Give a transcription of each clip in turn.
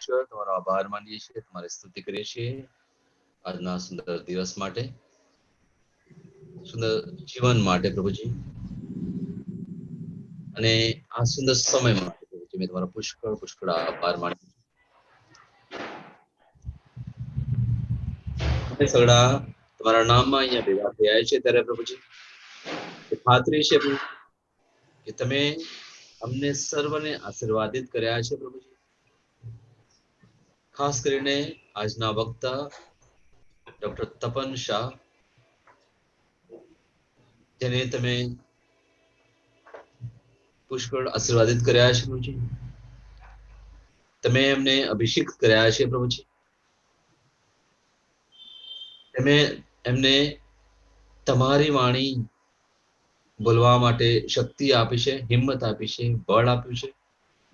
ઈશ્વર, તમારો આભાર માનીએ છીએ, તમારી સ્તુતિ કરીએ છીએ આજના સુંદર દિવસ માટે, સુંદર જીવન માટે પ્રભુજી, અને આ સુંદર સમય માટે પ્રભુજી મેં તમારો પુષ્કળ પુષ્કળ આભાર માન્યો. અમે સગડા તમારા નામમાં અહીંયા ભેગા થયા છે ત્યારે પ્રભુજી ખાતરી છે પ્રભુ કે તમે અમને સર્વને આશીર્વાદિત કર્યા છે પ્રભુજી. ખાસ કરીને આજના વક્તા ડોક્ટર તપન શાહ, જેને તમે પુષ્કળ આશીર્વાદિત કર્યા છે પ્રભુજી. તમે એમને અભિષેક કર્યા છે પ્રભુજી. તમે એમને તમારી વાણી બોલવા માટે શક્તિ આપી છે, હિંમત આપી છે, બળ આપ્યું છે,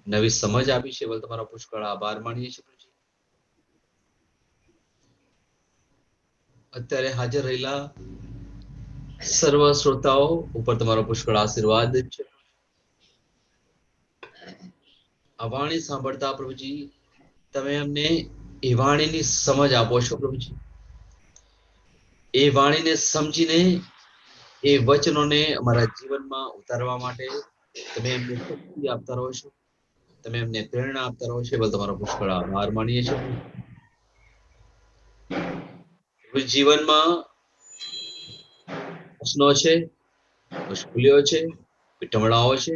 નવી સમજ આપી છે. બોલ તમારો પુષ્કળ આભાર માનીએ છીએ પ્રભુજી. અત્યારે હાજર રહેલા સર્વ શ્રોતાઓ ઉપર તમારો પુષ્કળ આશીર્વાદ છે. આ વાણી સાંભળતા પ્રભુજી તમે અમને એ વાણીની સમજ આપો છો પ્રભુજી. એ વાણીને સમજીને એ વચનોને અમારા જીવનમાં ઉતારવા માટે તમે એમને શક્તિ આપતા રહો છો, તમે એમને પ્રેરણા આપતા રહો છો. બોલ તમારો પુષ્કળ આભાર માનીએ છીએ. જીવનમાં પ્રશ્નો છે, મુશ્કેલીઓ છે, વિટમણાઓ છે,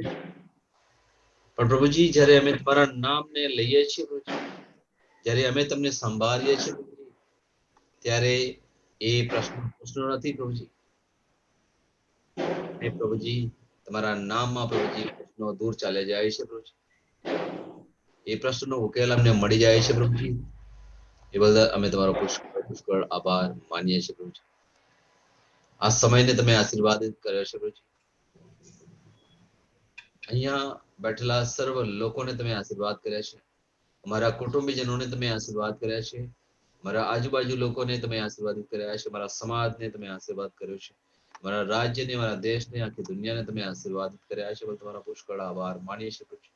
પણ પ્રભુજી જ્યારે અમે તમારા નામને લઈએ છીએ પ્રભુજી, જ્યારે અમે તમને સંભાળીએ છીએ ત્યારે એ પ્રશ્નો નથી પ્રભુજી. એ પ્રભુજી તમારા નામમાં પ્રભુજી પ્રશ્નો દૂર ચાલે જાય છે પ્રભુજી. એ પ્રશ્નનો ઉકેલ અમને મળી જાય છે પ્રભુજી. એ બદલ અમે તમારો પુષ્કળ પુષ્કળ આભાર માનીએ છીએ પ્રભુજી. આ સમયને તમે આશીર્વાદિત કર્યો છે પ્રભુજી. અહીંયા બેઠેલા સર્વ લોકોને તમે આશીર્વાદ કર્યા છે. અમારા કુટુંબીજનોને તમે આશીર્વાદ કર્યા છે. મારા આજુબાજુ લોકોને તમે આશીર્વાદિત કર્યા છે. મારા સમાજને તમે આશીર્વાદ કર્યો છે. મારા રાજ્યને, મારા દેશને, આખી દુનિયાને તમે આશીર્વાદિત કર્યા છે. તમારા પુષ્કળ આભાર માનીએ છીએ પ્રભુજી.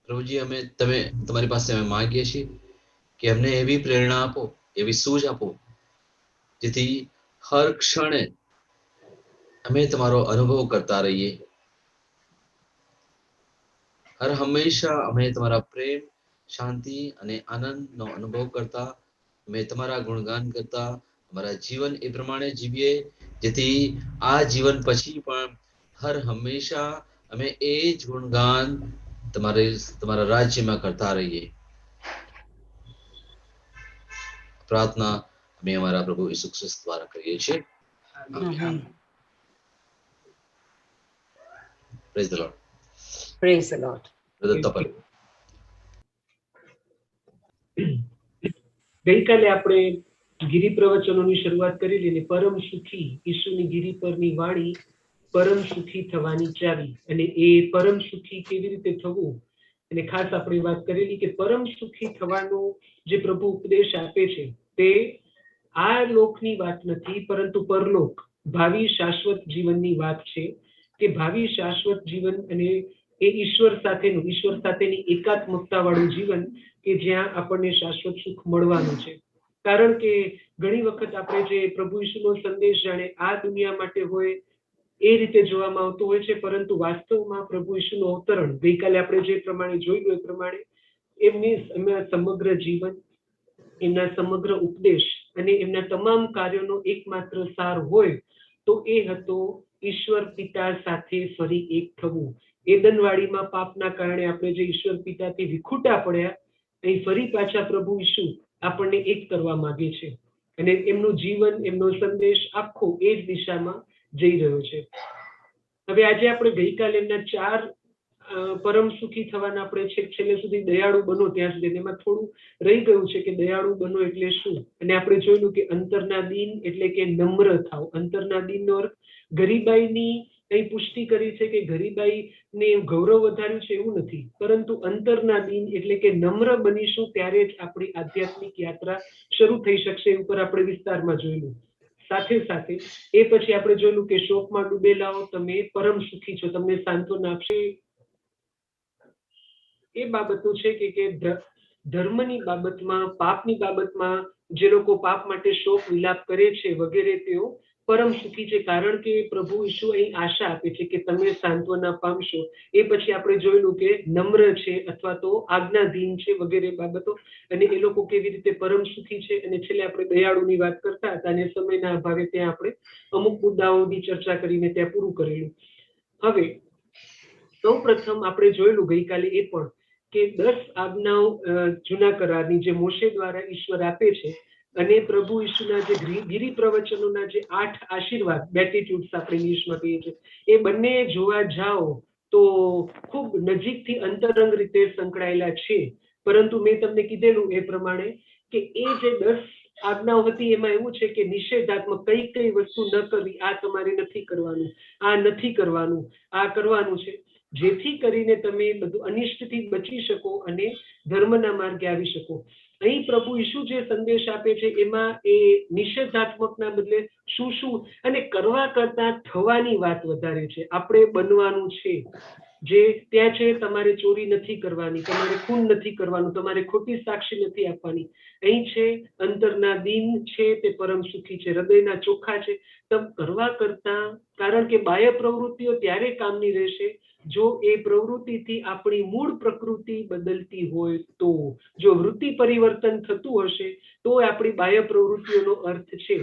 પ્રભુજી અમે તમારી પાસે અમે માંગીએ છીએ કે અમને એવી પ્રેરણા આપો, એવી સૂઝ આપો, જેથી હર ક્ષણે અમે તમારો અનુભવ કરતા રહીએ. હર હંમેશા અમે તમારા પ્રેમ, શાંતિ અને આનંદનો અનુભવ કરતા, અમે તમારા ગુણગાન કરતા અમારા જીવન એ પ્રમાણે જીવીએ, જેથી આ જીવન પછી પણ હર હંમેશા અમે એ જ ગુણગાન તમારા રાજ્યમાં કરતા રહીએ. પ્રાર્થના અમે અમારા પ્રભુ ઈસુ ખ્રિસ્ત દ્વારા કરીએ છીએ. Praise the lord. Praise the Lord. ગઈકાલે આપણે ગિરી પ્રવચનોની શરૂઆત કરેલી અને પરમ સુખી ઈસુની ગિરી પરની વાણી પરમ સુખી થવાની ચાવી, અને એ પરમ સુખી કેવી રીતે થવું, અને ખાસ આપણે વાત કરેલી કે પરમ સુખી થવાનો જે પ્રભુ ઉપદેશ આપે છે તે આ લોકની વાત નથી, પરંતુ પરલોક, ભાવિ શાશ્વત જીવનની વાત છે. કે ભાવિ શાશ્વત જીવન અને એ ઈશ્વર સાથેની એકાત્મકતા વાળું જીવન કે જ્યાં આપણને શાશ્વત સુખ મળવાનું છે. કારણ કે ઘણી વખત આપણે જે પ્રભુ ઈસુનો સંદેશ જાણે આ દુનિયા માટે હોય એ રીતે જોવામાં આવતું હોય છે, પરંતુ વાસ્તવમાં પ્રભુ ઈસુનું અવતરણ ગઈકાલે આપણે જે પ્રમાણે જોયું એ પ્રમાણે એમની સમગ્ર જીવન, એમના સમગ્ર ઉપદેશ અને એમના તમામ કાર્યોનો એકમાત્ર સાર હોય તો એ હતો ઈશ્વર પિતા સાથે ફરી એક થવું. એદનવાડીમાં પાપના કારણે આપણે જે ઈશ્વર પિતાથી વિખૂટા પડ્યા, એ ફરી પાછા પ્રભુ ઈસુ આપણને એક કરવા માંગે છે, અને એમનું જીવન, એમનો સંદેશ આખો એ જ દિશામાં જઈ રહ્યો છે. હવે આજે આપણે ગઈકાલે એમના 4 પરમ સુખી થવાના આપણે છેલ્લે સુધી દયાળુ બનો ત્યાં સુધી એમાં થોડું રહી ગયું છે કે દયાળુ બનો એટલે શું, અને આપણે જોયું કે અંતરના દીન એટલે કે નમ્ર થાવ. અંતરના દીનનો અર્થ ગરીબાઈની કઈ પુષ્ટિ કરી છે કે ગરીબાઈને ગૌરવ વધાર્યું છે એવું નથી, પરંતુ અંતરના દીન એટલે કે નમ્ર બનીશું ત્યારે જ આપણી આધ્યાત્મિક યાત્રા શરૂ થઈ શકશે. એ ઉપર આપણે વિસ્તારમાં જોયેલું. સાથે સાથે એ પછી આપણે જોયેલું કે શોકમાં ડૂબેલાઓ તમે પરમ સુખી છો, તમને સાંત્વના આપશે. એ બાબતો છે કે ધર્મની બાબતમાં, પાપની બાબતમાં જે લોકો પાપ માટે શોક વિલાપ કરે છે વગેરે, તેઓ પરમ સુખી છે, કારણ કે પ્રભુ ઈસુ અહીં આશા આપે છે કે તમે સાંત્વના પામશો. એ પછી આપણે જોયેલું કે નમ્ર છે અથવા તો આજ્ઞાધીન છે વગેરે બાબતો, અને એ લોકો કેવી રીતે પરમ સુખી છે. અને છેલ્લે આપણે દયાળુની વાત કરતા હતા અને સમયના અભાવે ત્યાં આપણે અમુક મુદ્દાઓની ચર્ચા કરીને ત્યાં પૂરું કરેલું. હવે સૌ પ્રથમ આપણે જોયેલું ગઈકાલે એ પણ કે 10 આજ્ઞાઓ જૂના કરારની જે મોશે દ્વારા ઈશ્વર આપે છે, અને પ્રભુ ઈસુના જે ગિરી પ્રવચનોના જે 8 આશીર્વાદ, બેટિટ્યુડ્સ આપણે ઇંગ્લિશમાં કહીએ છીએ, એ બંને જોવા જાઓ તો ખૂબ નજીકથી અંતરંગ રીતે સંકળાયેલા છે. પરંતુ મેં તમને કીધેલું એ પ્રમાણે કે એ જે 10 આજ્ઞાઓ હતી એમાં એવું છે કે નિષેધાત્મક કઈ કઈ વસ્તુ ન કરવી, આ તમારે નથી કરવાનું, આ નથી કરવાનું, આ કરવાનું છે, જેથી કરીને તમે બધું અનિષ્ટથી બચી શકો અને ધર્મના માર્ગે આવી શકો. અહીં પ્રભુ ઈસુ જે સંદેશ આપે છે એમાં એ નિષેધાત્મકના બદલે શું શું અને કરવા કરતા થવાની વાત વધારે છે. આપણે બનવાનું છે. જે ત્યાં છે તમારે ચોરી નથી કરવાની, તમારે ખૂન નથી કરવાનું, તમારે ખોટી સાક્ષી નથી આપવાની. અહીં છે અંતરના દીન છે તે પરમ સુખી છે, હૃદયના ચોખ્ખા છે. તમ કરવા કરતા, કારણ કે બાહ્ય પ્રવૃત્તિઓ ત્યારે કામની રહેશે જો એ પ્રવૃત્તિથી આપણી મૂળ પ્રકૃતિ બદલતી હોય તો. જો વૃત્તિ પરિવર્તન થતું હશે તો આપણી બાહ્ય પ્રવૃત્તિઓનો અર્થ છે.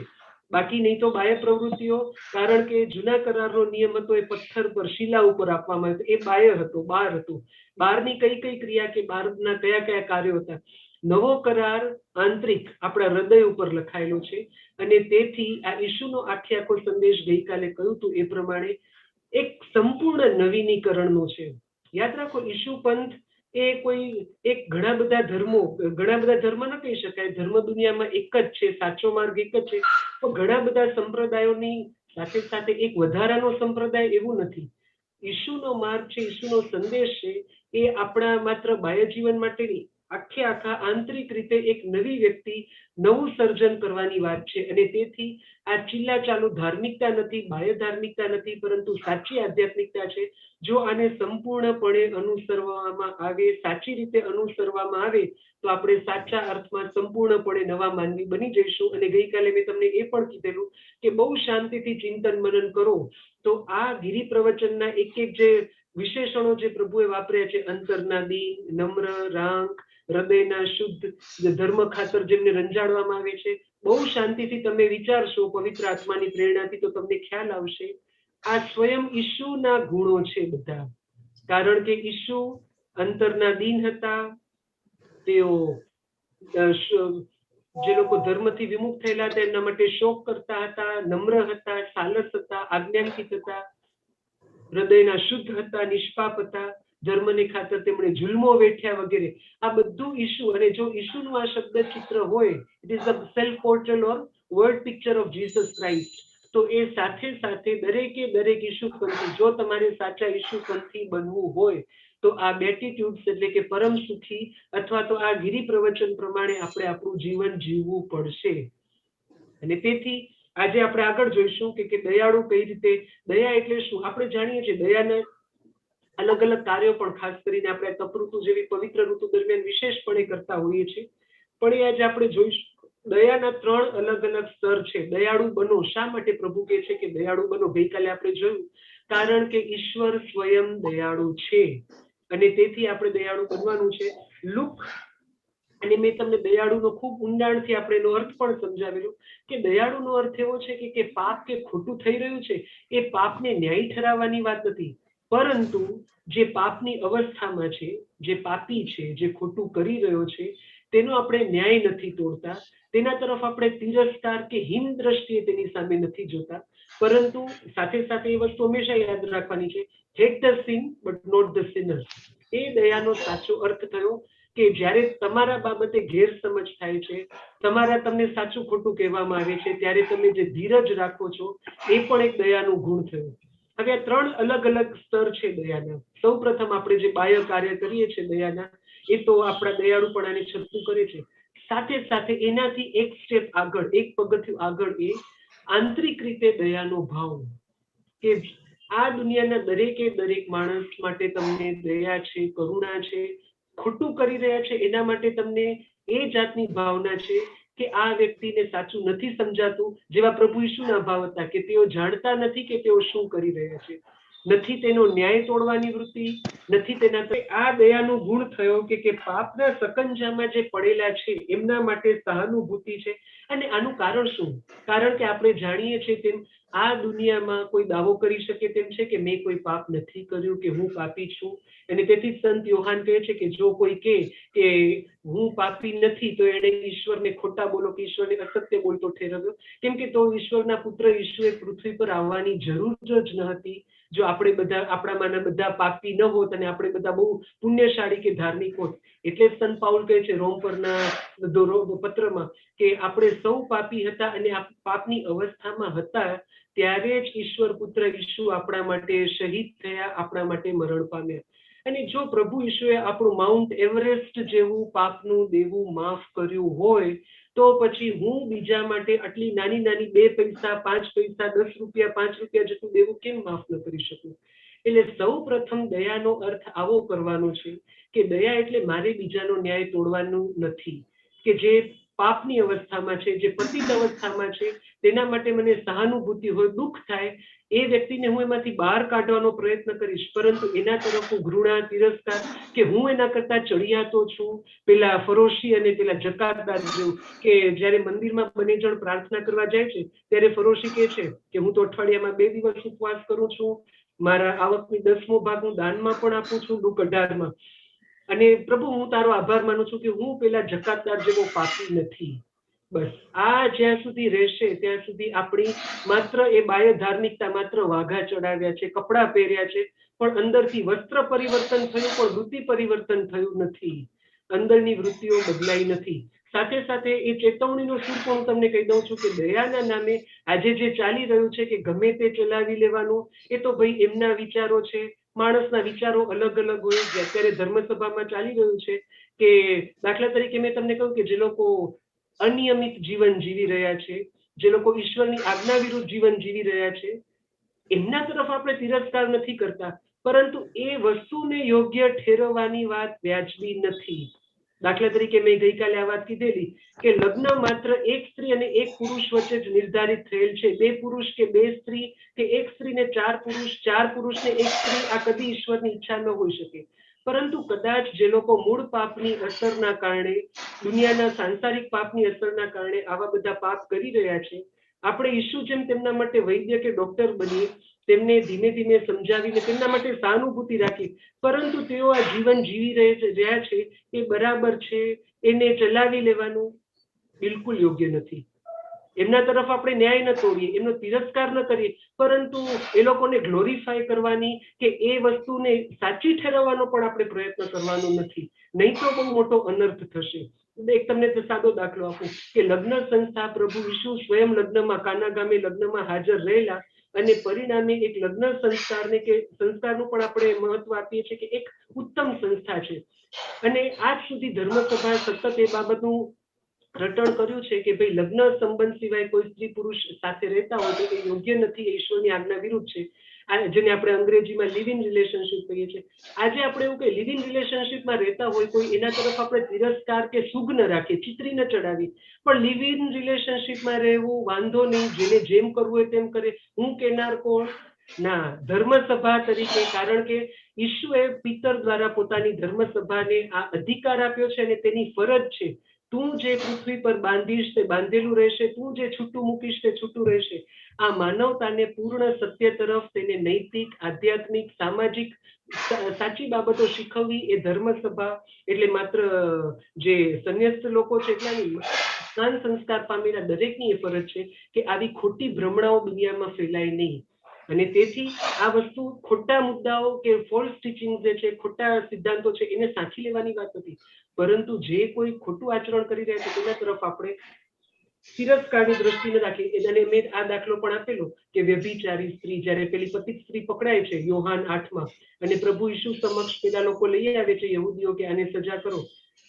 બાકી નહીં તો બાહ્ય પ્રવૃત્તિઓ, કારણ કે જૂના કરારનો નિયમ હતો એ પથ્થર પર, શિલા ઉપર આપવામાં આવ્યો, એ બાહ્ય હતો, બહાર હતું. બહારની કઈ કઈ ક્રિયા કે બહારના કયા કયા કાર્યો હતા. નવો કરાર આંતરિક આપણા હૃદય ઉપર લખાયેલો છે, અને તેથી આ ઈસુનો આખો સંદેશ ગઈકાલે કહ્યું હતું એ પ્રમાણે એક સંપૂર્ણ નવીનીકરણનો છે. યાદ રાખો, ઈસુ પંથ એ કોઈ એક ઘણા બધા ધર્મ ન કહી શકાય, ધર્મ દુનિયામાં એક જ છે, સાચો માર્ગ એક જ છે, તો ઘણા બધા સંપ્રદાયોની સાથે સાથે એક વધારાનો સંપ્રદાય એવું નથી. ઈસુનો માર્ગ છે, ઈસુનો સંદેશ છે, એ આપણા માત્ર બાહ્ય જીવન માટે નહીં, આખા આંતરિક રીતે એક નવી વ્યક્તિ, નવું સર્જન કરવાની વાત છે. અને તેથી આ ચીલા ચાલુ ધાર્મિકતા નથી, બાહ્ય ધાર્મિકતા નથી, પરંતુ સાચી આધ્યાત્મિકતા છે. જો આને સંપૂર્ણપણે અનુસરવામાં આવે, સાચી રીતે અનુસરવામાં આવે, તો આપણે સાચા અર્થમાં સંપૂર્ણપણે નવા માનવી બની જઈશું. અને ગઈકાલે મેં તમને એ પણ કીધેલું કે બહુ શાંતિથી ચિંતન મનન કરો તો આ ગિરી પ્રવચનના એક જે વિશેષણો જે પ્રભુએ વાપર્યા છે, અંતરના દીન, નમ્ર, રાંક, હૃદયના શુદ્ધ, ધર્મ ખાતર જેમને રંજાડવામાં આવે છે, બહુ શાંતિથી તમે વિચારશો પવિત્ર આત્માની પ્રેરણાથી તો તમને ખ્યાલ આવશે આ સ્વયં ઈસુના ગુણો છે બધા. કારણ કે ઈસુ અંતરના દીન હતા, તેઓ જે લોકો ધર્મથી વિમુખ થયેલા હતા એમના માટે શોક કરતા હતા, નમ્ર હતા, સાલસ હતા, આજ્ઞાંકિત હતા, હૃદયના શુદ્ધ હતા, નિષ્પાપ હતા, ધર્મને ખાતર તેમણે જુલ્મો વેઠ્યા વગેરે. આ બધું ઈસુ. અને જો ઈસુનું આ શબ્દ ચિત્ર હોય, it is a self portrait or word picture of Jesus Christ, તો એ સાથે સાથે દરેક ઈસુ પંથી, જો તમારે સાચા ઈસુ પંથી બનવું હોય તો આ બેટિટ્યુડ્સ એટલે કે પરમ સુખી અથવા તો આ ગિરી પ્રવચન પ્રમાણે આપણે આપણું જીવન જીવવું પડશે. અને તેથી આજે આપણે આગળ જોઈશું કે દયાળુ કઈ રીતે, દયા એટલે શું. આપણે જાણીએ છીએ દયાના અલગ અલગ કાર્યો પણ ખાસ કરીને આપણે તપઋતુ જેવી પવિત્ર ઋતુ દરમિયાન વિશેષપણે કરતા હોઈએ છીએ. પણ એ આજે આપણે જોઈશું દયાના 3 અલગ અલગ સ્તર છે. દયાળુ બનો. શા માટે પ્રભુ કહે છે કે દયાળુ બનો? ગઈકાલે આપણે જોયું, કારણ કે ઈશ્વર સ્વયં દયાળુ છે અને તેથી આપણે દયાળુ બનવાનું છે. લુક, અને મેં તમને દયાળુનો ખૂબ ઊંડાણથી આપણે એનો અર્થ પણ સમજાવેલો કે દયાળુનો અર્થ એવો છે કે પાપ કે ખોટું થઈ રહ્યું છે એ પાપને ન્યાય ઠરાવવાની વાત નથી, પરંતુ જે પાપની અવસ્થામાં છે, જે પાપી છે, જે ખોટું કરી રહ્યો છે, તેનો આપણે ન્યાય નથી તોડતા, તેના તરફ આપણે તિરસ્કાર કે હીન દ્રષ્ટિએ તેની સામે નથી જોતા, પરંતુ સાથે સાથે એ વસ્તુ હંમેશા યાદ રાખવાની છે, hate the sin but not the sinner. એ દયાનો સાચો અર્થ થયો કે જ્યારે તમારા બાબતે ગેરસમજ થાય છે, તમને સાચું ખોટું કહેવામાં આવે છે, ત્યારે તમે જે ધીરજ રાખો છો એ પણ એક દયાનું ગુણ થયું. હવે આ 3 અલગ અલગ સ્તર છે દયાના. સૌ પ્રથમ આપણે જે બાહ્ય કાર્ય કરીએ છીએ દયાના, એ તો આપણા દયાળુપણાને છતું કરે છે. સાથે સાથે એનાથી એક સ્ટેપ આગળ, એક પગથિયું આગળ, એ આંતરિક રીતે દયાનો ભાવ કે આ દુનિયાના દરેક માણસ માટે તમને દયા છે, કરુણા છે, ખોટું કરી રહ્યા છે એના માટે તમને એ જાતની ભાવના છે કે આ વ્યક્તિને સાચું નથી સમજાતું, જેવા પ્રભુ ઈસુના ભાવ હતા કે તેઓ જાણતા નથી કે તેઓ શું કરી રહ્યા છે, નથી તેનો ન્યાય તોડવાની વૃત્તિ, નથી તેના આ દયાનો ગુણ થયો કે પાપના સકંજામાં જે પડેલા છે એમના માટે સહાનુભૂતિ છે. અને આનું કારણ શું? કારણ કે આપણે જાણીએ છીએ તેમ આ દુનિયામાં કોઈ દાવો કરી શકે તેમ છે કે મેં કોઈ પાપ નથી કર્યું, કે હું પાપી છું. અને તેથી સંત યોહાન કહે છે કે જો કોઈ કહે કે હું પાપી નથી તો એને ઈશ્વરને ખોટા બોલો કે ઈશ્વરને અસત્ય બોલતો ઠેરવ્યો, કેમ કે તો ઈશ્વરના પુત્ર ઈસુએ પૃથ્વી પર આવવાની જરૂર જ ન હતી. જો આપણે બધા આપણામાંના બધા પાપી ન હોત અને આપણે બધા બહુ પુણ્યશાળી કે ધાર્મિક હોત. એટલે સંત પાઉલ કહે છે રોમ પરના પત્રમાં કે આપણે સૌ પાપી હતા અને પાપની અવસ્થામાં હતા ત્યારે જ ઈશ્વર પુત્ર ઈસુ આપણા માટે શહીદ થયા, આપણા માટે મરણ પામ્યા. અને જો પ્રભુ ઈસુએ આપણું માઉન્ટ એવરેસ્ટ જેવું પાપનું દેવું માફ કર્યું હોય તો પછી હું બીજા માટે આટલી નાની નાની 2 પૈસા 5 પૈસા 10 રૂપિયા 5 રૂપિયા જેટલું દેવું કેમ માફ ન કરી શકું? એટલે સૌ પ્રથમ દયાનો અર્થ આવો કરવાનો છે કે દયા એટલે મારે બીજાનો ન્યાય તોડવાનું નથી, કે જે પાપની અવસ્થામાં છે, જે પતિત અવસ્થામાં છે, તેના માટે મને સહાનુભૂતિ હોય, દુઃખ થાય, એ વ્યક્તિને હું એમાંથી બહાર કાઢવાનો પ્રયત્ન કરીશ, પરંતુ એના તરફ હું ઘૃણા, તિરસ્કાર કે હું એના કરતા ચડિયાતો છું. પેલા ફરોશી અને પેલા જકાતદાર જેવું કે જ્યારે મંદિરમાં બંને જણ પ્રાર્થના કરવા જાય છે ત્યારે ફરોશી કહે છે કે હું તો અઠવાડિયામાં 2 દિવસ ઉપવાસ કરું છું, મારા આવકની 10મો ભાગ હું દાનમાં પણ આપું છું, લુક 18માં, અને પ્રભુ હું તારો આભાર માનું છું કે હું પેલા જકાતદાર જેવો પાપી નથી. બસ આ જ્યાં સુધી રહેશે ત્યાં સુધી આપણી માત્ર એ બાહ્ય ધાર્મિકતા, માત્ર વાઘા ચડાવ્યા છે, કપડાં પહેર્યા છે, પણ અંદરથી વસ્ત્ર પરિવર્તન થયું પણ વૃત્તિ પરિવર્તન થયું નથી, અંદરની વૃત્તિઓ બદલાઈ નથી. સાથે સાથે એ ચેતવણીનો સુર પણ હું તમને કહી દઉં છું કે દયાના નામે આજે જે ચાલી રહ્યું છે કે ગમે તે ચલાવી લેવાનું, એ તો ભાઈ એમના વિચારો છે, માણસના વિચારો અલગ અલગ હોય. જે અત્યારે ધર્મસભામાં ચાલી રહ્યું છે કે દાખલા તરીકે મેં તમને કહ્યું કે જે લોકો અનિયમિત જીવન જીવી રહ્યા છે, જે લોકો ઈશ્વરની આજ્ઞા વિરુદ્ધ જીવન જીવી રહ્યા છે, એમના તરફ આપણે તિરસ્કાર નથી કરતા, પરંતુ એ વસ્તુને યોગ્ય ઠેરવવાની વાત વ્યાજબી નથી. દાખલા તરીકે મેં ગઈકાલે આ વાત કીધેલી કે લગ્ન માત્ર એક સ્ત્રી અને એક પુરુષ વચ્ચે જ નિર્ધારિત થયેલ છે. 2 પુરુષ કે 2 સ્ત્રી કે એક સ્ત્રીને 4 પુરુષ, 4 પુરુષને એક સ્ત્રી, આ કદી ઈશ્વરની ઈચ્છા ન હોઈ શકે. પરંતુ કદાચ જે લોકો મૂળ પાપની અસરના કારણે, દુનિયાના સાંસારિક પાપની અસરના કારણે આવા બધા પાપ કરી રહ્યા છે, આપણે ઈસુ જેમ તેમના માટે વૈદ્ય કે ડોક્ટર બનીએ, તેમને ધીમે ધીમે સમજાવીને તેમના માટે સહાનુભૂતિ રાખી, પરંતુ તેઓ આ જીવન જીવી રહ્યા છે એ બરાબર છે, એને ચલાવી લેવાનું બિલકુલ યોગ્ય નથી. એમના તરફ આપણે ન્યાય ન તોડીએ, એમનો તિરસ્કાર ન કરીએ, પરંતુ એ લોકોને ગ્લોરીફાય કરવાની કે એ વસ્તુને સાચી ઠેરવવાનો પણ આપણે પ્રયત્ન કરવાનો નથી, નહીં તો બહુ મોટો અનર્થ થશે. એક તમને સાદો દાખલો આપું કે લગ્ન સંસ્થા પ્રભુ ઈસુ સ્વયં લગ્નમાં, કાના ગામે લગ્નમાં હાજર રહેલા, અને પરિણામે એક લગ્ન સંસ્કારને કે સંસ્કારનું પણ આપણે મહત્વ આપીએ છીએ કે એક ઉત્તમ સંસ્થા છે. અને આજ સુધી ધર્મસભા સતત એ બાબતનું રટણ કર્યું છે કે ભાઈ લગ્ન સંબંધ સિવાય કોઈ સ્ત્રી પુરુષ સાથે રહેતા હોય તો એ યોગ્ય નથી, એ ઈશ્વરની આજ્ઞા વિરુદ્ધ છે, જેને આપણે અંગ્રેજીમાં લિવ ઇન રિલેશનશિપ કહીએ છીએ. આજે આપણે એવું કહીએ લિવ ઇન રિલેશનશિપમાં રહેતા હોય કોઈ, એના તરફ આપણે તિરસ્કાર કે સુગ ન રાખીએ, ચિતરી ન ચડાવી, પણ લિવ ઇન રિલેશનશિપમાં રહેવું વાંધો નહીં, જેને જેમ કરવું હોય તેમ કરે, હું કેનાર કોણ? ના, ધર્મસભા તરીકે, કારણ કે ઈસુએ પિતર દ્વારા પોતાની ધર્મસભાને આ અધિકાર આપ્યો છે અને તેની ફરજ છે, તું જે પૃથ્વી પર બાંધીશ તે બાંધેલું રહેશે, તું જે છૂટું મૂકીશ તે છૂટું રહેશે. આ માનવતાને પૂર્ણ સત્ય તરફ, તેને નૈતિક, આધ્યાત્મિક, સામાજિક સાચી બાબતો શીખવવી એ ધર્મસભા એટલે માત્ર જે સંન્યસ્ત લોકો છે એટલાની, સ્નાન સંસ્કાર પામેલા દરેકની એ ફરજ છે કે આવી ખોટી ભ્રમણાઓ દુનિયામાં ફેલાય નહીં. અને તેથી આ વસ્તુ ખોટા મુદ્દાઓ કે ફોલ્સ ટીચિંગ જે છે, ખોટા સિદ્ધાંતો છે, એને સાચી લેવાની વાત નથી, પરંતુ જે કોઈ ખોટું આચરણ કરી રહ્યા છે તેના તરફ આપણે તિરસ્કારની દ્રષ્ટિને રાખી. અને મેં આ દાખલો પણ આપેલો કે વ્યભિચારી સ્ત્રી જ્યારે પેલી પતિત સ્ત્રી પકડાય છે યોહાન 8માં, અને પ્રભુ ઈસુ સમક્ષ પેલા લોકો લઈ આવે છે યહૂદીઓ કે આને સજા કરો,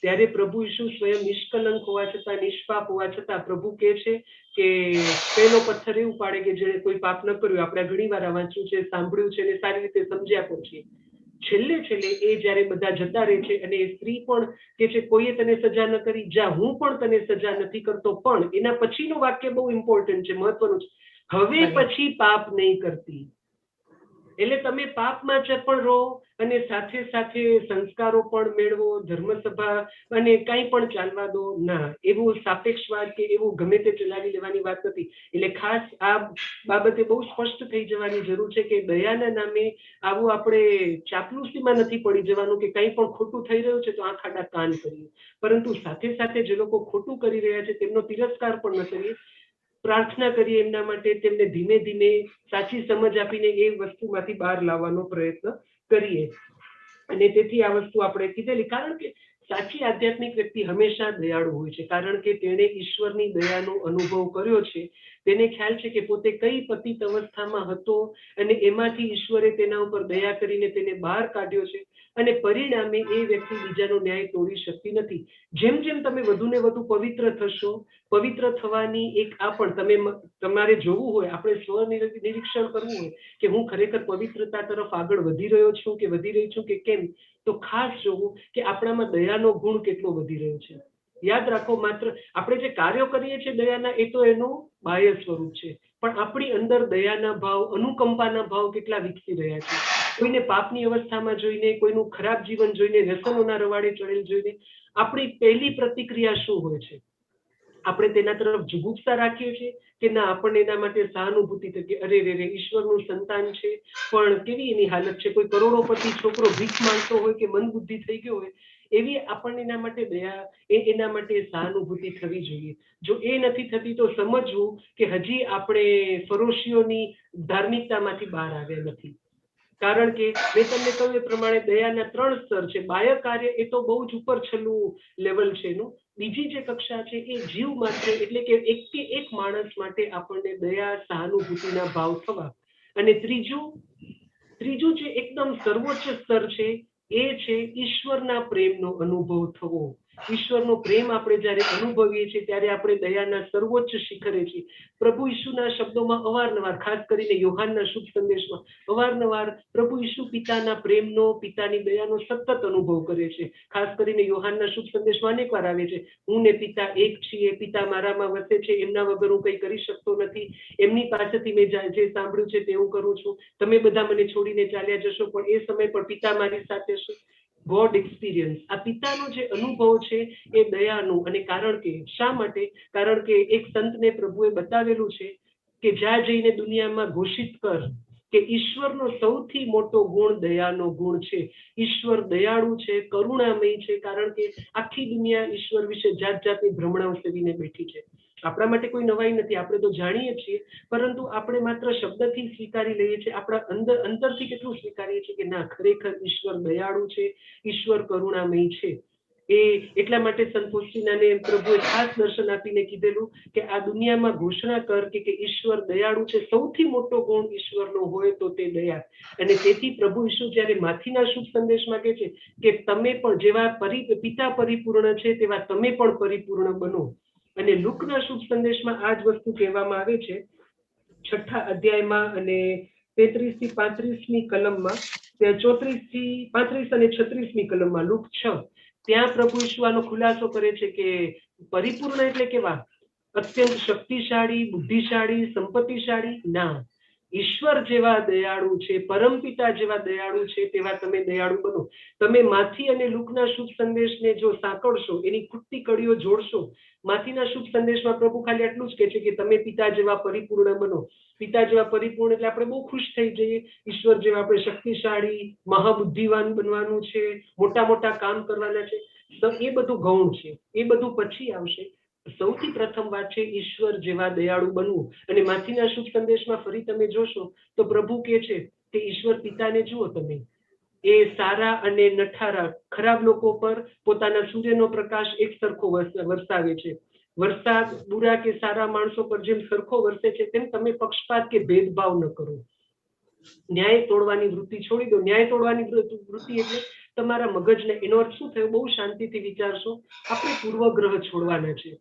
ત્યારે પ્રભુ ઈસુ સ્વયં નિષ્કલંક હોવા છતાં, નિષ્પાપ હોવા છતાં પ્રભુ કહે છે કે પહેલો પથ્થર એવું પાડે કે જેણે કોઈ પાપ ન કર્યું. આપણે ઘણી વાર વાંચ્યું છે, સાંભળ્યું છે અને સારી રીતે સમજ્યા પણ છીએ. છેલ્લે એ જ્યારે બધા જતા રહે છે અને એ સ્ત્રી પણ કે છે કોઈએ તને સજા ન કરી, જા હું પણ તને સજા નથી કરતો, પણ એના પછીનું વાક્ય બહુ ઇમ્પોર્ટન્ટ છે, મહત્વનું છે, હવે પછી પાપ નહીં કરતી. એટલે તમે પાપમાં પણ રહો અને સાથે સાથે સંસ્કારો પણ મેળવો, ધર્મસભા અને કંઈ પણ ચાલવા દો ના, એવું સાપેક્ષવાદ કે એવું ગમે તે ચલાવી લેવાની વાત નથી. એટલે ખાસ આ બાબતે બહુ સ્પષ્ટ થઈ જવાની જરૂર છે કે દયાના નામે આવું આપણે ચાપલુસીમાં નથી પડી જવાનું કે કંઈ પણ ખોટું થઈ રહ્યું છે તો આંખ આડા કાન કરીએ, પરંતુ સાથે સાથે જે લોકો ખોટું કરી રહ્યા છે તેમનો તિરસ્કાર પણ ન કરીએ, પ્રાર્થના કરીએ એમના માટે, તેમને ધીમે ધીમે સાચી સમજ આપીને એ વસ્તુમાંથી બહાર લાવવાનો પ્રયત્ન કરીએ. અને તેથી આ વસ્તુ આપણે કીધેલી, કારણ કે સાચી આધ્યાત્મિક વ્યક્તિ હંમેશા દયાળુ હોય છે, કારણ કે તેણે ઈશ્વરની દયાનો અનુભવ કર્યો છે. તેને ખ્યાલ છે કે પોતે કઈ પતિત અવસ્થામાં હતો અને એમાંથી ઈશ્વરે તેના ઉપર દયા કરીને તેને બહાર કાઢ્યો છે, અને પરિણામે એ વ્યક્તિ બીજાનો ન્યાય તોડી શકતી નથી. જેમ જેમ તમે વધુ ને વધુ પવિત્ર થશો, પવિત્ર થવાની એક આ પણ તમારે જોવું હોય, આપણે સ્વ નિરીક્ષણ કરવું હોય કે હું ખરેખર પવિત્રતા તરફ આગળ વધી રહ્યો છું કે વધી રહી છું કે કેમ, તો ખાસ જોવું કે આપણામાં દયાનો ગુણ કેટલો વધી રહ્યો છે. યાદ રાખો, માત્ર આપણે જે કાર્યો કરીએ છીએ દયાના, એ તો એનું બાહ્ય સ્વરૂપ છે, પણ આપણી અંદર દયાના ભાવ, અનુકંપાના ભાવ કેટલા વિકસી રહ્યા છે. કોઈને પાપની અવસ્થામાં જોઈને, કોઈનું ખરાબ જીવન જોઈને, વ્યસનોના રવાડે ચડેલ જોઈને આપણી પહેલી પ્રતિક્રિયા શું હોય છે? આપણે તેના તરફ જુગુપ્સા રાખીએ છીએ કે ના, આપણને એના માટે સહાનુભૂતિ થઈ કે અરે રે ઈશ્વરનું સંતાન છે પણ કેવી એની હાલત છે, કોઈ કરોડોપતિ છોકરો ભીખ માંગતો હોય કે મંદબુદ્ધિ થઈ ગયો હોય, એવી આપણને એના માટે દયા, એના માટે સહાનુભૂતિ થવી જોઈએ. જો એ નથી થતી તો સમજવું કે હજી આપણે ફરોશીઓની ધાર્મિકતામાંથી બહાર આવ્યા નથી. કારણ કે મેં તમને કહ્યું એ પ્રમાણે દયાના 3 સ્તર છે. બાહ્ય કાર્ય એ તો બહુ જ ઉપર છેલ્લું લેવલ છે એનું. બીજી જે કક્ષા છે એ જીવ માત્ર, એટલે કે એક કે એક માણસ માટે આપણને દયા, સહાનુભૂતિના ભાવ થવા. અને ત્રીજું જે એકદમ સર્વોચ્ચ સ્તર છે એ છે ઈશ્વરના પ્રેમનો અનુભવ થવો. ઈશ્વરનો પ્રેમ આપણે જ્યારે અનુભવીએ છીએ ત્યારે આપણે દયાના સર્વોચ્ચ શિખરે છીએ. પ્રભુ ઈસુના શબ્દોમાં અવારનવાર, ખાસ કરીને યોહાનના શુભ સંદેશમાં અવારનવાર પ્રભુ ઈસુ પિતાના પ્રેમનો, પિતાની દયાનો સતત અનુભવ કરે છે. ખાસ કરીને યોહાનના શુભ સંદેશમાં અનેક વાર આવે છે, હું ને પિતા એક છીએ, પિતા મારામાં વસે છે, એમના વગર હું કંઈ કરી શકતો નથી, એમની પાસેથી મેં જે સાંભળ્યું છે તે હું કરું છું, તમે બધા મને છોડીને ચાલ્યા જશો પણ એ સમય પર પિતા મારી સાથે છે. ગોડ એક્સપિરિયન્સ, આ પિતાનો જે અનુભવ છે એ દયાનું. અને કારણ કે શા માટે? કારણ કે એક સંતને પ્રભુએ બતાવેલું છે કે જ્યાં જઈને દુનિયામાં ઘોષિત કર કે ઈશ્વરનો સૌથી મોટો ગુણ દયાનો ગુણ છે. ઈશ્વર દયાળુ છે, કરુણામય છે, કારણ કે આખી દુનિયા ઈશ્વર વિશે જાત જાતની ભ્રમણાઓ સેવીને બેઠી છે. આપણા માટે કોઈ નવાઈ નથી, આપણે તો જાણીએ છીએ, પરંતુ આપણે માત્ર શબ્દથી સ્વીકારી લઈએ છીએ, આપણા અંતરથી કેટલું સ્વીકારીએ છીએ કે ના, ખરેખર ઈશ્વર દયાળુ છે, ઈશ્વર કરુણામય છે. એટલા માટે સંત ફોસ્ટીનાને પ્રભુએ ખાસ દર્શન આપીને કીધેલું કે આ દુનિયામાં ઘોષણા કર કે ઈશ્વર દયાળુ છે, સૌથી મોટો ગુણ ઈશ્વરનો હોય તો તે દયા. અને તેથી પ્રભુ ઈસુ જ્યારે માથીના શુભ સંદેશમાં કહે છે કે તમે પણ જેવા પિતા પરિપૂર્ણ છે તેવા તમે પણ પરિપૂર્ણ બનો. અને લુકના શુભ સંદેશમાં આ જ વસ્તુ કહેવામાં આવે છે, 6 અધ્યાયમાં અને 33 થી 35મી કલમમાં, 34 થી 35 અને 36મી કલમમાં, લુક 6, ત્યાં પ્રભુ ઈસુ આનો ખુલાસો કરે છે કે પરિપૂર્ણ એટલે કેવા? અત્યંત શક્તિશાળી, બુદ્ધિશાળી, સંપત્તિશાળી? ના, ઈશ્વર જેવા દયાળુ છે, પરમપિતા જેવા દયાળુ છે તેવા તમે દયાળુ બનો. તમે માથી અને લુકના શુભ સંદેશને જો સાંકળશો, એની ખૂટતી કડીઓ જોડશો, માથીના શુભ સંદેશમાં પ્રભુ ખાલી આટલું જ કહે છે કે તમે પિતા જેવા પરિપૂર્ણ બનો. પિતા જેવા પરિપૂર્ણ એટલે આપણે બહુ ખુશ થઈ જઈએ. ઈશ્વર જેવા આપણે શક્તિશાળી, મહાબુદ્ધિવાન બનવાનું છે, મોટા મોટા કામ કરવાના છે, તો એ બધું ગૌણ છે, એ બધું પછી આવશે. સૌથી પ્રથમ વાત છે ઈશ્વર જેવા દયાળુ બનવું. અને માથીના શુભ સંદેશમાં ફરી તમે જોશો તો પ્રભુ કહે છે કે ઈશ્વર પિતાને જુઓ તમે, એ સારા અને નઠારા ખરાબ લોકો પર પોતાના સૂર્યનો પ્રકાશ એક સરખો વરસાવે છે. વરસાદ બુરા કે સારા માણસો પર જેમ સરખો વરસે છે તેમ તમે પક્ષપાત કે ભેદભાવ ન કરો. ન્યાય તોડવાની વૃત્તિ છોડી દો. ન્યાય તોડવાની વૃત્તિ એટલે તમારા મગજને, એનો અર્થ શું થયો? બહુ શાંતિથી વિચારશો. આપણે પૂર્વગ્રહ છોડવાના છે.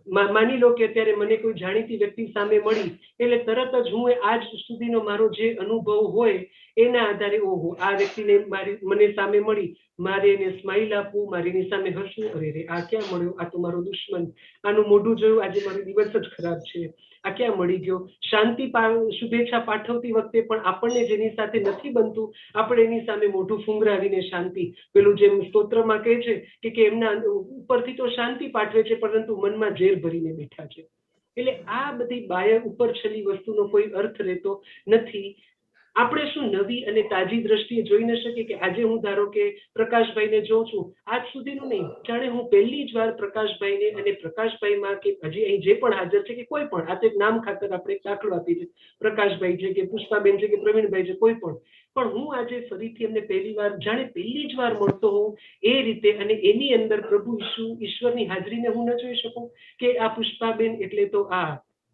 માની લો કે અત્યારે મને કોઈ જાણીતી વ્યક્તિ સામે મળી એટલે તરત જ હું આજ સુધીનો મારો જે અનુભવ હોય એના આધારે ઓહો આ વ્યક્તિને મને સામે મળી, મારે એને સ્માઇલ આપવું, મારે એની સામે હસવું, અરે રે આ ક્યાં મળ્યો, આ તો મારો દુશ્મન, આનું મોઢું જોયું આજે મારો દિવસ જ ખરાબ છે, આ ક્યાં મળી ગયો. શુભેચ્છા પાઠવતી વખતે પણ આપણને જેની સાથે નથી બનતું આપણે એની સામે મોઢું ફુંગરાવીને શાંતિ, પેલું જેમ સ્તોત્રમાં કહે છે કે એમના ઉપરથી તો શાંતિ પાઠવે છે પરંતુ મનમાં ઝેર ભરીને બેઠા છે. એટલે આ બધી બાહ્ય ઉપર છેલ્લી વસ્તુનો કોઈ અર્થ રહેતો નથી. આપણે શું નવી અને તાજી દ્રષ્ટિએ જોઈ ન શકીએ કે આજે હું ધારો કે પ્રકાશભાઈને જોઉં છું, આજ સુધીનું નહીં, જાણે હું પહેલી જ વાર પ્રકાશભાઈને અને પ્રકાશભાઈમાં કે હજી અહીં જે પણ હાજર છે કે કોઈ પણ, આ તો એક નામ ખાતર આપણે એક દાખલો આપીએ છીએ, પ્રકાશભાઈ છે કે પુષ્પાબેન છે કે પ્રવીણભાઈ છે, કોઈ પણ હું આજે ફરીથી એમને પહેલી વાર જાણે પહેલી જ વાર મળતો હોઉં એ રીતે, અને એની અંદર પ્રભુ ઈશ્વરની હાજરીને હું ન જોઈ શકું કે આ પુષ્પાબેન એટલે તો આ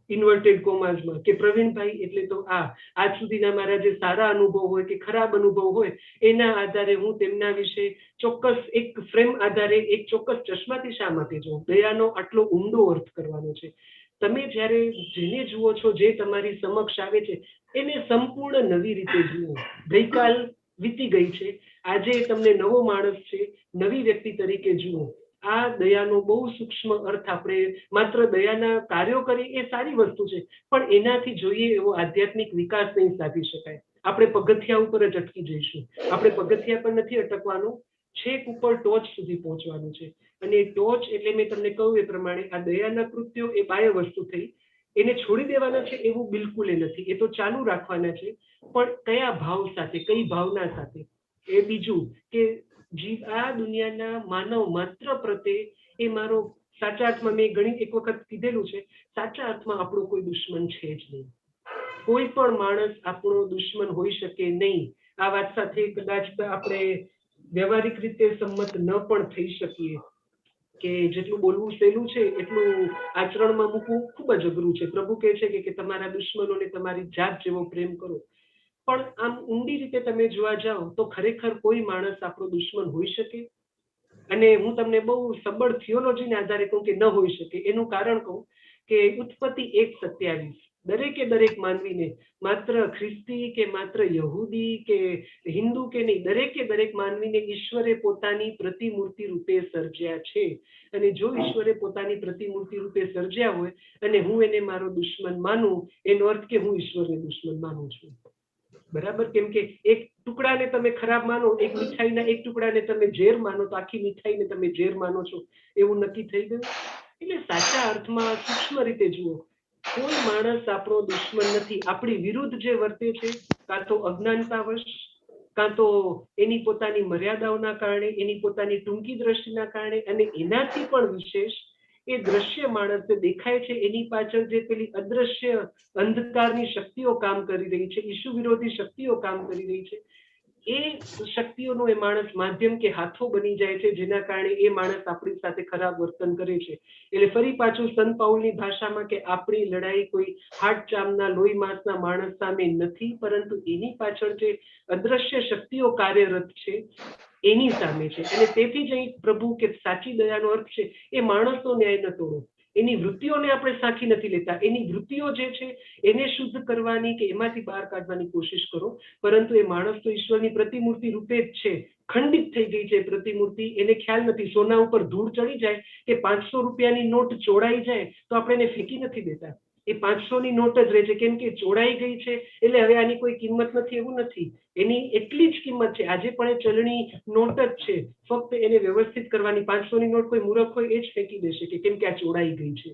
ઇન્વર્ટેડ કોમાસમાં, કે પ્રવીણભાઈ એટલે તો આ આજ સુધીના મારા જે સારા અનુભવ હોય કે ખરાબ અનુભવ હોય એના આધારે હું તેમના વિશે ચોક્કસ એક ફ્રેમ આધારે એક ચોક્કસ ચશ્માથી શા માટે જોઉં. દયાનો આટલો ઊંડો અર્થ કરવાનો છે. તમે જ્યારે જેને જુઓ છો, જે તમારી સમક્ષ આવે છે, એને સંપૂર્ણ નવી રીતે જુઓ. ગઈકાલ વીતી ગઈ છે, આજે તમને નવો માણસ છે, નવી વ્યક્તિ તરીકે જુઓ. આ દયાનો બહુ સૂક્ષ્મ અર્થ. આપણે માત્ર દયાના કાર્યો કરીએ એ સારી વસ્તુ છે, પણ એનાથી જોઈએ એવો આધ્યાત્મિક વિકાસ નહીં સાધી શકાય. આપણે પગથિયા ઉપર જ અટકી જઈશું. આપણે પગથિયા પર નથી અટકવાનું, છેક ઉપર ટોચ સુધી પહોંચવાનું છે. અને ટોચ એટલે મેં તમને કહ્યું એ પ્રમાણે આ દયાના કૃત્યો એ બાહ્ય વસ્તુ થઈ, એને છોડી દેવાના છે એવું બિલકુલ નથી. એ તો ચાલુ રાખવાના છે, પણ કયા ભાવ સાથે, કઈ ભાવના સાથે, એ બીજું કે આ દુનિયાના માનવ માત્ર પ્રત્યે એ મારો સાચા અર્થમાં, મેં ઘણી એક વખત કીધેલું છે, સાચા અર્થમાં આપણો કોઈ દુશ્મન છે જ નહીં. કોઈ પણ માણસ આપણો દુશ્મન હોઈ શકે નહીં. આ વાત સાથે કદાચ આપણે વ્યવહારિક રીતે સંમત ન પણ થઈ શકીએ કે જેટલું બોલવું સહેલું છે એટલું આચરણમાં મૂકવું ખૂબ જ અઘરું છે. પ્રભુ કહે છે કે તમારા દુશ્મનોને તમારી જાત જેવો પ્રેમ કરો. પણ આમ ઊંડી રીતે તમે જોવા જાઓ તો ખરેખર કોઈ માણસ આપણો દુશ્મન હોઈ શકે? અને હું તમને બહુ સબળ થિયોલોજીના આધારે કહું કે ન હોઈ શકે. એનું કારણ કહું કે ઉત્પત્તિ 1:27 દરેકે દરેક માનવીને, માત્ર ખ્રિસ્તી કે માત્ર યહૂદી કે હિન્દુ કે નહીં, દરેકે દરેક માનવીને ઈશ્વરે પોતાની પ્રતિમૂર્તિ રૂપે સર્જ્યા છે. અને જો ઈશ્વરે પોતાની પ્રતિમૂર્તિ રૂપે સર્જ્યા હોય અને હું એને મારો દુશ્મન માનું, એનો અર્થ કે હું ઈશ્વરને દુશ્મન માનું છું. બરાબર? કેમ કે એક ટુકડાને તમે ખરાબ માનો, એક મીઠાઈના એક ટુકડાને તમે ઝેર માનો, તો આખી મીઠાઈને તમે ઝેર માનો છો એવું નક્કી થઈ ગયું. એટલે સાચા અર્થમાં સૂક્ષ્મ રીતે જુઓ, કોઈ માણસ આપણો દુશ્મન નથી. આપણી વિરુદ્ધ જે વર્તે છે, કાં તો અજ્ઞાનતાવશ, કાં તો એની પોતાની મર્યાદાઓના કારણે, એની પોતાની ટૂંકી દ્રષ્ટિના કારણે, અને એનાથી પણ વિશેષ એ દ્રશ્ય માણસને દેખાય છે એની પાછળ જે પેલી અદ્રશ્ય અંધકારની શક્તિઓ કામ કરી રહી છે, ઈસુ વિરોધી શક્તિઓ કામ કરી રહી છે, એ શક્તિઓનો એ માણસ માધ્યમ કે હાથો બની જાય છે, જેના કારણે એ માણસ આપણી સાથે ખરાબ વર્તન કરે છે. એટલે ફરી પાછું સંત પાઉલની ભાષામાં કે આપણી લડાઈ કોઈ હાડ ચામના લોહી માંસના માણસ સામે નથી, પરંતુ એની પાછળ જે અદ્રશ્ય શક્તિઓ કાર્યરત છે એની સામે છે. અને તેથી જ અહીં પ્રભુ કે સાચી દયાનો અર્થ છે એ માણસનો ન્યાય ન તોડો. એની વૃત્તિઓને આપણે સાખી નથી લેતા. એની વૃત્તિઓ જે છે એને શુદ્ધ કરવાની કે એમાંથી બહાર કાઢવાની કોશિશ કરો, પરંતુ એ માણસ તો ઈશ્વરની પ્રતિમૂર્તિ રૂપે જ છે. ખંડિત થઈ ગઈ છે પ્રતિમૂર્તિ, એને ખ્યાલ નથી. સોના ઉપર ધૂળ ચડી જાય કે 500 રૂપિયાની નોટ ચોડાઈ જાય તો આપણે એને ફેંકી નથી દેતા. એ 500ની નોટ જ રહે છે, કેમ કે ચોડાઈ ગઈ છે એટલે હવે આની કોઈ કિંમત નથી એવું નથી. એની એટલી જ કિંમત છે. આજે પણ એ ચલણી નોટ જ છે, ફક્ત એને વ્યવસ્થિત કરવાની. 500ની નોટ કોઈ મૂર્ખ હોય એ જ ફેંકી દેશે કે કેમ કે આ ચોડાઈ ગઈ છે.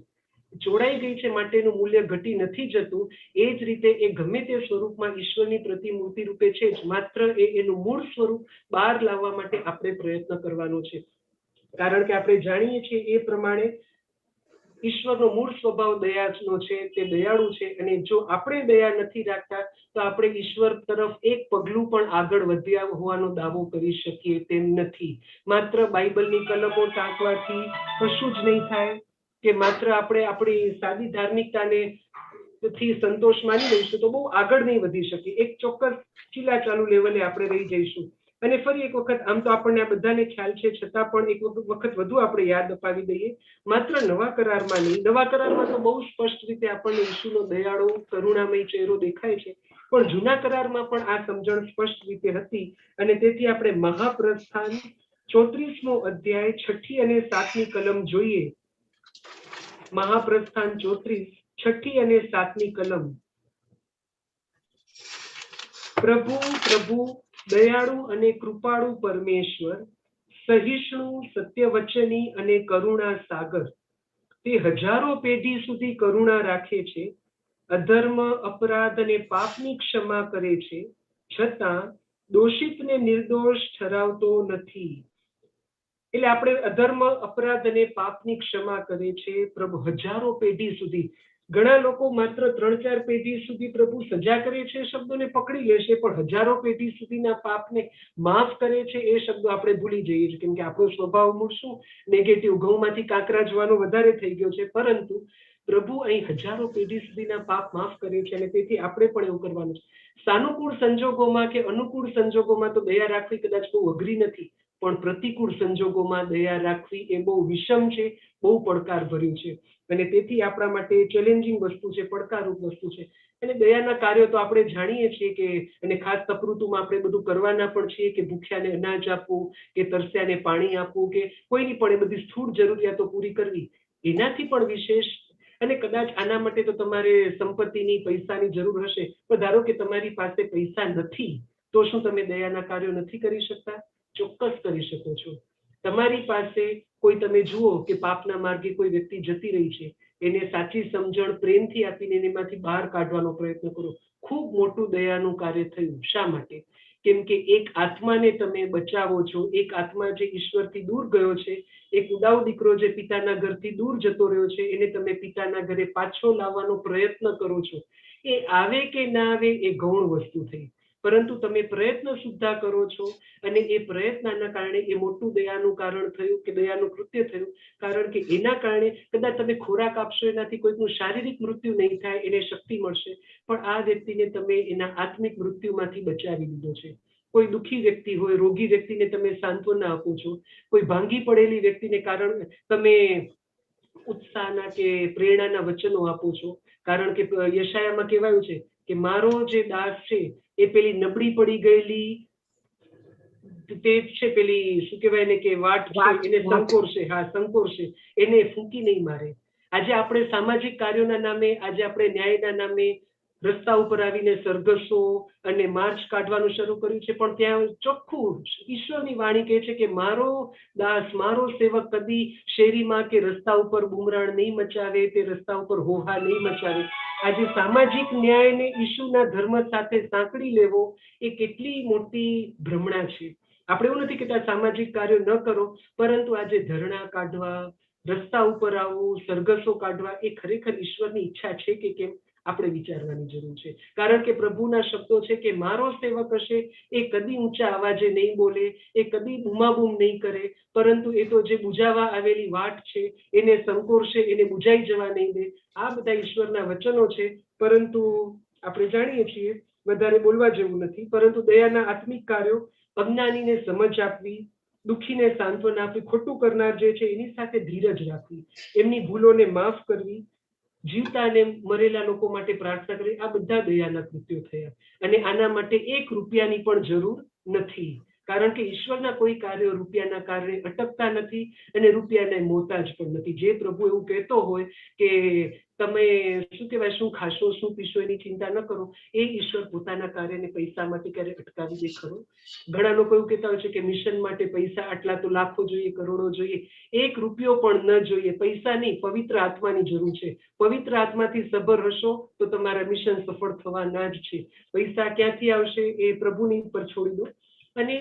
ચોડાઈ ગઈ છે માટેનું મૂલ્ય ઘટી નથી જતું. એ જ રીતે એ ગમે તે સ્વરૂપમાં ઈશ્વરની પ્રતિમૂર્તિ રૂપે છે જ, માત્ર એનું મૂળ સ્વરૂપ બહાર લાવવા માટે આપણે પ્રયત્ન કરવાનો છે. કારણ કે આપણે જાણીએ છીએ એ પ્રમાણે ઈશ્વરનો મૂળ સ્વભાવ દયાનો છે, તે દયાળુ છે. અને જો આપણે દયા નથી રાખતા તો આપણે ઈશ્વર તરફ એક પગલું પણ આગળ વધ્યા હોવાનો દાવો કરી શકીએ તેમ નથી. માત્ર બાઇબલની કલમો ટાંકવાથી કશું જ નહીં થાય, કે માત્ર આપણે આપણી સાદી ધાર્મિકતાને થી સંતોષ માની લઈશું તો બહુ આગળ નહીં વધી શકીએ. એક ચોક્કસ ચીલાચાલુ લેવલે આપણે રહી જઈશું. અને ફરી એક વખત, આમ તો આપણને આ બધાને ખ્યાલ છે, છતાં પણ એક વખત વધુ આપણે યાદ અપાવી દઈએ. માત્ર નવા કરારમાં નહીં, નવા કરારમાં તો બહુ સ્પષ્ટ રીતે આપણને ઈસુનો દયાળુ કરુણામય ચહેરો દેખાય છે, પણ જૂના કરારમાં પણ આ સમજણ સ્પષ્ટ રીતે હતી અને તેથી આપણે મહાપ્રસ્થાન 34મો અધ્યાય 6 અને 7ની કલમ જોઈએ. મહાપ્રસ્થાન 34 6 અને 7ની કલમ. પ્રભુ દયાળુ અને કૃપાળુ પરમેશ્વર, સહિષ્ણુ, સત્યવચની અને કરુણા સાગર, તે હજારો પેઢી સુધી કરુણા રાખે છે, અધર્મ, અપરાધ અને પાપની ક્ષમા કરે છે, છતાં દોષિતને નિર્દોષ ઠરાવતો નથી. એટલે આપણે અધર્મ, અપરાધ અને પાપની ક્ષમા કરે છે પ્રભુ હજારો પેઢી સુધી. ઘણા લોકો માત્ર 3-4 પેઢી સુધી પ્રભુ સજા કરે છે શબ્દોને પકડી લેશે, પણ હજારો પેઢી સુધીના પાપને માફ કરે છે એ શબ્દો આપણે ભૂલી જઈએ છીએ, કેમ કે આપણો સ્વભાવ મૂળ શું નેગેટિવ, ઘઉંમાંથી કાંકરા જવાનો વધારે થઈ ગયો છે. પરંતુ પ્રભુ અહીં હજારો પેઢી સુધીના પાપ માફ કરે છે અને તેથી આપણે પણ એવું કરવાનું છે. સાનુકૂળ સંજોગોમાં કે અનુકૂળ સંજોગોમાં તો દયા રાખવી કદાચ બહુ અઘરી નથી, પણ પ્રતિકૂળ સંજોગોમાં દયા રાખવી એ બહુ વિષમ છે, બહુ પડકાર ભર્યું છે અને તેથી આપણા માટે ચેલેન્જિંગ વસ્તુ છે, પડકારરૂપ વસ્તુ છે. અને દયાના કાર્યો તો આપણે જાણીએ છીએ કે, અને ખાસ તપૃતુમાં આપણે બધું કરવાના પણ છીએ કે ભૂખ્યાને અનાજ આપવું, કે તરસ્યાને પાણી આપવું, કે કોઈની પણ એ બધી સ્થૂળ જરૂરિયાતો પૂરી કરવી. એનાથી પણ વિશેષ, અને કદાચ આના માટે તો તમારે સંપત્તિની, પૈસાની જરૂર હશે, પણ ધારો કે તમારી પાસે પૈસા નથી, તો શું તમે દયાના કાર્યો નથી કરી શકતા? ચોક્કસ કરી શકો છો. તમારી પાસે કોઈ, તમે જુઓ કે પાપના માર્ગે કોઈ વ્યક્તિ જતી રહી છે, એને સાચી સમજણ પ્રેમથી આપીને એમાંથી બહાર કાઢવાનો પ્રયત્ન કરો. ખૂબ મોટું દયાનું કાર્ય થયું. શા માટે? કેમ કે એક આત્માને તમે બચાવો છો, એક આત્મા જે ઈશ્વરથી દૂર ગયો છે, એક ઉદાવ દીકરો જે પિતાના ઘરથી દૂર જતો રહ્યો છે, એને તમે પિતાના ઘરે પાછો લાવવાનો પ્રયત્ન કરો છો. એ આવે કે ના આવે એ ગૌણ વસ્તુ થઈ, પરંતુ તમે પ્રયત્ન સુદ્ધા કરો છો અને એ પ્રયત્નના કારણે એ મોટું દયાનું કારણ થયું, કે દયાનું કૃત્ય થયું. કારણ કે એના કારણે કદાચ તમે ખોરાક આપશો, એનાથી કોઈકનું શારીરિક મૃત્યુ નહીં થાય, એને શક્તિ મળશે, પણ આ વ્યક્તિને તમે એના આત્મિક મૃત્યુમાંથી બચાવી દીધો છે. કોઈ દુઃખી વ્યક્તિ હોય, રોગી વ્યક્તિને તમે સાંત્વના આપો છો, કોઈ ભાંગી પડેલી વ્યક્તિને કારણ તમે ઉત્સાહના કે પ્રેરણાના વચનો આપો છો. કારણ કે યશાયામાં કહેવાયું છે કે મારો જે દાસ છે એ પેલી નબળી પડી ગયેલી, તે છે પેલી શું કહેવાય ને, કે વાટ છે, એને સંકોરશે. હા, સંકોરશે, એને ફૂંકી નહીં મારે. આજે આપણે સામાજિક કાર્યોના નામે, આજે આપણે ન્યાયના નામે રસ્તા ઉપર આવીને સરઘસો અને માર્ચ કાઢવાનું શરૂ કર્યું છે, પણ ત્યાં ચોખ્ખું ઈશ્વરની વાણી કહે છે કે મારો દાસ, મારો સેવક કદી શેરીમાં કે રસ્તા ઉપર બુમરાણ નહીં મચાવે, તે રસ્તા ઉપર હોહા નહીં મચાવે. આજે સામાજિક ન્યાયને ઈશુના ધર્મ સાથે સાંકળી લેવો એ કેટલી મોટી ભ્રમણા છે. આપણે એવું નથી કહેતા સામાજિક કાર્યો ન કરો, પરંતુ આજે ધરણા કાઢવા, રસ્તા ઉપર આવવું, સરઘસો કાઢવા, એ ખરેખર ઈશ્વરની ઈચ્છા છે કે કેમ, આપણે વિચારવાની જરૂર છે. કારણ કે પ્રભુના શબ્દો છે કે મારો સેવક હશે એ કદી ઊંચા અવાજે નહીં બોલે, એ કદી બૂમાબૂમ નહીં કરે, પરંતુ એ તો જે બુજાવા આવેલી વાટ છે એને સંકોરશે, એને બુજાઈ જવા નહીં દે. આ બધા ઈશ્વરના વચનો છે, પરંતુ આપણે જાણીએ છીએ વધારે બોલવા જેવું નથી. પરંતુ દયાના આત્મિક કાર્યો, અજ્ઞાનીને સમજ આપવી, દુઃખીને સાંત્વના આપવી, ખોટું કરનાર જે છે એની સાથે ધીરજ રાખવી, એમની ભૂલોને માફ કરવી, જીવતા અને મરેલા લોકો માટે પ્રાર્થના કરવી, આ બધા દયાના કૃત્યો થયા. અને આના માટે 1 રૂપિયાની પણ જરૂર નથી, કારણ કે ઈશ્વરના કોઈ કાર્યો રૂપિયાના કારણે અટકતા નથી અને રૂપિયાને મોહતાજ પણ નથી. જે પ્રભુ એવું કહેતો હોય કે તમે શું કહેવાય, શું ખાશો, શું પીશો, એની ચિંતા ન કરો, એ ઈશ્વર પોતાના કાર્યને પૈસા માટે ક્યારે અટકાવી દે ખરો? ઘણા લોકો એવું કહેતા હોય છે કે મિશન માટે પૈસા આટલા તો લાખો જોઈએ, કરોડો જોઈએ. 1 રૂપિયો પણ ન જોઈએ. પૈસા નહીં, પવિત્ર આત્માની જરૂર છે. પવિત્ર આત્માથી સભર હશો તો તમારા મિશન સફળ થવાના જ છે. પૈસા ક્યાંથી આવશે એ પ્રભુની પર છોડી દો. અને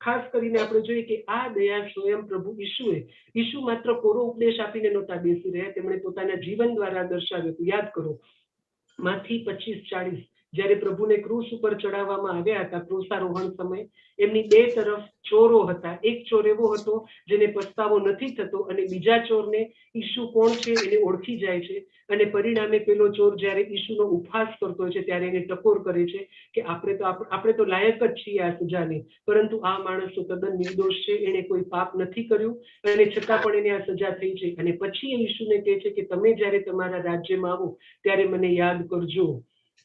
ખાસ કરીને આપણે જોઈએ કે આ દયા સ્વયં પ્રભુ ઈશુ માત્ર કોરો ઉપદેશ આપીને નહોતા બેસી રહ્યા, તેમણે પોતાના જીવન દ્વારા દર્શાવ્યું હતું. યાદ કરો માથી 25-40, જ્યારે પ્રભુને ક્રૂસ ઉપર ચડાવવામાં આવ્યા હતા, ક્રૂસારોહણ સમય એમની 2 તરફ ચોરો હતા. એક ચોર એવો હતો જેને પસ્તાવો નથી થતો, અને બીજા ચોરને ઈશુ કોણ છે એને ઓળખી જાય છે, અને પરિણામે પેલો ચોર જ્યારે ઈશુનો ઉપહાસ કરતો હોય છે ત્યારે એને ટકોર કરે છે કે આપણે તો લાયક જ છીએ આ સજાને, પરંતુ આ માણસ તો તદ્દન નિર્દોષ છે, એને કોઈ પાપ નથી કર્યું અને છતાં પણ એને આ સજા થઈ છે. અને પછી એ ઈશુને કહે છે કે તમે જ્યારે તમારા રાજ્યમાં આવો ત્યારે મને યાદ કરજો.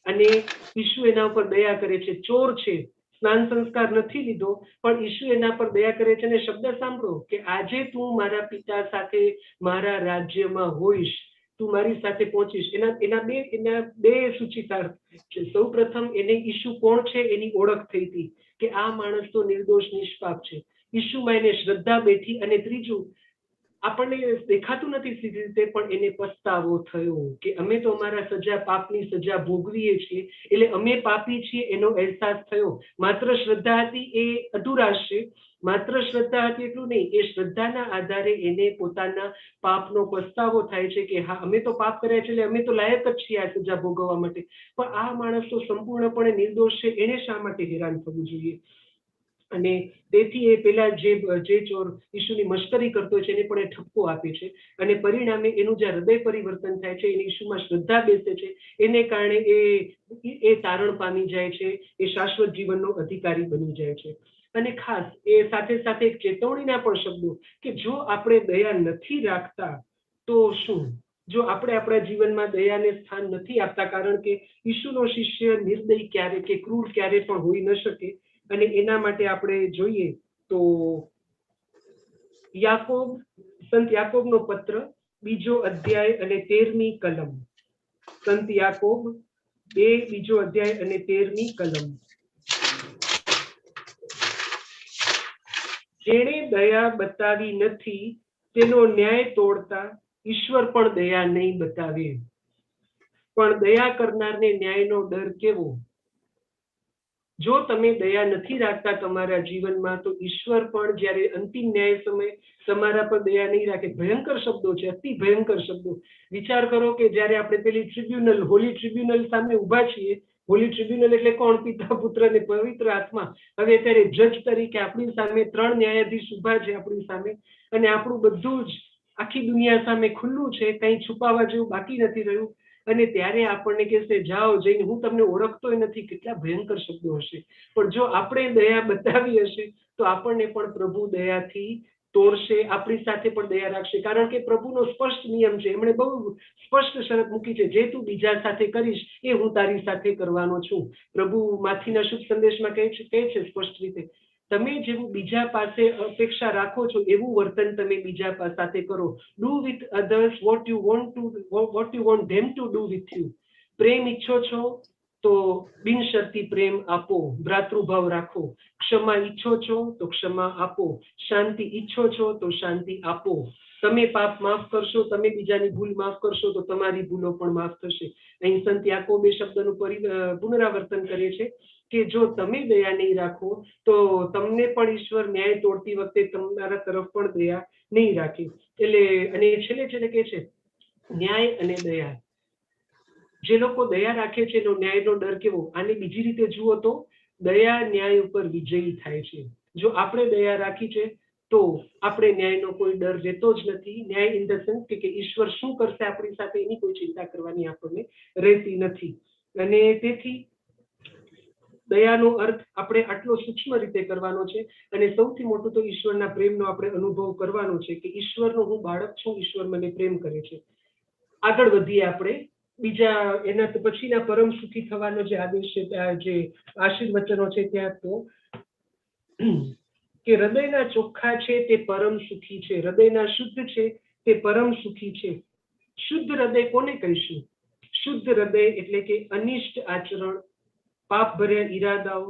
અને ઈસુ એના ઉપર દયા કરે છે. ચોર છે, સ્નાન સંસ્કાર નથી લીધો, પણ ઈસુ એના પર દયા કરે છે અને શબ્દ સાંભળો કે આજે તું મારા પિતા સાથે મારા રાજ્યમાં હોઈશ, તું મારી સાથે પહોંચીશ. એના બે સૂચિતાર્થ છે. સૌ પ્રથમ એને ઈસુ કોણ છે એની ઓળખ થઈ હતી કે આ માણસ તો નિર્દોષ નિષ્પાપ છે. ઈસુમાં એને શ્રદ્ધા બેઠી. અને ત્રીજું, આપણને દેખાતું નથી સીધી રીતે, પણ એને પસ્તાવો થયો કે અમે તો અમારા પાપની સજા ભોગવીએ છીએ, એટલે અમે પાપી છીએ એનો અહેસાસ થયો. માત્ર શ્રદ્ધા હતી એ અધુરાશ છે. માત્ર શ્રદ્ધા હતી એટલું નહીં, એ શ્રદ્ધાના આધારે એને પોતાના પાપનો પસ્તાવો થાય છે કે હા, અમે તો પાપ કર્યા છે એટલે અમે તો લાયક જ છીએ આ સજા ભોગવવા માટે, પણ આ માણસ તો સંપૂર્ણપણે નિર્દોષ છે, એને શા માટે હેરાન થવું જોઈએ? અને તેથી એ પેલા જે ચોર ઈસુની મશ્કરી કરતો છે એને પણ એ ઠપકો આપે છે. અને પરિણામે એનું જે હૃદય પરિવર્તન થાય છે, એની ઈસુમાં શ્રદ્ધા બેસે છે, એને કારણે એ તારણ પામી જાય છે, એ શાશ્વત જીવનનો અધિકારી બની જાય છે. અને ખાસ એ સાથે સાથે એક ચેતવણીના પણ શબ્દો કે જો આપણે દયા નથી રાખતા તો શું? જો આપણે આપણા જીવનમાં દયાને સ્થાન નથી આપતા, કારણ કે ઈસુનો શિષ્ય નિર્દય ક્યારે કે ક્રૂર ક્યારે પણ હોઈ ન શકે. અને એના માટે આપણે જોઈએ તો સંત યાકોબનો પત્ર 2 અધ્યાય અને 13મી કલમ. સંત યાકોબ 2 અધ્યાય અને 13મી કલમ. જેણે દયા બતાવી નથી તેનો ન્યાય તોડતા ઈશ્વર પણ દયા નહીં બતાવે, પણ દયા કરનારને ન્યાયનો ડર કેવો? જો તમે દયા નથી રાખતા તમારા જીવનમાં, તો ઈશ્વર પણ જ્યારે અંતિમ ન્યાય સમય તમારા પર દયા નહીં રાખે. ભયંકર શબ્દો છે, અતિ ભયંકર શબ્દો. વિચાર કરો કે જ્યારે આપણે પેલી ટ્રિબ્યુનલ, હોલી ટ્રિબ્યુનલ સામે ઉભા છીએ. હોલી ટ્રિબ્યુનલ એટલે કોણ? પિતા, પુત્ર અને પવિત્ર આત્મા. હવે અત્યારે જજ તરીકે આપણી સામે 3 ન્યાયાધીશ ઉભા છે આપણી સામે, અને આપણું બધું જ આખી દુનિયા સામે ખુલ્લું છે, કંઈ છુપાવવા જેવું બાકી નથી રહ્યું. અને ત્યારે આપણને કહેશે જાઓ જઈને, હું તમને ઓળખતોય નથી. કેટલા ભયંકર શબ્દો હશે. પણ જો આપણે દયા બતાવી હશે તો આપણને પણ પ્રભુ દયાથી તોડશે, આપણી સાથે પણ દયા રાખશે. કારણ કે પ્રભુનો સ્પષ્ટ નિયમ છે, એમણે બહુ સ્પષ્ટ શરત મૂકી છે, જે તું બીજા સાથે કરીશ એ હું તારી સાથે કરવાનો છું. પ્રભુ માથીના શુભ સંદેશમાં કહે છે સ્પષ્ટ રીતે, તમે જેવું બીજા પાસે અપેક્ષા રાખો છો એવું વર્તન તમે બીજા સાથે કરો. Do with others what you want them to do with you. પ્રેમ ઈચ્છો છો તો બિનશરતી પ્રેમ આપો, ભ્રાતૃભાવ રાખો. ક્ષમા ઈચ્છો છો તો ક્ષમા આપો, શાંતિ ઈચ્છો છો તો શાંતિ આપો. તમે પાપ માફ કરશો, તમે બીજાની ભૂલ માફ કરશો તો તમારી ભૂલો પણ માફ થશે. અહીં સંત યાકોબ એ શબ્દનું પુનરાવર્તન કરે છે કે જો તમે દયા નહીં રાખો તો તમને પણ ઈશ્વર ન્યાય તોડતી વખતે તમારા તરફ પણ દયા નહીં રાખે. એટલે અને છેલ્લે કહે છે ન્યાય અને દયા. જે લોકો દયા રાખે છે એનો ન્યાયનો ડર કેવો? આને બીજી રીતે જુઓ તો દયા ન્યાય ઉપર વિજયી થાય છે. જો આપણે દયા રાખી છે તો આપણે ન્યાયનો કોઈ ડર રહેતો જ નથી. ન્યાય ઇન ધ સેન્સ કે ઈશ્વર શું કરશે આપણી સાથે એની કોઈ ચિંતા કરવાની આપણને રહેતી નથી. અને તેથી દયાનો અર્થ આપણે આટલો સૂક્ષ્મ રીતે કરવાનો છે. અને સૌથી મોટું તો ઈશ્વરના પ્રેમનો આપણે અનુભવ કરવાનો છે કે ઈશ્વરનો હું બાળક છું, ઈશ્વર મને પ્રેમ કરે છે. આગળ વધીએ આપણે બીજા એના પછીના પરમ સુખી થવાનો જે આદેશ છે, જે આશીર્વચનો છે, ત્યાં તો કે હૃદયના ચોખ્ખા છે તે પરમ સુખી છે, હૃદયના શુદ્ધ છે તે પરમ સુખી છે. શુદ્ધ હૃદય કોને કહીશું? શુદ્ધ હૃદય એટલે કે અનિષ્ટ આચરણ, પાપ ભર્યા ઈરાદાઓ,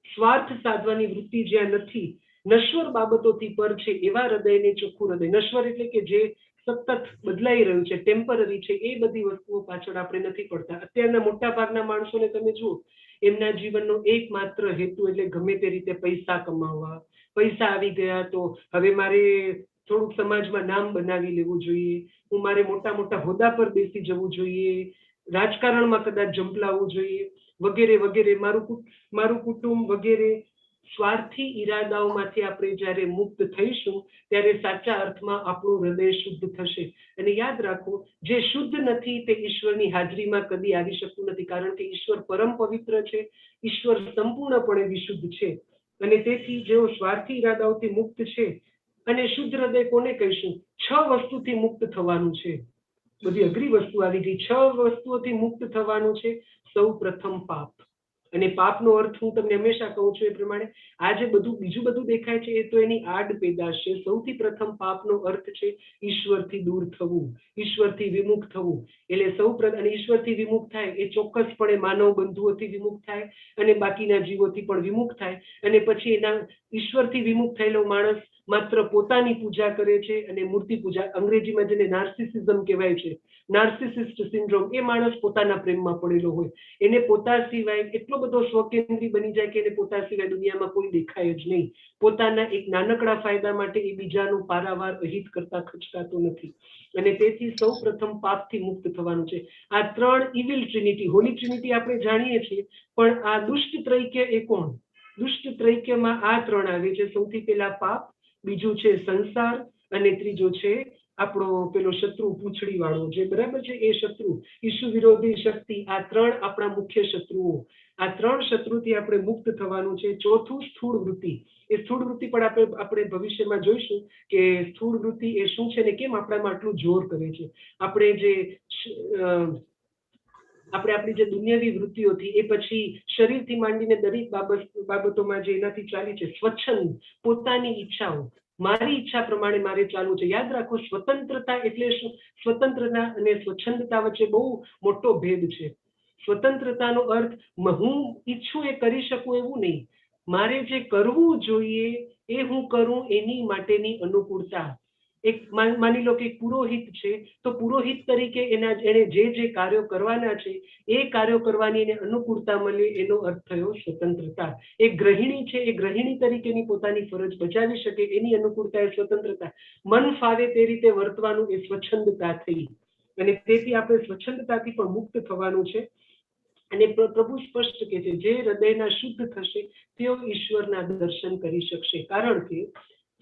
સ્વાર્થ સાધવાની વૃત્તિ જ્યાં નથી, નશ્વર બાબતોથી પર છે, એવા હૃદયને ચોખ્ખું હૃદય. નશ્વર એટલે કે જે સતત બદલાઈ રહ્યું છે, ટેમ્પરરી છે, એ બધી વસ્તુઓ પાછળ આપણે નથી પડતા. અત્યારના મોટા ભાગના માણસોને તમે જુઓ, એમના જીવનનો એકમાત્ર હેતુ એટલે ગમે તે રીતે પૈસા કમાવવા. પૈસા આવી ગયા તો હવે મારે થોડુંક સમાજમાં નામ બનાવી લેવું જોઈએ, હું મારે મોટા મોટા હોદ્દા પર બેસી જવું જોઈએ, રાજકારણમાં કદાચ ઝંપલાવવું જોઈએ, વગેરે વગેરે, મારું કુટુંબ વગેરે. સ્વાર્થી ઈરાદાઓમાંથી આપણે જ્યારે મુક્ત થઈશું ત્યારે સાચા અર્થમાં આપણું હૃદય શુદ્ધ થશે. અને યાદ રાખો, જે શુદ્ધ નથી તે ઈશ્વરની હાજરીમાં કદી આવી શકતું નથી, કારણ કે ઈશ્વર પરમ પવિત્ર છે, ઈશ્વર સંપૂર્ણપણે વિશુદ્ધ છે. અને તેથી જેઓ સ્વાર્થી ઈરાદાઓથી મુક્ત છે, અને શુદ્ધ હૃદય કોને કહીશું? 6 વસ્તુથી મુક્ત થવાનું છે. બધી અઘરી વસ્તુ આવી ગઈ. 6 વસ્તુઓથી મુક્ત થવાનું છે. સૌ પ્રથમ પાપ. અને પાપનો અર્થ હું તમને હંમેશા કહું છું એ પ્રમાણે આ જે બધું બીજું બધું દેખાય છે એ તો એની આડ પેદાશ છે. સૌથી પ્રથમ પાપનો અર્થ છે ઈશ્વરથી દૂર થવું, ઈશ્વરથી વિમુખ થવું. એટલે અને ઈશ્વરથી વિમુખ થાય એ ચોક્કસપણે માનવ બંધુઓથી વિમુખ થાય અને બાકીના જીવોથી પણ વિમુખ થાય. અને પછી એના ઈશ્વરથી વિમુખ થયેલો માણસ માત્ર પોતાની પૂજા કરે છે અને મૂર્તિ પૂજા, અંગ્રેજીમાં જેને નાર્સિસિઝમ કહેવાય છે, નાર્સિસિસ્ટ સિન્ડ્રોમ, એ માણસ પોતાના પ્રેમમાં પડેલો હોય. એને પોતા સિવાય એટલો બધો સ્વકેન્દ્રી બની જાય કે એને પોતા સિવાય દુનિયામાં કોઈ દેખાય જ નહીં. પોતાના એક નાનકડા ફાયદા માટે એ બીજાનું પારાવાર અહિત કરતા ખચકાતો નથી. અને તેથી સૌ પ્રથમ પાપથી મુક્ત થવાનું છે. આ 3 ઇવિલ ટ્રિનિટી, હોલી ટ્રિનિટી આપણે જાણીએ છીએ, પણ આ દુષ્ટ ત્રૈક્ય એ કોણ? દુષ્ટ ત્રૈક્યમાં આ 3 આવે છે. સૌથી પહેલા પાપ, બીજું છે સંસાર, અને ત્રીજો છે આપણો પેલો શત્રુ પૂંછડી વાળો, જે બરાબર છે એ શત્રુ, ઈસુ વિરોધી શક્તિ. આ 3 આપણા મુખ્ય શત્રુઓ. આ 3 શત્રુથી આપણે મુક્ત થવાનું છે. ચોથું સ્થૂળ વૃત્તિ. એ સ્થૂળ વૃત્તિ પણ આપણે ભવિષ્યમાં જોઈશું કે સ્થૂળ વૃત્તિ એ શું છે ને કેમ આપણામાં આટલું જોર કરે છે. આપણી જે દુનિયાવી વૃત્તિઓથી, એ પછી શરીરથી માંડીને દરેક બાબતોમાં જે એનાથી ચાલી છે, સ્વચ્છંદ, પોતાની ઈચ્છાઓ, મારી ઈચ્છા પ્રમાણે મારે ચાલવું છે. યાદ રાખો, સ્વતંત્રતા એટલે શું? સ્વતંત્રતા અને સ્વચ્છંદતા વચ્ચે બહુ મોટો ભેદ છે. સ્વતંત્રતાનો અર્થ હું ઈચ્છું એ કરી શકું એવું નહીં. મારે જે કરવું જોઈએ એ હું કરું, એની માટેની અનુકૂળતા. માની લો કે એક પુરોહિત છે, તો પુરોહિત તરીકે એને જે કાર્યો કરવાના છે એ કાર્યો કરવાની એને અનુકૂળતા મળે, એનો અર્થ થયો સ્વતંત્રતા. એક ગૃહિણી છે, એ ગૃહિણી તરીકેની પોતાની ફરજ બજાવી શકે, એની અનુકૂળતા એ સ્વતંત્રતા. મન ફાવે તે રીતે વર્તવાનું એ સ્વચ્છંદતા થઈ. અને તેથી આપણે સ્વચ્છંદતાથી પણ મુક્ત થવાનું છે. અને પ્રભુ સ્પષ્ટ કે છે, જે હૃદયના શુદ્ધ થશે તેઓ ઈશ્વરના દર્શન કરી શકશે. કારણ કે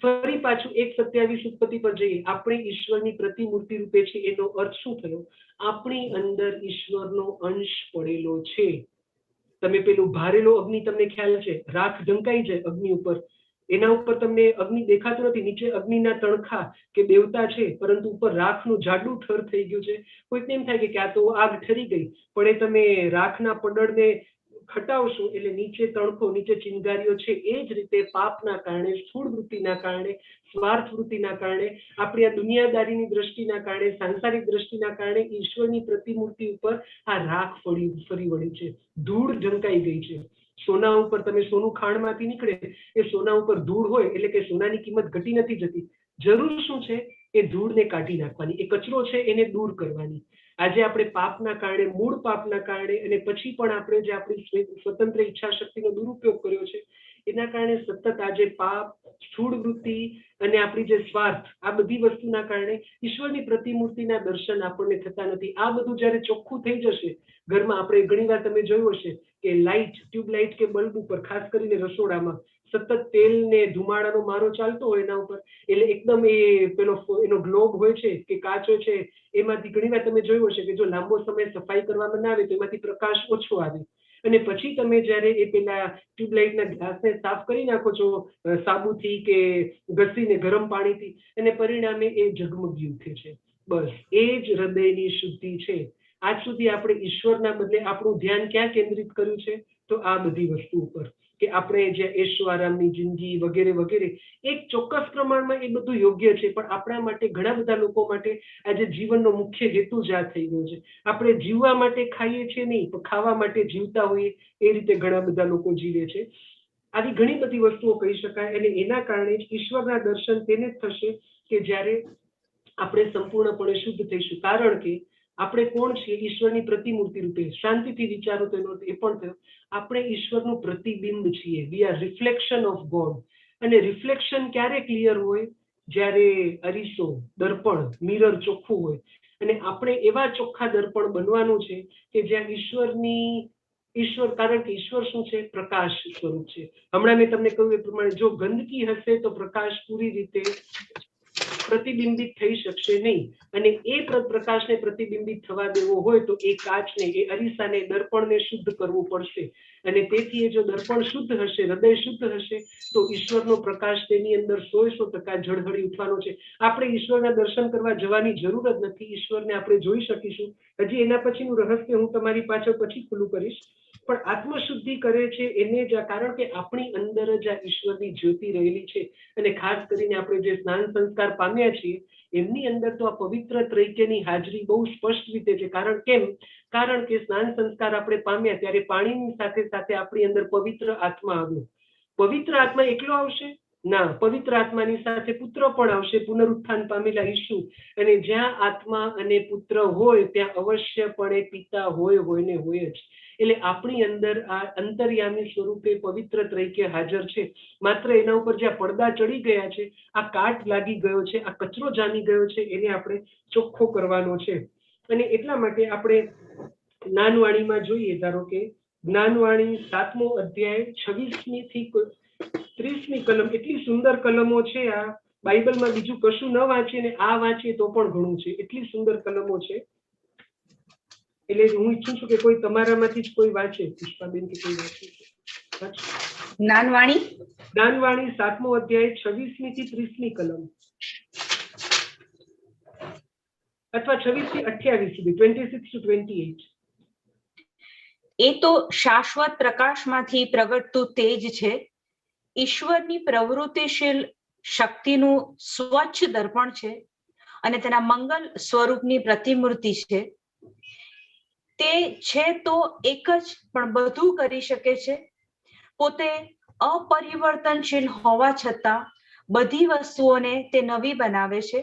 ફરી પાછું 1:27 ઉત્પત્તિ પર જઈએ, આપણે ઈશ્વરની પ્રતિમૂર્તિ રૂપે છે. એનો અર્થ શું થયો? આપણી અંદર ઈશ્વરનો અંશ પડેલો છે. તમે પેલું ભારેલો અગ્નિ, તમને ખ્યાલ છે, રાખ ઢંકાઈ જાય અગ્નિ ઉપર, એના ઉપર તમને અગ્નિ દેખાતું નથી, નીચે અગ્નિના તણખા કે દેવતા છે, પરંતુ ઉપર રાખનું જાડું થર થઈ ગયું છે. કોઈકને એમ થાય કે આ તો આગ ઠરી ગઈ, પણ એ તમે રાખના પડળને ખટાવશો એટલે નીચે તણખો, નીચે ચિનગારીઓ છે. એ જ રીતે પાપના કારણે, સ્થૂળ વૃત્તિના કારણે, સ્વાર્થ વૃત્તિના કારણે, આપણી આ દુનિયાદારીની દ્રષ્ટિના કારણે, સાંસારિક દ્રષ્ટિના કારણે ઈશ્વરની પ્રતિમૂર્તિ ઉપર આ રાખ ફરી વળી છે, ધૂળ ઢંકાઈ ગઈ છે. સોના ઉપર તમે સોનું ખાણમાંથી નીકળે, એ સોના ઉપર ધૂળ હોય એટલે કે સોનાની કિંમત ઘટી નથી જતી. જરૂર શું છે? એ ધૂળને કાઢી નાખવાની, એ કચરો છે એને દૂર કરવાની. આજે આપણે પાપના કારણે, મૂળ પાપના કારણે, અને પછી પણ આપણે જે આપણી સ્વતંત્ર ઈચ્છા શક્તિનો દુરુપયોગ કર્યો છે, એના કારણે સતત આજે પાપ, સ્થૂળ વૃત્તિ અને આપણી જે સ્વાર્થ, આ બધી વસ્તુના કારણે ઈશ્વરની પ્રતિમૂર્તિના દર્શન આપણને થતા નથી. આ બધું જ્યારે ચોખ્ખું થઈ જશે ઘરમાં, આપણે ઘણીવાર તમે જોયું હશે કે લાઇટ, ટ્યુબલાઇટ કે બલ્બ ઉપર, ખાસ કરીને રસોડામાં, સતત તેલ ને ધુમાડાનો મારો ચાલતો હોય એના ઉપર, એટલે એકદમ એ પેલો એનો ગ્લોબ હોય છે કે કાચ હોય છે, એમાંથી ઘણીવાર તમે જોયું હશે કે જો લાંબો સમય સફાઈ કરવામાં ના આવે તો એમાંથી પ્રકાશ ઓછો આવે. અને પછી તમે જ્યારે એ પેલા ટ્યુબલાઇટના ગ્લાસને સાફ કરી નાખો છો સાબુથી કે ઘસીને ગરમ પાણીથી, અને પરિણામે એ ઝગમગી ઉઠે છે. બસ એ જ હૃદયની શુદ્ધિ છે. આજ સુધી આપણે ઈશ્વરના બદલે આપણું ધ્યાન ક્યાં કેન્દ્રિત કર્યું છે? તો આ બધી વસ્તુ ઉપર, કે આપણે જે એશો-આરામની જિંદગી વગેરે વગેરે, એક ચોક્કસ પ્રમાણમાં એ બધું યોગ્ય છે, પણ આપણા માટે, ઘણા બધા લોકો માટે આજે જીવનનો મુખ્ય હેતુ જ આ થઈ ગયો છે. આપણે જીવવા માટે ખાઈએ છીએ નહીં, પણ ખાવા માટે જીવતા હોઈએ, એ રીતે ઘણા બધા લોકો જીવે છે. આવી ઘણી બધી વસ્તુઓ કહી શકાય. અને એના કારણે જ ઈશ્વરના દર્શન તેને જ થશે કે જ્યારે આપણે સંપૂર્ણપણે શુદ્ધ થઈશું. કારણ કે આપણે કોણ છીએ? ઈશ્વરની પ્રતિમૂર્તિ રૂપે. શાંતિથી વિચારો તો એનો એ પણ થયો, આપણે ઈશ્વરનું પ્રતિબિંબ છીએ. We are reflection of God. અને રિફ્લેક્શન ક્યારે ક્લિયર હોય? જ્યારે અરીસો, દર્પણ, મિરર ચોખ્ખું હોય. અને આપણે એવા ચોખ્ખા દર્પણ બનવાનું છે કે જ્યાં ઈશ્વર, કારણ કે ઈશ્વર શું છે? પ્રકાશ સ્વરૂપ છે. હમણાં મેં તમને કહ્યું એ પ્રમાણે, જો ગંદકી હશે તો પ્રકાશ પૂરી રીતે પ્રતિબિંબિત થઈ શકશે નહીં. અને એ પ્રકાશને પ્રતિબિંબિત થવા દેવો હોય તો એ કાચને, એ અરીસાને, દર્પણને શુદ્ધ કરવું પડશે. અને તેથી એ જો દર્પણ શુદ્ધ હશે, હૃદય શુદ્ધ હશે, તો ઈશ્વરનો પ્રકાશ તેની અંદર 100% ઝળહળી ઉઠવાનો છે. આપણે ઈશ્વરના દર્શન કરવા જવાની જરૂર જ નથી. ઈશ્વરને આપણે જોઈ શકીશું. હજી એના પછીનું રહસ્ય હું તમારી પાછળ પછી ખુલ્લું કરીશ. પણ આત્મશુદ્ધિ કરે છે એને જ, કારણ કે આપણી અંદર જ આ ઈશ્વરની જ્યોતિ રહેલી છે. અને ખાસ કરીને આપણે જે સ્નાન સંસ્કાર પામ્યા છીએ એમની અંદર તો આ પવિત્ર ત્રૈક્યની હાજરી બહુ સ્પષ્ટ રીતે છે. કારણ કે સ્નાન સંસ્કાર આપણે પામ્યા ત્યારે પાણીની સાથે સાથે આપણી અંદર પવિત્ર આત્મા આવ્યો. પવિત્ર આત્મા એકલો આવશે? ના, પવિત્ર આત્માની સાથે પુત્ર પણ આવશે, પુનરુત્થાન પામેલા ઈસુ. અને જ્યાં આત્મા અને પુત્ર હોય ત્યાં અવશ્યપણે પિતા હોય ને હોય જ. એટલે આપણી અંદર આ અંતર્યામી સ્વરૂપે પવિત્ર ત્રૈક્ય હાજર છે. માત્ર એના ઉપર જ્યાં પડદા ચડી ગયા છે, આ કાટ લાગી ગયો છે, આ કચરો જામી ગયો છે, એને આપણે ચોખ્ખો કરવાનો છે. અને એટલા માટે આપણે જ્ઞાનવાણીમાં જોઈએ, ધારો કે જ્ઞાનવાણી 7મો અધ્યાય 26મી થી 30મી કલમ, એટલી સુંદર કલમો છે. આ બાઇબલમાં બીજું કશું ન વાંચીએ ને આ વાંચીએ તો પણ ઘણું છે. એટલી સુંદર કલમો છે. એટલે હું ઈચ્છું છું કે કોઈ તમારામાંથી જ કોઈ વાંચે. પુષ્પાબેન કે કોઈ વાંચે? જ્ઞાનવાણી 7મો અધ્યાય 26મી થી 30મી કલમ, અથવા 26 થી 28 સુધી, 26 to 28. એ તો શાશ્વત પ્રકાશમાંથી પ્રગટતું તેજ છે, ઈશ્વરની પ્રવૃત્તિશીલ શક્તિનું સ્વચ્છ દર્પણ છે અને તેના મંગલ સ્વરૂપની પ્રતિમૂર્તિ છે. તે છે તો એક જ, પણ બધું કરી શકે છે. પોતે અપરિવર્તનશીલ હોવા છતાં બધી વસ્તુઓને તે નવી બનાવે છે.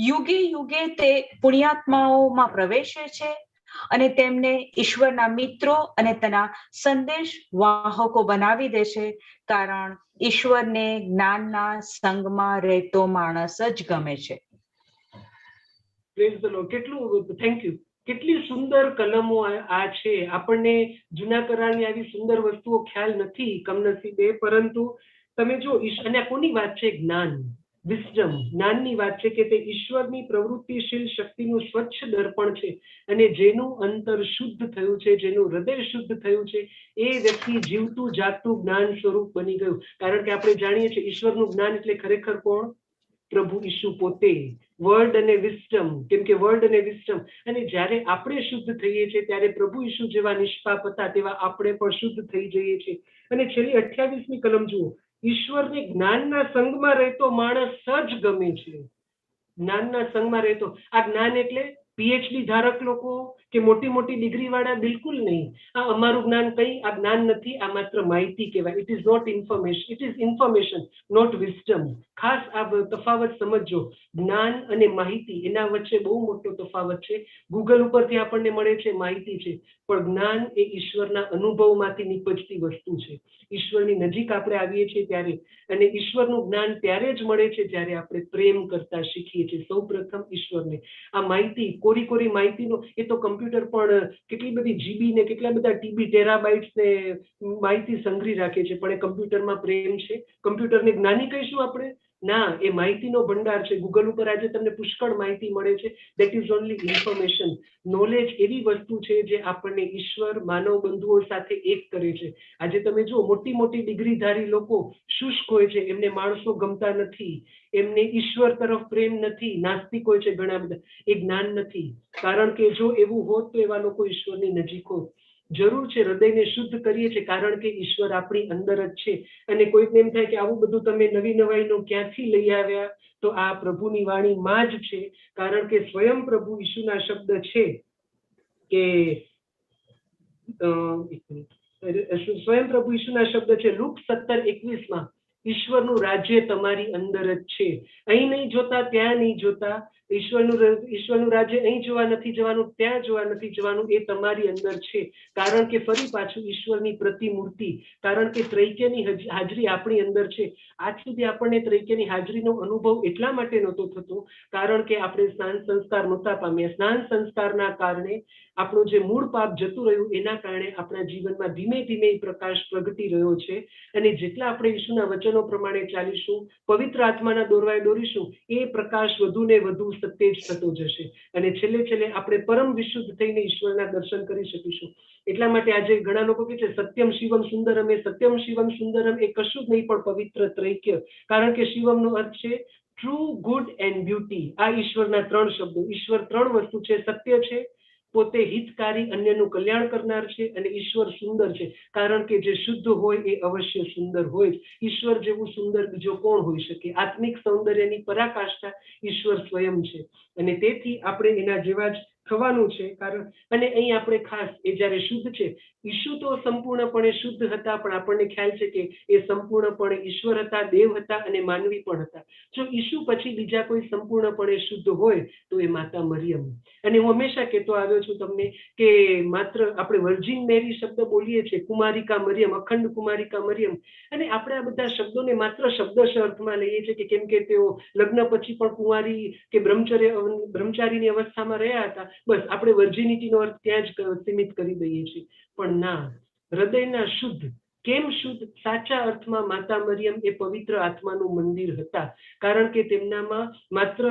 યુગે યુગે તે પુણ્યાત્માઓમાં પ્રવેશે છે અને તેમને ઈશ્વરના મિત્રો અને તેના સંદેશ વાહકો બનાવી દે છે, કારણ ઈશ્વરને જ્ઞાનના સંગમાં રહેતો માણસ જ ગમે છે. Praise the lord. કેટલું થેન્ક યુ. કેટલી સુંદર કલમો આ છે. આપણને જૂના કરારની આવી સુંદર વસ્તુઓ ખ્યાલ નથી કમનસીબે, પરંતુ તમે જો, અને આ કોની વાત છે? જ્ઞાન, વિસ્ડમ, જ્ઞાનની વાત છે કે તે ઈશ્વરની પ્રવૃત્તિશીલ શક્તિનું સ્વચ્છ દર્પણ છે. અને જેનું અંતર શુદ્ધ થયું છે, જેનું હૃદય શુદ્ધ થયું છે, એ વ્યક્તિ જીવતું જાગતું જ્ઞાન સ્વરૂપ બની ગયું. કારણ કે આપણે જાણીએ છીએ ઈશ્વરનું જ્ઞાન એટલે ખરેખર કોણ? પ્રભુ ઈસુ પોતે. વર્ડ અને વિસ્ડમ, કેમ કે વર્ડ અને વિસ્ડમ. અને જ્યારે આપણે શુદ્ધ થઈએ છીએ ત્યારે પ્રભુ ઈસુ જેવા નિષ્પાપ હતા તેવા આપણે પણ શુદ્ધ થઈ જઈએ છીએ. અને છેલ્લી 28મી કલમ જુઓ, ઈશ્વરને જ્ઞાનના સંગમાં રહેતો માણસ જ ગમે છે. જ્ઞાનના સંગમાં રહેતો. આ જ્ઞાન એટલે પીએચડી ધારક લોકો કે મોટી મોટી ડિગ્રી વાળા? બિલકુલ નહીં. આ અમારું જ્ઞાન કંઈ, આ જ્ઞાન નથી, આ માત્ર માહિતી કહેવાય. It is not information, it is information, not wisdom. ખાસ આ તફાવત સમજજો. જ્ઞાન અને માહિતી, એના વચ્ચે બહુ મોટો તફાવત છે. ગૂગલ ઉપરથી આપણને મળે છે માહિતી છે, પણ જ્ઞાન એ ઈશ્વરના અનુભવમાંથી નીપજતી વસ્તુ છે. ઈશ્વરની નજીક આપણે આવીએ છીએ ત્યારે, અને ઈશ્વરનું જ્ઞાન ત્યારે જ મળે છે જ્યારે આપણે પ્રેમ કરતા શીખીએ છીએ. સૌ પ્રથમ ઈશ્વરને. આ માહિતી, કોરી માહિતીનો, એ તો કમ્પ્યુટર પણ કેટલી બધી જીબી ને કેટલા બધા ટીબી ટેરાબાઇટ્સ ને માહિતી સંગ્રહી રાખે છે, પણ એ કમ્પ્યુટરમાં પ્રેમ છે? કમ્પ્યુટરને જ્ઞાની કહીશું આપણે? ના, એ માહિતીનો ભંડાર છે. ગૂગલ ઉપર આજે તમને પુષ્કળ માહિતી મળે છે. That is only information. Knowledge એવી વસ્તુ છે જે આપણને ઈશ્વર, માનવ બંધુઓ સાથે એક કરે છે. આજે તમે જુઓ, મોટી મોટી ડિગ્રીધારી લોકો શુષ્ક હોય છે, એમને માણસો ગમતા નથી, એમને ઈશ્વર તરફ પ્રેમ નથી, નાસ્તિક હોય છે ઘણા બધા. એ જ્ઞાન નથી. કારણ કે જો એવું હોત તો એવા લોકો ઈશ્વરની નજીક હોત. જરૂર છે હૃદયને શુદ્ધ કરીએ છીએ, કારણ કે ઈશ્વર આપણી અંદર જ છે. અને કોઈકને એમ થાય કે આવું બધું તમે નવી નવાઈનું ક્યાંથી લઈ આવ્યા? તો આ પ્રભુની વાણીમાં જ છે. કારણ કે સ્વયં પ્રભુ ઈસુના શબ્દ છે કે સ્વયં પ્રભુ ઈસુના શબ્દ છે લુક 17:21, ઈશ્વરનું રાજ્ય તમારી અંદર જ છે. અહીં નહીં જોતા, ત્યાં નહીં જોતા, ઈશ્વરનું રાજ્ય અહીં જોવા નથી જવાનું, ત્યાં જોવા નથી જવાનું, એ તમારી અંદર છે. કારણ કે ફરી પાછું ઈશ્વરની પ્રતિમૂર્તિ, કારણ કે ત્રૈક્યની હાજરી આપણી અંદર છે. આજ સુધી આપણને ત્રૈક્યની હાજરીનો અનુભવ એટલા માટે નહોતો થતો કારણ કે આપણે સ્નાન સંસ્કાર નહોતા પામ્યા. સ્નાન સંસ્કારના કારણે આપણું જે મૂળ પાપ જતું રહ્યું, એના કારણે આપણા જીવનમાં ધીમે ધીમે પ્રકાશ પ્રગટી રહ્યો છે. અને જેટલા આપણે ઈશ્વરના વચનો પ્રમાણે ચાલીશું, પવિત્ર આત્માના દોરવાએ દોરીશું, એ પ્રકાશ વધુ ને વધુ સત્ય જ થતો જશે. અને છેલ્લે છેલ્લે આપણે પરમ વિશુદ્ધ થઈને ઈશ્વરના દર્શન કરી શકીશું. એટલા માટે આજે ઘણા લોકો કહે છે સત્યમ શિવમ સુંદરમ. એ સત્યમ શિવમ સુંદરમ એ કશું જ નહીં પણ પવિત્ર ત્રૈક્ય. કારણ કે શિવમનો અર્થ છે ટ્રુ, ગુડ એન્ડ બ્યુટી. આ ઈશ્વરના 3 શબ્દો. ઈશ્વર 3 વસ્તુ છે. સત્ય છે, પોતે હિતકારી, અન્યનું કલ્યાણ કરનાર છે, અને ઈશ્વર સુંદર છે. કારણ કે જે શુદ્ધ હોય એ અવશ્ય સુંદર હોય જ. ઈશ્વર જેવું સુંદર બીજો કોણ હોઈ શકે? આત્મિક સૌંદર્યની પરાકાષ્ઠા ઈશ્વર સ્વયં છે. અને તેથી આપણે એના જેવા જ થવાનું છે. કારણ અને અહીં આપણે ખાસ એ જ્યારે શુદ્ધ છે, ઈશુ તો સંપૂર્ણપણે શુદ્ધ હતા, પણ આપણને ખ્યાલ છે કે એ સંપૂર્ણપણે ઈશ્વર હતા, દેવ હતા અને માનવી પણ હતા. જો ઈશુ પછી બીજા કોઈ સંપૂર્ણપણે શુદ્ધ હોય તો એ માતા મરિયમ. અને હું હંમેશા કહેતો આવ્યો છું તમને કે માત્ર આપણે વર્જિન મેરી શબ્દ બોલીએ છીએ, કુમારિકા મરિયમ, અખંડ કુમારિકા મરિયમ, અને આપણે આ બધા શબ્દોને માત્ર શબ્દશ અર્થમાં લઈએ છીએ કે કેમ કે તેઓ લગ્ન પછી પણ કુંવારી કે બ્રહ્મચારીની અવસ્થામાં રહ્યા હતા, બસ આપણે વર્જિનિટીનો અર્થ ત્યાં જ સીમિત કરી દઈએ છીએ. પણ ના, હૃદયના શુદ્ધ. કેમ શુદ્ધ? સાચા અર્થમાં માતા મરિયમ એ પવિત્ર આત્માનું મંદિર હતા. કારણ કે તેમનામાં માત્ર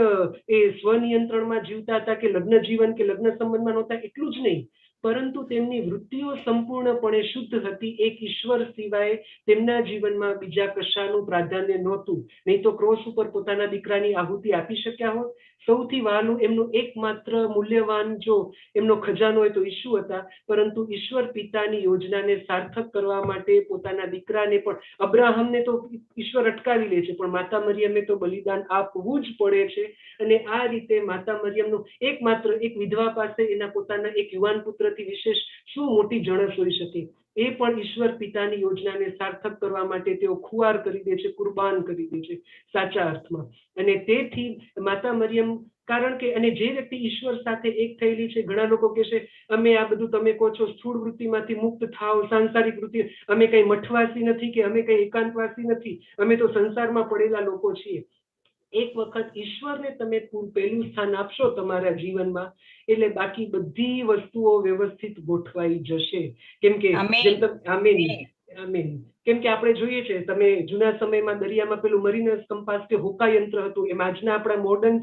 એ સ્વનિયંત્રણમાં જીવતા હતા કે લગ્ન જીવન કે લગ્ન સંબંધમાં નહોતા, એટલું જ નહીં, પરંતુ તેમની વૃત્તિઓ સંપૂર્ણપણે શુદ્ધ હતી. એક ઈશ્વર સિવાય તેમના જીવનમાં બીજા કશાનું પ્રાધાન્ય નહોતું. નહીં તો ક્રોસ ઉપર પોતાના દીકરાની આહુતિ આપી શક્યા હોત. સૌથી વહાલું એમનું એકમાત્ર મૂલ્યવાન જો એમનો ખજાનો હોય તો ઈસુ હતા. પરંતુ ઈશ્વર પિતાની યોજનાને સાર્થક કરવા માટે પોતાના દીકરાને પણ, અબ્રાહમને તો ઈશ્વર અટકાવી લે છે, પણ માતા મરિયમે તો બલિદાન આપવું જ પડે છે. અને આ રીતે માતા મરિયમનું એકમાત્ર એક વિધવા પાસે એના પોતાના એક યુવાન પુત્રથી વિશેષ શું મોટી જણસ હોઈ શકે? એ પણ ઈશ્વર પિતાની યોજનાને સાર્થક કરવા માટે તેઓ ખુવાર કરી દે છે, કુરબાન કરી દે છે સાચા અર્થમાં. અને તેથી માતા મરિયમ, કારણ કે અને જે વ્યક્તિ ઈશ્વર સાથે એક થયેલી છે, ઘણા લોકો કહે છે અમે આ બધું તમે કહો છો સ્થૂળ વૃત્તિમાંથી મુક્ત થાવ, સાંસારિક વૃત્તિ, અમે કઈ મઠવાસી નથી કે અમે કઈ એકાંતવાસી નથી, અમે તો સંસારમાં પડેલા લોકો છીએ. એક વખત ઈશ્વરને તમે પહેલું સ્થાન આપશો તમારા જીવનમાં, એટલે બાકી બધી વસ્તુઓ વ્યવસ્થિત ગોઠવાઈ જશે. કેમ કે આમીન. કેમ કે આપણે જોઈએ છે, તમે જૂના સમયમાં દરિયામાં પેલું મરીનસ કંપાસ કે હોકા યંત્ર હતું, એમ આજના આપણા મોડર્ન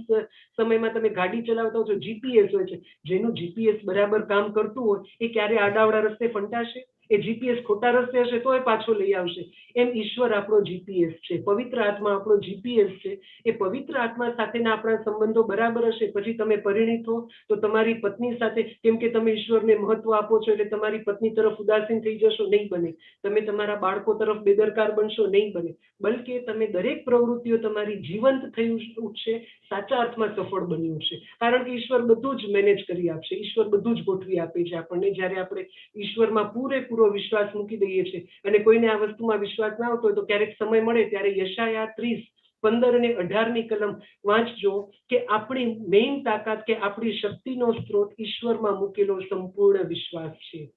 સમયમાં તમે ગાડી ચલાવતા હો તો જીપીએસ હોય છે. જેનું જીપીએસ બરાબર કામ કરતું હોય એ ક્યારે આડાવડા રસ્તે ફંટાશે? એ જીપીએસ ખોટા રસ્તે હશે તો એ પાછો લઈ આવશે. એમ ઈશ્વર આપણો જીપીએસ છે, પવિત્ર આત્મા આપણો જીપીએસ છે. એ પવિત્ર આત્મા સાથેના આપણા સંબંધો બરાબર હશે, પછી તમે પરિણીત હો તો તમારી પત્ની સાથે, કેમ કે તમે ઈશ્વરને મહત્વ આપો છો એટલે તમારી પત્ની તરફ ઉદાસીન થઈ જશો? નહીં બને. તમે તમારા બાળકો તરફ બેદરકાર બનશો? નહીં બને. બલકે તમે દરેક પ્રવૃત્તિઓ તમારી જીવંત થઈ ઉઠશે, સાચા અર્થમાં સફળ બની ઉઠશે. કારણ કે ઈશ્વર બધું જ મેનેજ કરી આપશે, ઈશ્વર બધું જ ગોઠવી આપે છે આપણને. જ્યારે આપણે ઈશ્વરમાં પૂરેપૂરો વિશ્વાસ મૂકી દઈએ છીએ, અને કોઈને આ વસ્તુમાં વિશ્વાસ ના આવતો હોય તો ક્યારેક સમય મળે ત્યારે યશાયા 30:15 અને 18 કલમ વાંચજો કે આપણી મેઇન તાકાત કે આપણી શક્તિનો સ્ત્રોત ઈશ્વરમાં મૂકેલો સંપૂર્ણ વિશ્વાસ છે.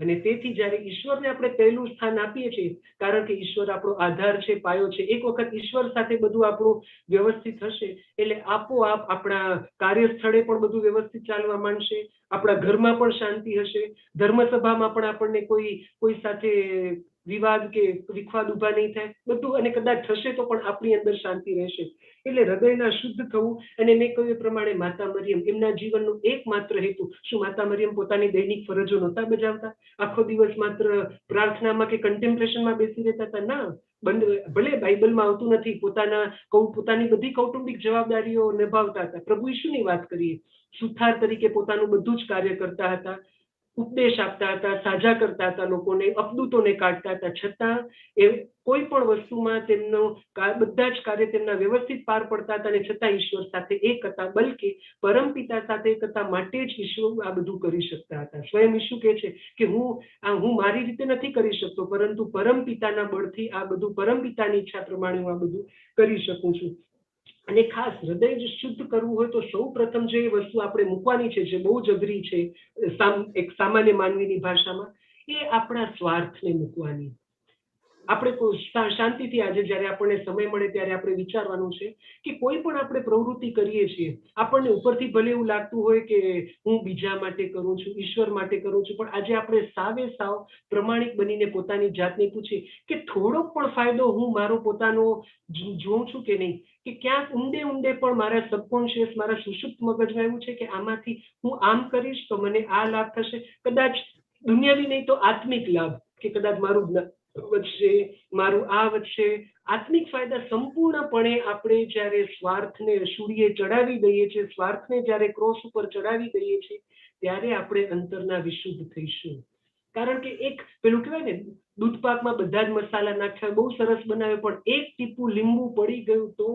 અને તેથી જ્યારે ઈશ્વરને આપણે પહેલું સ્થાન આપીએ છીએ, કારણ કે ઈશ્વર આપણો આધાર છે, પાયો છે. એક વખત ઈશ્વર સાથે બધું આપણું વ્યવસ્થિત હશે એટલે આપોઆપ આપણા કાર્યસ્થળે પણ બધું વ્યવસ્થિત ચાલવા માંડશે, આપણા ઘરમાં પણ શાંતિ હશે, ધર્મસભામાં પણ આપણને કોઈ સાથે વિવાદ કે વિખવાદ ઉભા નહીં થાય, બધું. અને કદાચ થશે તો પણ આપણી અંદર શાંતિ રહેશે. એટલે હૃદયના શુદ્ધ થવું. અને મેં કહ્યું એ પ્રમાણે માતા મરિયમ, એમના જીવનનો એકમાત્ર હેતુ શું? માતા મરિયમ પોતાની દૈનિક ફરજો નહોતા બજાવતા? આખો દિવસ માત્ર પ્રાર્થનામાં કે કન્ટેમ્પલેશનમાં બેસી રહેતા હતા? ના. ભલે બાઇબલમાં આવતું નથી, પોતાની બધી કૌટુંબિક જવાબદારીઓ નિભાવતા હતા. પ્રભુ ઈશુની વાત કરીએ, સુથાર તરીકે પોતાનું બધું જ કાર્ય કરતા હતા, ઉપદેશ આપતા હતા, સાજા કરતા હતા લોકોને, અપદૂતોને કાઢતા હતા. છતાં એ કોઈ પણ વસ્તુમાં તેમનો બધા જ કાર્ય તેમના વ્યવસ્થિત પાર પડતા હતા, અને છતાં ઈશ્વર સાથે એક હતા. બલકે પરમપિતા સાથે એક હતા, માટે જ ઈશ્વર આ બધું કરી શકતા હતા. સ્વયં ઈશુ કહે છે કે હું મારી રીતે નથી કરી શકતો, પરંતુ પરમપિતાના બળથી આ બધું, પરમપિતાની ઈચ્છા પ્રમાણે હું આ બધું કરી શકું છું. અને ખાસ હૃદય જો શુદ્ધ કરવું હોય તો સૌ પ્રથમ જે વસ્તુ આપણે મૂકવાની છે, જે બહુ જ અઘરી છે એક સામાન્ય માનવીની ભાષામાં, એ આપણા સ્વાર્થને મૂકવાની. આપણે શાંતિથી આજે જ્યારે આપણને સમય મળે ત્યારે આપણે વિચારવાનું છે કે કોઈ પણ આપણે પ્રવૃત્તિ કરીએ છીએ, આપણને ઉપરથી ભલે એવું લાગતું હોય કે હું બીજા માટે કરું છું, ઈશ્વર માટે કરું છું, પણ આજે આપણે સાવે સાવ પ્રમાણિક બનીને પોતાની જાતને પૂછીએ કે થોડોક પણ ફાયદો હું મારો પોતાનો જોઉં છું કે નહીં, કે ક્યાંક ઊંડે ઊંડે પણ મારા સબકોન્શિયસ, મારા સુષુપ્ત મગજમાં એવું છે કે આમાંથી હું આમ કરીશ તો મને આ લાભ થશે, કદાચ દુનિયાવી નહીં તો આત્મિક લાભ, કે કદાચ મારું જ્ઞાન વધશે, મારું આ વધશે. આત્મિક ફાયદા સંપૂર્ણપણે આપણે જ્યારે સ્વાર્થને સૂર્યે ચડાવી દઈએ છીએ, સ્વાર્થને જ્યારે ક્રોસ ઉપર ચડાવી દઈએ છીએ, ત્યારે આપણે અંતરના વિશુદ્ધ થઈશું. કારણ કે એક પેલું કહેવાય ને, દૂધ પાકમાં બધા જ મસાલા નાખ્યા બહુ સરસ બનાવે, પણ એક ટીપું લીંબુ પડી ગયું તો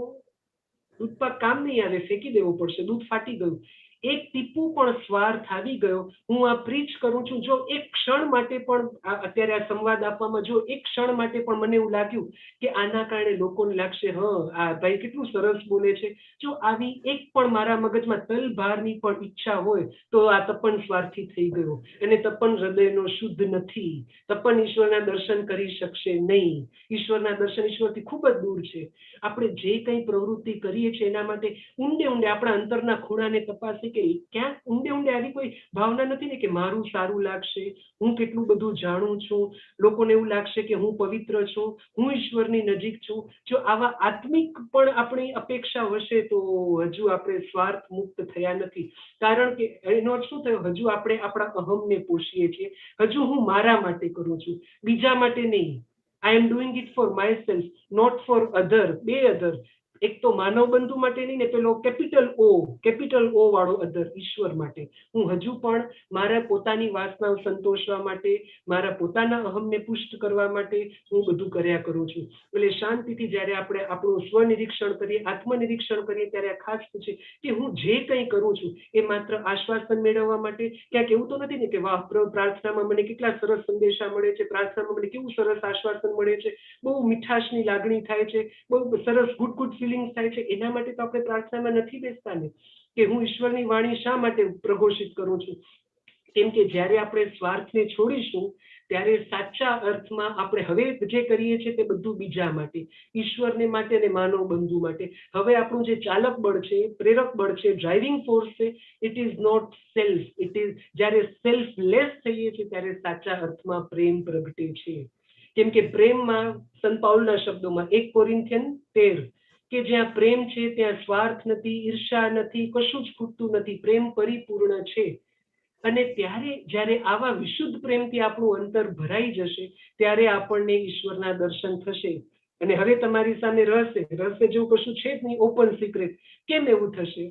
દૂધ પાક કામ નહીં આવે, ફેંકી દેવો પડશે, દૂધ ફાટી ગયું. એક ટીપું પણ સ્વાર્થ આવી ગયો, હું આ પ્રીચ કરું છું, જો એક ક્ષણ માટે પણ અત્યારે આ સંવાદ આપવામાં જો એક ક્ષણ માટે પણ મને એવું લાગ્યું કે આના કારણે લોકોને લાગશે આ ભાઈ કેટલું સરસ બોલે છે, જો આવી એક પણ મારા મગજમાં તલભારની પણ ઈચ્છા હોય તો આ તપન સ્વાર્થી થઈ ગયો, અને તપન હૃદયનો શુદ્ધ નથી, તપન ઈશ્વરના દર્શન કરી શકશે નહીં. ઈશ્વરના દર્શન ઈશ્વરથી ખૂબ જ દૂર છે. આપણે જે કંઈ પ્રવૃત્તિ કરીએ છીએ એના માટે ઊંડે ઊંડે આપણા અંતરના ખૂણાને તપાસી કે ક્યાંક ઊંડે ઊંડે આવી કોઈ ભાવના નથી ને કે મારું સારું લાગશે, હું કેટલું બધું જાણું છું, લોકોને એવું લાગશે કે હું પવિત્ર છું, હું ઈશ્વરની નજીક છું. જો આવા આત્મિક પણ આપણી અપેક્ષા હશે તો હજુ આપણે સ્વાર્થ મુક્ત થયા નથી. કારણ કે એનો અર્થ શું થયો, હજુ આપણે આપણા અહમને પોષીએ છીએ, હજુ હું મારા માટે કરું છું, બીજા માટે નહીં. I am doing it for myself, not for other. બે અધર, એક તો માનવ બંધુ માટે નહીં ને પેલો કેપિટલ ઓ વાળો અધર, ઈશ્વર માટે. હું હજુ પણ મારા પોતાની વાસનાઓ સંતોષવા માટે, મારા પોતાના અહમને પુષ્ટ કરવા માટે હું બધું કર્યા કરું છું. એટલે શાંતિથી જ્યારે આપણે આપણું સ્વનિરીક્ષણ કરીએ, આત્મનિરીક્ષણ કરીએ, ત્યારે આ ખાસ પૂછે કે હું જે કંઈ કરું છું એ માત્ર આશ્વાસન મેળવવા માટે. ક્યાંક એવું તો નથી ને કે વાહ, પ્રાર્થનામાં મને કેટલા સરસ સંદેશા મળે છે, પ્રાર્થનામાં મને કેવું સરસ આશ્વાસન મળે છે, બહુ મીઠાશની લાગણી થાય છે, બહુ સરસ ગુડ ફિલિંગ્સ થાય છે. એના માટે તો આપણે પ્રાર્થનામાં નથી બેસતા ને, કે હું ઈશ્વરની વાણી શા માટે પ્રઘોષિત કરું છું. કેમ કે જ્યારે આપણે સ્વાર્થને છોડીશું ત્યારે સાચા અર્થમાં આપણે હવે જે કરીએ છીએ તે બધું બીજા માટે, ઈશ્વરને માટે અને માનવ બંધુ માટે. હવે આપણું જે ચાલક બળ છે, પ્રેરક બળ છે, ડ્રાઇવિંગ ફોર્સ છે, it is not self, it is જ્યારે સેલ્ફલેસ થઈએ છીએ ત્યારે સાચા અર્થમાં પ્રેમ પ્રગટે છે. કેમ કે પ્રેમમાં સંત પાઉલના શબ્દોમાં 1 કોરિન્થિયન 13 કે જ્યાં પ્રેમ છે ત્યાં સ્વાર્થ નથી, ઈર્ષા નથી, કશું જ ખૂટતું નથી, પ્રેમ પરિપૂર્ણ છે. અને ત્યારે જ્યારે આવા વિશુદ્ધ પ્રેમથી આપણું અંતર ભરાઈ જશે ત્યારે આપણને ઈશ્વરના દર્શન થશે. અને હવે તમારી સામે રહસ્ય જેવું કશું છે જ નહીં, ઓપન સિક્રેટ. કેમ એવું થશે?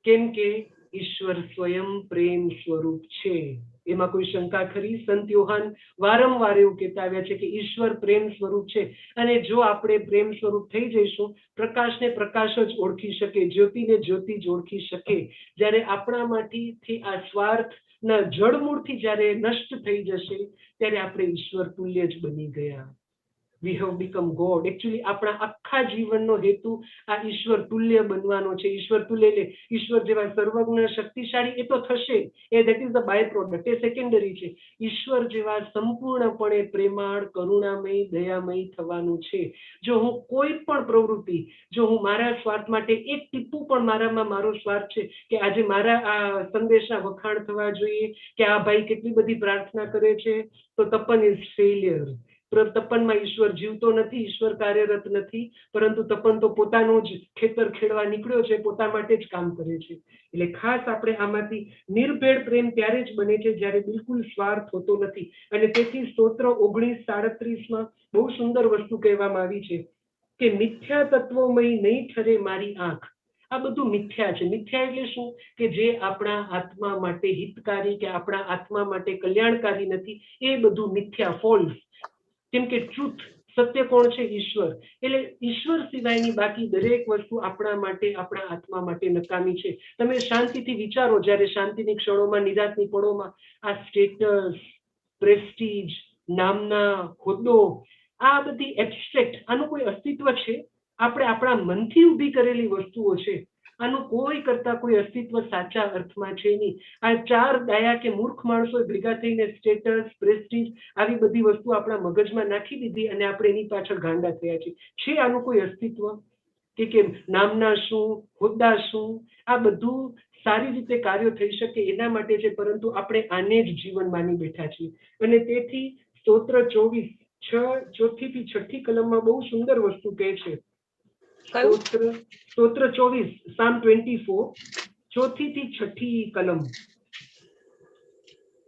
કેમ કે ઈશ્વર સ્વયં પ્રેમ સ્વરૂપ છે, એમાં કોઈ શંકા ખરી? સંત યોહાન વારંવાર એવું કહેતા આવ્યા છે કે ઈશ્વર પ્રેમ સ્વરૂપ છે, અને જો આપણે પ્રેમ સ્વરૂપ થઈ જઈશું, પ્રકાશને પ્રકાશ જ ઓળખી શકે, જ્યોતિને જ્યોતિ જ ઓળખી શકે. જ્યારે આપણામાંથી આ સ્વાર્થ ના જળમૂળથી જ્યારે નષ્ટ થઈ જશે ત્યારે આપણે ઈશ્વર તુલ્ય જ બની ગયા. We have become God. Actually આપણા આખા જીવનનો હેતુ આ ઈશ્વર તુલ્ય બનવાનો છે. ઈશ્વર તુલ્ય એટલે ઈશ્વર જેવા સર્વજ્ઞ શક્તિશાળી એ તો થશે, એ that is the by product, એ સેકન્ડરી છે. ઈશ્વર જેવા સંપૂર્ણપણે પ્રેમાળ, કરુણામય, દયામય થવાનું છે. જો હું કોઈ પણ પ્રવૃત્તિ, જો હું મારા સ્વાર્થ માટે એક ટીપું પણ મારામાં મારો સ્વાર્થ છે કે આજે મારા આ સંદેશના વખાણ થવા જોઈએ, કે આ ભાઈ કેટલી બધી પ્રાર્થના કરે છે, તો તપન ઇઝ ફેલિયર. તપનમાં ઈશ્વર જીવતો નથી, ઈશ્વર કાર્યરત નથી, પરંતુ તપન તો પોતાનું જ ખેતર ખેડવા નીકળ્યો છે, પોતા માટે જ કામ કરે છે. એટલે ખાસ આપણે આમાંથી નિર્ભેળ પ્રેમ ત્યારે જ બને છે જ્યારે બિલકુલ સ્વાર્થ હોતો નથી. અને તેથી સ્તોત્ર 19:37 બહુ સુંદર વસ્તુ કહેવામાં આવી છે કે મિથ્યા તત્વોમય નહીં ઠરે મારી આંખ. આ બધું મિથ્યા છે. મિથ્યા એટલે શું? કે જે આપણા આત્મા માટે હિતકારી, કે આપણા આત્મા માટે કલ્યાણકારી નથી, એ બધું મિથ્યા, ફોલ્સ. કેમ કે ટ્રુથ, સત્ય કોણ છે? ઈશ્વર. એટલે ઈશ્વર સિવાયની બાકી દરેક વસ્તુ આપણા માટે, આપણા આત્મા માટે નકામી છે. તમે શાંતિથી વિચારો, જ્યારે શાંતિની ક્ષણોમાં, નિરાંતની પળોમાં આ સ્ટેટસ, પ્રેસ્ટીજ, નામના, હોદ્દો, આ બધી એબ્સ્ટ્રેક્ટ, આનું કોઈ અસ્તિત્વ છે? આપણે આપણા મનથી ઊભી કરેલી વસ્તુઓ છે. આનું કોઈ કરતા કોઈ અસ્તિત્વ સાચા અર્થમાં છે નહીં. આ ચાર ડાયા કે મૂર્ખ માણસો ભેગા થઈને સ્ટેટસ, પ્રેસ્ટીજ આવી બધી વસ્તુ આપણા મગજમાં નાખી દીધી અને આપણે એની પાછળ ગાંડા થયા છીએ. છે આનું કોઈ અસ્તિત્વ? કે કેમ નામના શું, હોદ્દા શું, આ બધું સારી રીતે કાર્યો થઈ શકે એના માટે છે, પરંતુ આપણે આને જ જીવન માની બેઠા છીએ. અને તેથી સ્તોત્ર 24 થી 6 કલમમાં બહુ સુંદર વસ્તુ કહે છે. સ્તોત્ર 24 સામ 24 4 થી 6 કલમ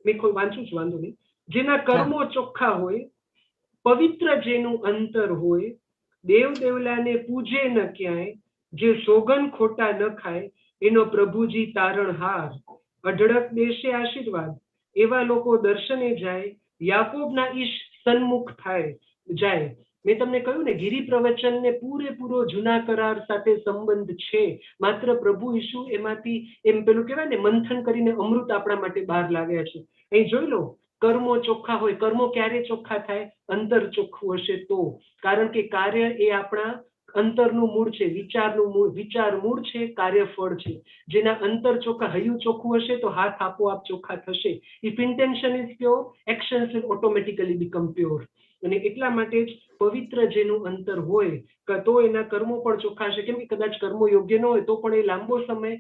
મેં વાંચું છું, વાંધો નહીં. જેના કર્મો ચોખ્ખા હોય, પવિત્ર જેનું અંતર હોય, દેવ દેવલાને પૂજે ન ક્યાંય, જે સોગન ખોટા ન ખાય, એનો પ્રભુજી તારણહાર, અઢળક દેશે આશીર્વાદ, એવા લોકો દર્શને જાય, યાકોબના ઈશ સન્મુખ થાય જાય. મેં તમને કહ્યું ને, ગિરી પ્રવચન ને પૂરેપૂરો જૂના કરાર સાથે સંબંધ છે. માત્ર પ્રભુ ઈસુ એમાંથી એમ પેલું કહેવાય ને, મંથન કરીને અમૃત આપણા માટે બહાર લાવ્યા છે. અહીં જોઈ લો, કર્મો ચોખ્ખા હોય. કર્મો ક્યારે ચોખ્ખા થાય? અંતર ચોખ્ખું હશે તો. કારણ કે કાર્ય એ આપણા અંતરનું મૂળ છે, વિચારનું મૂળ. વિચાર મૂળ છે, કાર્ય ફળ છે. જેના અંતર ચોખ્ખા, હૈયું ચોખ્ખું હશે તો હાથ આપોઆપ ચોખ્ખા થશે. If intention is pure, actions will automatically become pure. અને એટલા માટે જ પવિત્ર જેનું અંતર હોય તો એના કર્મો પણ ચોખ્ખા હશે. કેમ કે કદાચ કર્મો યોગ્ય ન હોય તો પણ એ લાંબો સમય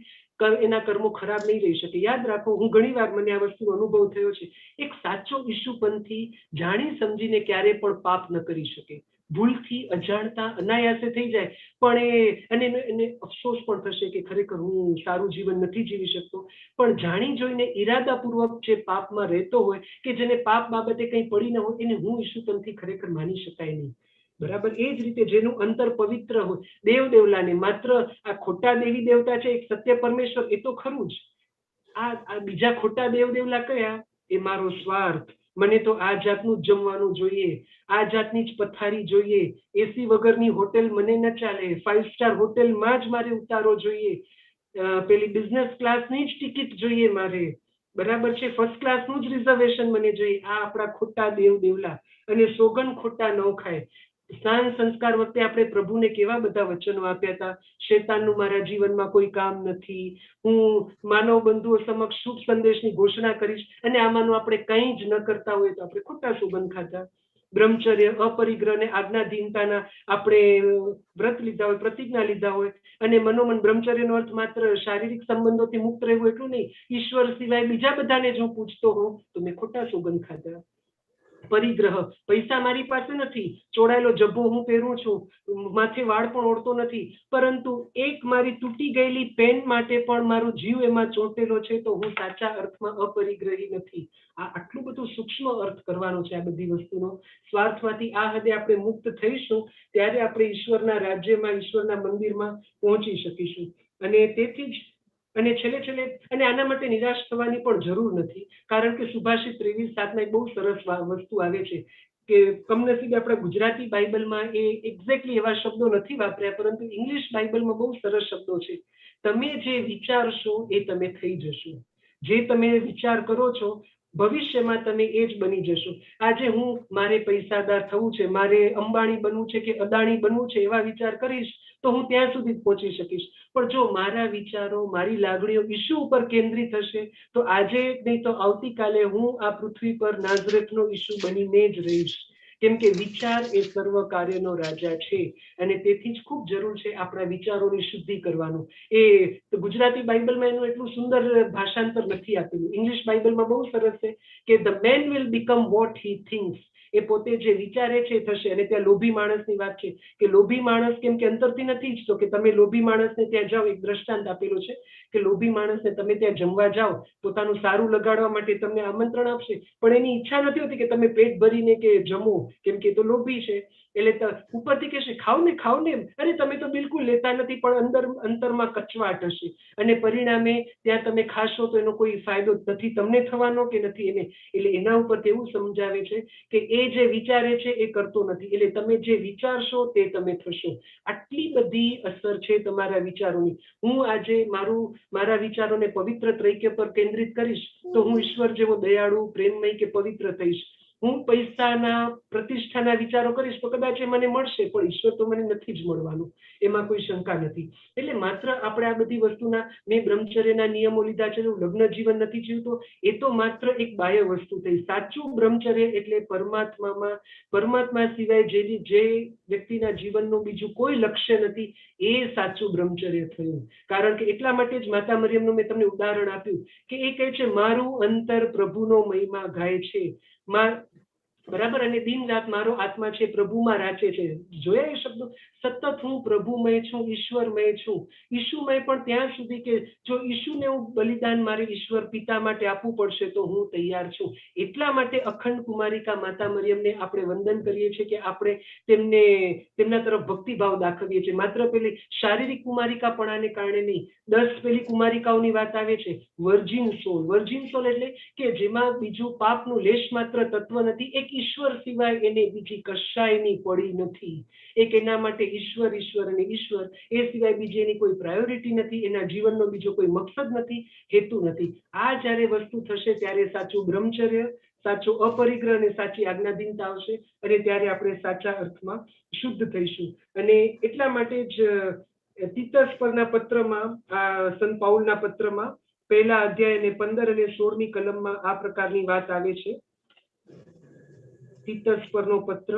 એના કર્મો ખરાબ નહીં રહી શકે. યાદ રાખો, હું ઘણી વાર મને આ વસ્તુનો અનુભવ થયો છે. એક સાચો ઈશુપંથી જાણી સમજીને ક્યારે પણ પાપ ન કરી શકે. ભૂલથી, અજાણતા, અનાયાસે થઈ જાય, પણ એને અફસોસ પણ થશે કે ખરેખર હું સારું જીવન નથી જીવી શકતો. પણ જાણી જોઈને ઈરાદાપૂર્વક જે પાપમાં રહેતો હોય, કે જેને પાપ બાબતે કંઈ પડી ન હોય, એને હું ઈશુપંથી ખરેખર માની શકાય નહીં. બરાબર. એ જ રીતે જેનું અંતર પવિત્ર હોય, દેવ દેવલાને, માત્ર આ ખોટા દેવી દેવતા છે, એક સત્ય પરમેશ્વર એ તો ખરું જ. આ બીજા ખોટા દેવ દેવલા કયા? એ મારો સ્વાર્થ. મને તો આ જાતનું જ જમવાનું જોઈએ, આ જાતની જ પથારી જોઈએ, એસી વગરની હોટેલ મને ન ચાલે, 5 સ્ટાર હોટેલમાં જ મારે ઉતારો જોઈએ, પેલી બિઝનેસ ક્લાસની જ ટિકિટ જોઈએ મારે. બરાબર છે. ફર્સ્ટ ક્લાસનું જ રિઝર્વેશન મને જોઈએ. આ આપણા ખોટા દેવ દેવલા. અને સોગન ખોટા ન ખાય. સ્નાન સંસ્કાર વખતે આપણે પ્રભુને કેવા બધા વચનો આપ્યા હતા. શેતાનનું મારા જીવનમાં કોઈ કામ નથી, હું માનવ બંધુઓ સમક્ષ શુભ સંદેશની ઘોષણા કરીશ. અને આમાંનું આપણે કંઈ જ ન કરતા હોય તો આપણે ખોટા સુગંધ ખાતા. બ્રહ્મચર્ય, અપરિગ્રહ અને આજ્ઞાધીનતાના આપણે વ્રત લીધા હોય, પ્રતિજ્ઞા લીધા હોય. અને મનોમન બ્રહ્મચર્યનો અર્થ માત્ર શારીરિક સંબંધોથી મુક્ત રહેવું એટલું નહીં. ઈશ્વર સિવાય બીજા બધાને જો પૂછતો હોઉં તો મેં ખોટા સુગંધ ખાતા. પરિગ્રહ, પૈસા મારી પાસે નથી, ચોડાયેલો જબ્બો હું પહેરું છું, માથે વાળ પણ ઓળતો નથી, પરંતુ એક મારી તૂટી ગયેલી પેન માટે પણ મારો જીવ એમાં ચોંટેલો છે, તો હું સાચા અર્થમાં અપરિગ્રહી નથી. આ આટલું બધું સૂક્ષ્મ અર્થ કરવાનો છે આ બધી વસ્તુનો. સ્વાર્થમાંથી આ હદે આપણે મુક્ત થઈશું ત્યારે આપણે ઈશ્વરના રાજ્યમાં, ઈશ્વરના મંદિરમાં પહોંચી શકીશું. અને તેથી જ અને છેલ્લે અને આના માટે નિરાશ થવાની પણ જરૂર નથી. કારણ કે સુભાષિત 23:7 એક બહુ સરસ વસ્તુ આવે છે કે કમનસીબે આપણા ગુજરાતી બાઇબલમાં એ એક્ઝેક્ટલી એવા શબ્દો નથી વાપર્યા, પરંતુ ઇંગ્લિશ બાઇબલમાં બહુ સરસ શબ્દો છે. તમે જે વિચારશો એ તમે થઈ જશો. જે તમે વિચાર કરો છો ભવિષ્યમાં તમે એ જ બની જશો. આજે હું મારે પૈસાદાર થવું છે, મારે અંબાણી બનવું છે કે અદાણી બનવું છે, એવા વિચાર કરીશ તો હું ત્યાં સુધી પહોંચી શકીશ. પણ જો મારા વિચારો, મારી લાગણીઓ ઈસુ ઉપર કેન્દ્રિત હશે તો આજે નહીં તો આવતીકાલે હું આ પૃથ્વી પર નાઝરેથનો ઈસુ બનીને જ રહીશ. કેમ કે વિચાર એ સર્વ કાર્યનો રાજા છે. અને તેથી જ ખૂબ જરૂર છે આપણા વિચારોની શુદ્ધિ કરવાનું. એ ગુજરાતી બાઇબલમાં એનું એટલું સુંદર ભાષાંતર નથી આપેલું. ઇંગ્લિશ બાઇબલમાં બહુ સરસ છે કે the man will become what he thinks. એ પોતે જે વિચારે છે એ થશે. અને ત્યાં લોભી માણસની વાત છે કે લોભી માણસ કેમ કે અંતરથી નથી ઈચ્છતો કે તમે લોભી માણસને ત્યાં જાઓ. એક દ્રષ્ટાંત આપેલું છે કે લોભી માણસને તમે ત્યાં જમવા જાઓ, પોતાનું સારું લગાડવા માટે તમને આમંત્રણ આપશે, પણ એની ઈચ્છા નથી હોતી કે તમે પેટ ભરીને કે જમો, કેમ કે તો લોભી છે. એટલે ઉપરથી કહેશે ખાવ ને, અરે તમે તો બિલકુલ લેતા નથી, પણ અંતરમાં કચવાટ હશે. અને પરિણામે ત્યાં તમે ખાશો તો એનો કોઈ ફાયદો નથી તમને થવાનો કે નથી એને. એટલે એના ઉપર એવું સમજાવે છે કે એ જે વિચારે છે એ કરતો નથી. એટલે તમે જે વિચારશો તે તમે થશો. આટલી બધી અસર છે તમારા વિચારોની. હું આજે મારા વિચારોને પવિત્ર તરીકે પર કેન્દ્રિત કરીશ તો હું ઈશ્વર જેવો દયાળુ, પ્રેમમય કે પવિત્ર થઈશ. હું પૈસાના પ્રતિષ્ઠાના વિચારો કરીશ તો કદાચ એ મને મળશે, પણ ઈશ્વર તો મને નથી જ મળવાનું, એમાં કોઈ શંકા નથી. એટલે માત્ર આપણે આ બધી વસ્તુના, મેં બ્રહ્મચર્યના નિયમો લીધા છે, લગ્ન જીવન નથી જીવતો, એ તો માત્ર એક બાહ્ય વસ્તુ થઈ. સાચું બ્રહ્મચર્ય એટલે પરમાત્મા સિવાય જે વ્યક્તિના જીવનનું બીજું કોઈ લક્ષ્ય નથી, એ સાચું બ્રહ્મચર્ય થયું. કારણ કે એટલા માટે જ માતા મરિયમનું મેં તમને ઉદાહરણ આપ્યું કે એ કહે છે, મારું અંતર પ્રભુનો મહિમા ગાય છે, બરાબર, અને દિન રાત મારો આત્મા છે પ્રભુમાં રાચે છે. જોયા એ શબ્દો? સતત હું પ્રભુમય છું, ઈશ્વરમય છું. ઈશુમય પણ ત્યાં સુધી કે જો ઈશુને હું બલિદાન મારે ઈશ્વર પિતા માટે આપવું પડશે તો હું તૈયાર છું. એટલા માટે અખંડ કુમારિકા માતા મરિયમને આપણે વંદન કરીએ છીએ કે આપણે તેમના તરફ ભક્તિભાવ દાખવીએ છીએ. માત્ર પેલી શારીરિક કુમારિકાપણાને કારણે નહીં. 10 પેલી કુમારિકાઓની વાત આવે છે, વર્જિન સોલ એટલે કે જેમાં બીજું પાપનું લેશ માત્ર તત્વ નથી, એક ઈશ્વર સિવાય એને બીજી કશાયની પડી નથી. એક એના માટે ઈશ્વર અને ઈશ્વર, એ સિવાય બીજી એની કોઈ પ્રાયોરિટી નથી, એના જીવનનો બીજો કોઈ મકસદ નથી, હેતુ નથી. આ જ્યારે વસ્તુ થશે ત્યારે સાચું બ્રહ્મચર્ય, સાચો અપરિગ્રહ અને સાચી આજ્ઞાધીનતા આવશે, અને ત્યારે આપણે સાચા અર્થમાં શુદ્ધ થઈશું. અને એટલા માટે જ તીતસ પરના પત્રમાં, સંત પાઉલના પત્રમાં 1 અધ્યાય અને 15 અને 16મી કલમમાં આ પ્રકારની વાત આવે છે. તીતસ પરનો પત્ર,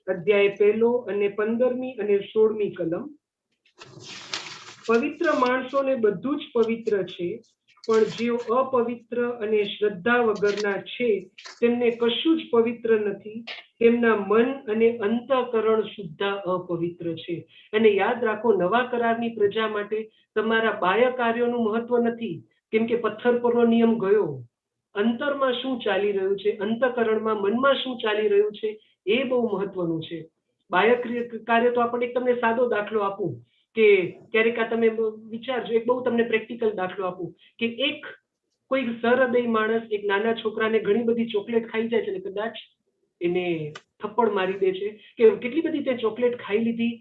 અધ્યાય 1 અને 15મી અને 16મી કલમ. પવિત્ર માણસોને બધું જ પવિત્ર છે, પણ જેઓ અપવિત્ર અને શ્રદ્ધા વગરના છે તેમને કશું જ પવિત્ર નથી, તેમના મન અને અંતઃકરણ સુદ્ધા અપવિત્ર છે. અને યાદ રાખો, નવા કરારની પ્રજા માટે તમારા બાહ્ય કાર્યોનું મહત્વ નથી, કેમ કે પથ્થર પરનો નિયમ ગયો. અંતરમાં શું ચાલી રહ્યું છે, અંતઃકરણમાં, મનમાં શું ચાલી રહ્યું છે, એ બહુ મહત્વનું છે. બાહ્ય કાર્ય તો આપણે તમને સાદો દાખલો આપું કે ક્યારેક આ તમે વિચારજો, એક બહુ તમને પ્રેક્ટિકલ દાખલો આપું કે કોઈ સહૃદય માણસ એક નાના છોકરાને ઘણી બધી ચોકલેટ ખાઈ જાય છે અને કદાચ એને થપ્પડ મારી દે છે કે કેટલી બધી તે ચોકલેટ ખાઈ લીધી,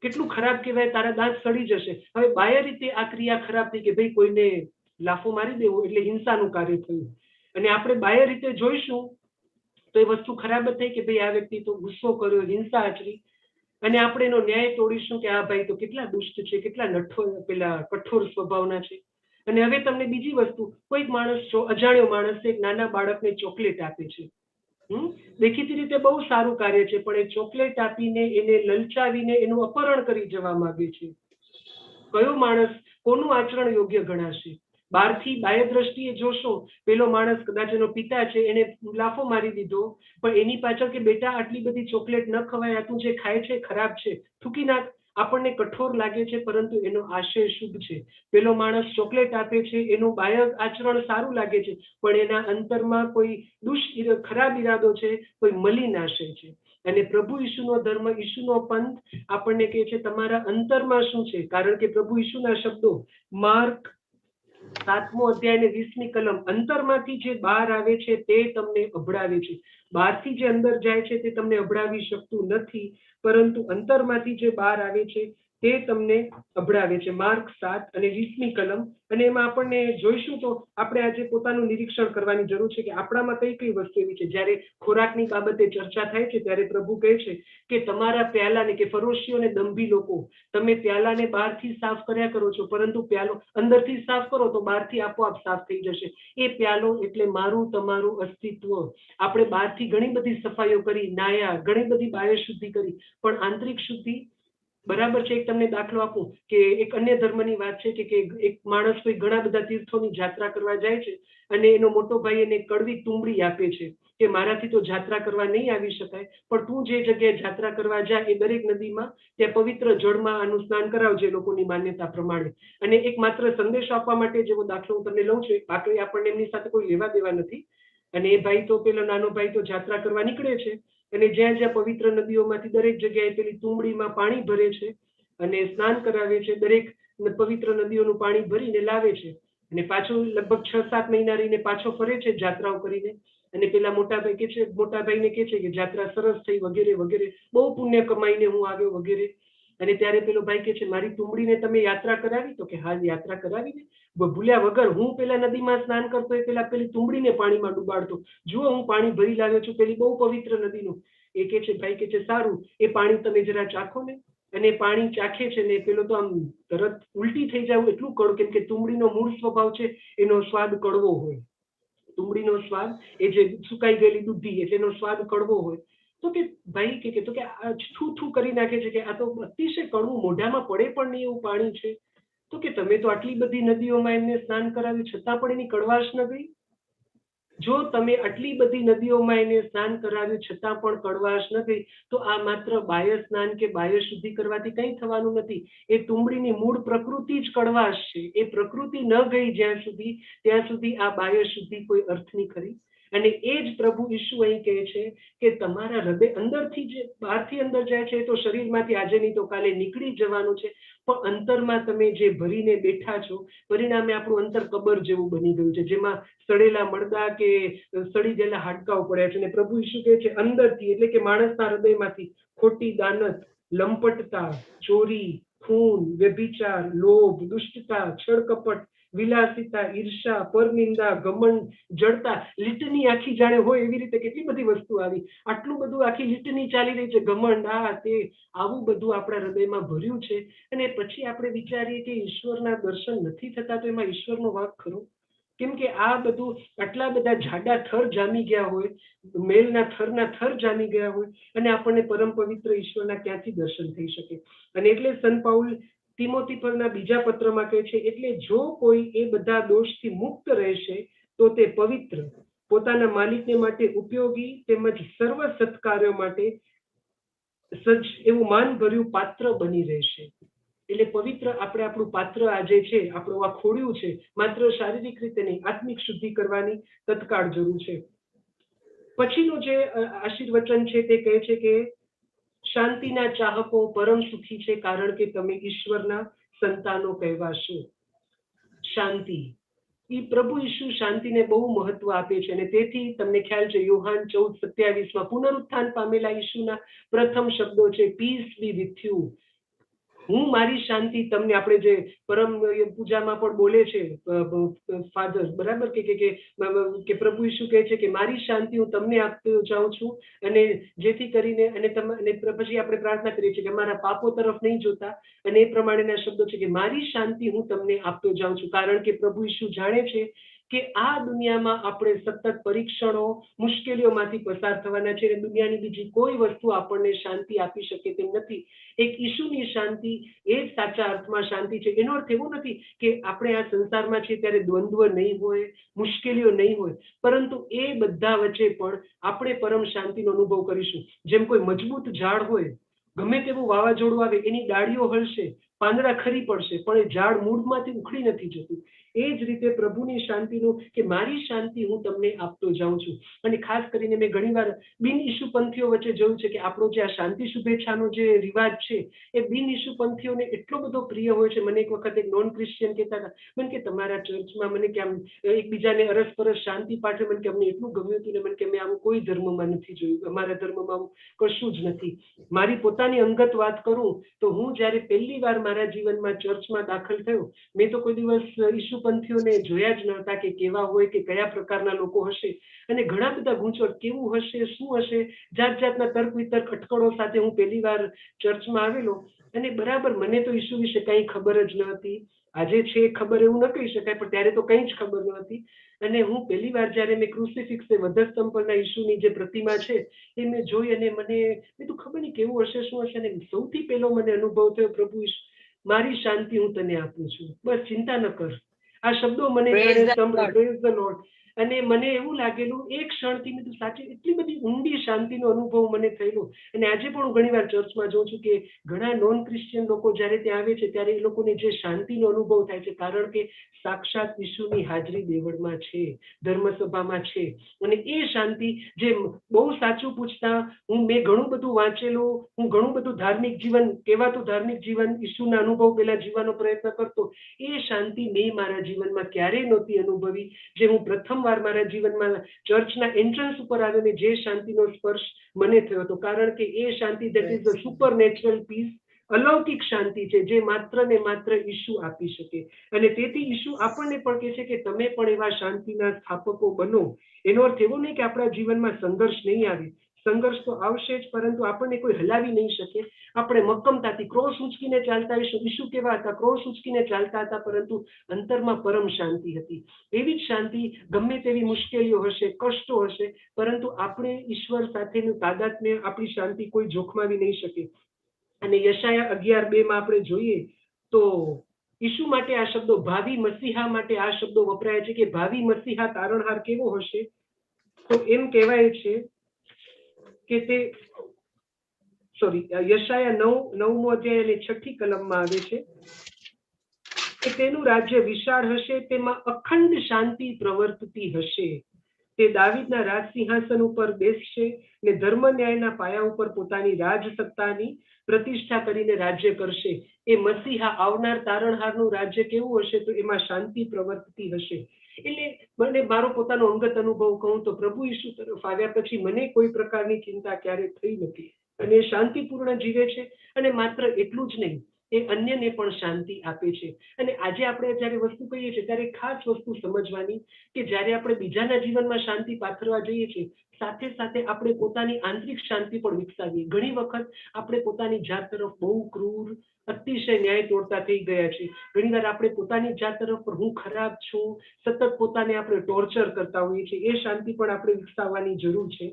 કેટલું ખરાબ કહેવાય, તારા દાંત સડી જશે. હવે બાહ્ય રીતે આ ક્રિયા ખરાબ થઈ કે ભાઈ કોઈને લાફો મારી દેવો એટલે હિંસાનું કાર્ય થયું, અને આપણે બાહ્ય રીતે જોઈશું તો એ વસ્તુ ખરાબ જ થઈ કે ભાઈ આ વ્યક્તિ તો ગુસ્સો કર્યો, હિંસા આચરી, અને આપણે એનો ન્યાય તોડીશું કે આ ભાઈ તો કેટલા દુષ્ટ છે, કેટલા કઠોર સ્વભાવના છે. અને હવે તમને બીજી વસ્તુ, કોઈક માણસ, અજાણ્યો માણસ એક નાના બાળકને ચોકલેટ આપે છે. દેખીતી રીતે બહુ સારું કાર્ય છે, પણ એ ચોકલેટ આપીને એને લલચાવીને એનું અપહરણ કરી જવા માંગે છે. કયો માણસ, કોનું આચરણ યોગ્ય ગણાશે? બહારથી બાહ્ય દ્રષ્ટિએ જોશો, પેલો માણસ કદાચ એનો પિતા છે, એને લાફો મારી દીધો, પણ એની પાછળ કે બેટા આટલી બધી ચોકલેટ ન ખવાય, આ તું જે ખાય છે ખરાબ છે, થૂકી નાખ, આપણને કઠોર લાગે છે, પરંતુ એનો આશય શુભ છે. પેલો માણસ ચોકલેટ આપે છે, એનું બાહ્ય આચરણ સારું લાગે છે, પણ એના અંતરમાં કોઈ ખરાબ ઈરાદો છે, કોઈ મલિન આશય છે. અને પ્રભુ ઈશુનો ધર્મ, ઈશુનો પંથ આપણને કહે છે તમારા અંતરમાં શું છે. કારણ કે પ્રભુ ઈશુના શબ્દો, માર્ક 7મો અધ્યાય અને 20મી કલમ, અંતરમાંથી જે બહાર આવે છે તે તમને અભડાવે છે. બહારથી જે અંદર જાય છે તે તમને અભડાવી શકતું નથી, પરંતુ અંતરમાંથી જે બહાર આવે છે તે તમને અભડાવે છે. માર્ક 7 અને 20મી કલમ. અને એમાં આપણને જોઈશું તો આપણે આજે પોતાનું નિરીક્ષણ કરવાની જરૂર છે કે આપણામાં કઈ કઈ વસ્તુ એવી છે. જ્યારે ખોરાકની બાબતે ચર્ચા થાય છે ત્યારે પ્રભુ કહે છે કે તમારા પ્યાલાને, કે ફરોશીઓ અને દંભી લોકો, તમે પ્યાલાને બહારથી સાફ કર્યા કરો છો, પરંતુ પ્યાલો અંદરથી સાફ કરો તો બહારથી આપોઆપ સાફ થઈ જશે. એ પ્યાલો એટલે મારું તમારું અસ્તિત્વ. આપણે બહારથી ઘણી બધી સફાઈઓ કરી, નાયા, ઘણી બધી બાહ્ય શુદ્ધિ કરી, પણ આંતરિક શુદ્ધિ બરાબર છે. એક તમને દાખલો આપું કે એક અન્ય ધર્મની વાત છે કે એક માણસ કોઈ ઘણા બધા તીર્થોની યાત્રા કરવા જાય છે અને એનો મોટો ભાઈ એને કડવી તુંબડી આપે છે કે મારાથી તો યાત્રા કરવા નહીં આવી શકાય, પણ તું જે જગ્યાએ યાત્રા કરવા જાય એ દરેક નદીમાં ત્યાં પવિત્ર જળમાં આનું સ્નાન કરાવજે લોકોની માન્યતા પ્રમાણે. અને એક માત્ર સંદેશો આપવા માટે જેવો દાખલો હું તમને લઉં છું, બાકી આપણને એમની સાથે કોઈ લેવા દેવા નથી. અને એ ભાઈ તો, પેલો નાનો ભાઈ તો યાત્રા કરવા નીકળે છે અને જ્યાં જ્યાં પવિત્ર નદીઓમાંથી દરેક જગ્યાએ પેલી તુંબડીમાં પાણી ભરે છે અને સ્નાન કરાવે છે. દરેક પવિત્ર નદીઓનું પાણી ભરીને લાવે છે અને પાછું લગભગ 6-7 મહિના રહીને પાછો ફરે છે યાત્રાઓ કરીને. અને પેલા મોટા ભાઈને કે છે કે યાત્રા સરસ થઈ, વગેરે વગેરે, બહુ પુણ્ય કમાઈને હું આવ્યો, વગેરે. અને ત્યારે પેલો ભાઈ કે છે, મારી તુંબડીને તમે યાત્રા કરાવી? તો કે હા, યાત્રા કરાવી ને. ભૂલ્યા વગર હું પેલા નદીમાં સ્નાન કરતો એ પેલા પેલી તુંબડીને પાણીમાં ડુબાડતો. જુઓ, હું પાણી ભરી લાવ્યો છું પેલી બહુ પવિત્ર નદીનું. એ કે છે, ભાઈ કે છે, સારું, એ પાણી તમે જરા ચાખો ને. અને પાણી ચાખે છે ને પેલો તો આમ તરત ઉલટી થઈ જાય એટલું કડવું, કેમ કે તુંબડીનો મૂળ સ્વભાવ છે એનો સ્વાદ કડવો હોય. તુંબડીનો સ્વાદ એ જે સુકાઈ ગયેલી દૂધી એટલે એનો સ્વાદ કડવો હોય. તો કે ભાઈ કે તો કે આ થૂ થૂ કરી નાખે છે કે આ તો અતિશય કડવું, મોઢામાં પડે પણ નહીં એવું પાણી છે. તો કે તમે તો આટલી બધી નદીઓમાં એમને સ્નાન કરાવ્યું છતાં પણ એની કડવાશ ન ગઈ? જો તમે આટલી બધી નદીઓમાં એને સ્નાન કરાવ્યું છતાં પણ કડવાશ ન ગઈ, તો આ માત્ર બાહ્ય સ્નાન કે બાહ્ય શુદ્ધિ કરવાથી કંઈ થવાનું નથી. એ તુંબડીની મૂળ પ્રકૃતિ જ કડવાશ છે. એ પ્રકૃતિ ન ગઈ જ્યાં સુધી, ત્યાં સુધી આ બાહ્ય શુદ્ધિ કોઈ અર્થની ખરી. અને એ જ પ્રભુ ઈસુ અહીં કહે છે કે તમારા હૃદય અંદરથી જે બહારથી અંદર જાય છે તો શરીરમાંથી આજે નહીં તો કાલે નીકળી જવાનું છે, પણ અંતરમાં તમે જે ભરીને બેઠા છો, પરિણામે આપણું અંતર કબર જેવું બની ગયું છે, જેમાં સડેલા મરદા કે સડી ગયેલા હાડકાઓ પડ્યા છે. અને પ્રભુ ઈસુ કહે છે અંદરથી, એટલે કે માણસના હૃદયમાંથી ખોટી દાનત, લંપટતા, ચોરી, ખૂન, વ્યભિચાર, લોભ, દુષ્ટતા, છળ કપટ, વિલાસિતા, ઈર્ષા, પરનિંદા, ઘમંડ, જડતા, લીટની આખી જાણે હોય એવી રીતે કેટલી બધી વસ્તુ આવી. આટલું બધું આખી લીટની ચાલી રહી છે, ઘમંડ, આ તે, આવું બધું આપણા હૃદયમાં ભર્યું છે. અને પછી આપણે વિચારીએ કે ઈશ્વરના દર્શન નથી થતા, તો એમાં ઈશ્વરનો વાંક ખરો? કેમ કે આ બધું આટલા બધા જાડા થર જામી ગયા હોય, મેલના થર જામી ગયા હોય, અને આપણને પરમ પવિત્ર ઈશ્વરના ક્યાંથી દર્શન થઈ શકે? અને એટલે સંત પાઉલ તિમોથી પરના બીજા પત્રમાં કહે છે, એટલે જો કોઈ એ બધા દોષથી મુક્ત રહેશે તો તે પવિત્ર, પોતાના માલિકને માટે ઉપયોગી તેમજ સર્વ સત્કાર્યો માટે સજ્જ એવું માન ભર્યું પાત્ર બની રહેશે. એટલે પવિત્ર આપણે આપણું પાત્ર આજે છે, આપણું આ ખોડ્યું છે, માત્ર શારીરિક રીતે નહીં, આત્મિક શુદ્ધિ કરવાની તત્કાળ જરૂર છે. પછીનું જે આશીર્વચન છે તે કહે છે કે શાંતિના ચાહકો પરમ સુખી છે, કારણ કે તમે ઈશ્વરના સંતાનો કહેવાશો. શાંતિ, એ પ્રભુ ઈસુ શાંતિને બહુ મહત્વ આપે છે. અને તેથી તમને ખ્યાલ છે, યોહાન 14:27 પુનરુત્થાન પામેલા ઈસુના પ્રથમ શબ્દો છે, પીસ બી વિથ યુ. હું મારી શાંતિ તમને, આપણે જે પરમ પૂજામાં પણ બોલે છે ફાધર, બરાબર, કે પ્રભુ ઈસુ કહે છે કે મારી શાંતિ હું તમને આપતો જાઉં છું, અને જેથી કરીને અને પછી આપણે પ્રાર્થના કરીએ છીએ કે મારા પાપો તરફ નહીં જોતા, અને એ પ્રમાણેના શબ્દો છે કે મારી શાંતિ હું તમને આપતો જાઉં છું. કારણ કે પ્રભુ ઈસુ જાણે છે કે આ દુનિયામાં આપણે સતત પરીક્ષણો, મુશ્કેલીઓમાંથી પસાર થવાના છે, અને દુનિયાની બીજી કોઈ વસ્તુ આપણને શાંતિ આપી શકે તેમ નથી. એક ઈસુની શાંતિ એ જ સાચા અર્થમાં શાંતિ છે. એનો અર્થ એવો નથી કે આપણે આ સંસારમાં છીએ ત્યારે દ્વંદ્વ નહીં હોય, મુશ્કેલીઓ નહીં હોય, પરંતુ એ બધા વચ્ચે પણ આપણે પરમ શાંતિનો અનુભવ કરીશું. જેમ કોઈ મજબૂત ઝાડ હોય, ગમે તેવું વાવાઝોડું આવે, એની ડાળીઓ હલશે, પાંદડા ખરી પડશે, પણ એ ઝાડ મૂળમાંથી ઉખડી નથી જતું. એ જ રીતે પ્રભુની શાંતિનું કે મારી શાંતિ હું તમને આપતો જાઉં છું. અને ખાસ કરીને મેં ઘણીવાર બિન ઈશુપંથીઓ વચ્ચે જોયું છે કે આપણો જે આ શાંતિ શુભેચ્છાનો જે રિવાજ છે એ બિન ઈશુપંથીઓને એટલો બધો પ્રિય હોય છે. મને એક વખત એક નોન ક્રિશ્ચિયન કહેતા હતા, મને કે તમારા ચર્ચમાં મને કે આમ એકબીજાને અરસપરસ શાંતિ પાઠવે, મને કે અમને એટલું ગમ્યું હતું ને, મને કે મેં આવું કોઈ ધર્મમાં નથી જોયું, અમારા ધર્મમાં આવું કશું જ નથી. મારી પોતાની અંગત વાત કરું તો હું જ્યારે પહેલી વાર મારા જીવનમાં ચર્ચમાં દાખલ થયો, મેં તો કોઈ દિવસ ઈશુપંથીઓને જોયા જ નહોતા કે કેવા હોય, કે કયા પ્રકારના લોકો હશે, અને ઘણા બધા ગૂંચવણ, કેવું હશે, શું હશે, જાત જાતના તર્ક વિતર્ક અટકળો સાથે હું પહેલી વાર ચર્ચમાં આવેલો. અને બરાબર મને તો ઈસુ વિશે કંઈ ખબર જ ન હતી. આજે છે ખબર એવું ન કહી શકાય, પણ ત્યારે તો કંઈ જ ખબર ન હતી. અને હું પહેલી વાર જ્યારે મેં ક્રુસિફિક્સ વધસ્તંભ પરના ઈસુની જે પ્રતિમા છે એ મેં જોઈ, અને મેં તો ખબર નહીં કેવું હશે, શું હશે, અને સૌથી પહેલો મને અનુભવ થયો, પ્રભુ ઈસુ મારી શાંતિ હું તને આપું છું, બસ ચિંતા ન કર. આ શબ્દો મને જાણે પ્રેઝ ધ લોર્ડ. અને મને એવું લાગેલું એક ક્ષણથી, મેં તો સાચી એટલી બધી ઊંડી શાંતિનો અનુભવ મને થયેલો. અને આજે પણ હું ઘણી વાર ચર્ચમાં જોઉં છું કે ઘણા નોન ક્રિશ્ચિયન લોકો જ્યારે ત્યાં આવે છે ત્યારે એ લોકોને જે શાંતિનો અનુભવ થાય છે, કારણ કે સાક્ષાત ઈસુની હાજરી દેવળમાં છે, ધર્મસભામાં છે. અને એ શાંતિ જે બહુ સાચું પૂછતા, મેં ઘણું બધું વાંચેલું, હું ઘણું બધું ધાર્મિક જીવન, કહેવાતું ધાર્મિક જીવન ઈસુના અનુભવ પહેલા જીવવાનો પ્રયત્ન કરતો, એ શાંતિ મેં મારા જીવનમાં ક્યારેય નહોતી અનુભવી. જે હું પ્રથમ વાર મારા જીવનમાં ચર્ચના એન્ટ્રન્સ ઉપર આવ્યો ને જે શાંતિનો સ્પર્શ મને થયો હતો, કારણ કે એ શાંતિ, that is the supernatural peace, અલૌકિક શાંતિ છે જે માત્ર ને માત્ર ઈસુ આપી શકે. અને તેથી ઈસુ આપણને પણ કહે છે કે તમે પણ એવા શાંતિના સ્થાપકો બનો. એનો અર્થ એવો નહીં કે આપણા જીવનમાં સંઘર્ષ નહીં આવે, સંઘર્ષ તો આવશે જ, પરંતુ આપણને કોઈ હલાવી નહીં શકે. આપણે મક્કમતાથી ક્રોસ ઉંચકીને ચાલતા હશું. ઈસુ કેવા હતા? ક્રોસ ઉંચકીને ચાલતા હતા, પરંતુ અંતરમાં પરમ શાંતિ હતી. એવી જ શાંતિ ગમે તેવી મુશ્કેલીઓ હશે, કષ્ટો હશે, પરંતુ આપણે ઈશ્વર સાથેનું તાદાત્મ્ય, આપણી શાંતિ કોઈ જોખમાવી નહીં શકે. અને યશાયા 11:2 આપણે જોઈએ તો ઈસુ માટે આ શબ્દો, ભાવિ મસીહા માટે આ શબ્દો વપરાય છે કે ભાવિ મસીહા તારણહાર કેવો હશે? તો એમ કહેવાય છે કે તે યશાયા 9મો અધ્યાય અને 6ઠી કલમમાં આવે છે કે તેનું રાજ્ય વિશાળ હશે, તેમાં અખંડ શાંતિ પ્રવર્તતી હશે. તે દાવીદના રાજ સિંહાસન ઉપર બેસશે ને ધર્મ ન્યાયના પાયા ઉપર પોતાની રાજસત્તાની પ્રતિષ્ઠા કરીને રાજ્ય કરશે. એ મસીહા આવનાર તારણહારનું રાજ્ય કેવું હશે? તો એમાં શાંતિ પ્રવર્તતી હશે. એટલે મને મારો પોતાનો અંગત અનુભવ કહું તો પ્રભુ ઈસુ તરફ આવ્યા પછી મને કોઈ પ્રકારની ચિંતા ક્યારે થઈ નથી, અને શાંતિપૂર્ણ જીવે છે. અને માત્ર એટલું જ નહીં, એ અન્યને પણ શાંતિ આપે છે. અને આજે આપણે જ્યારે વસ્તુ કહીએ છીએ ત્યારે ખાસ વસ્તુ સમજવાની કે જ્યારે આપણે બીજાના જીવનમાં શાંતિ પાથરવા જઈએ છીએ, સાથે સાથે આપણે પોતાની આંતરિક શાંતિ પણ વિકસાવીએ. ઘણી વખત આપણે પોતાની જાત તરફ બહુ ક્રૂર, અતિશય ન્યાય તોડતા થઈ ગયા છે. ઘણીવાર આપણે પોતાની જાત તરફ પણ હું ખરાબ છું, સતત પોતાને આપણે ટોર્ચર કરતા હોઈએ છીએ. એ શાંતિ પણ આપણે વિકસાવવાની જરૂર છે.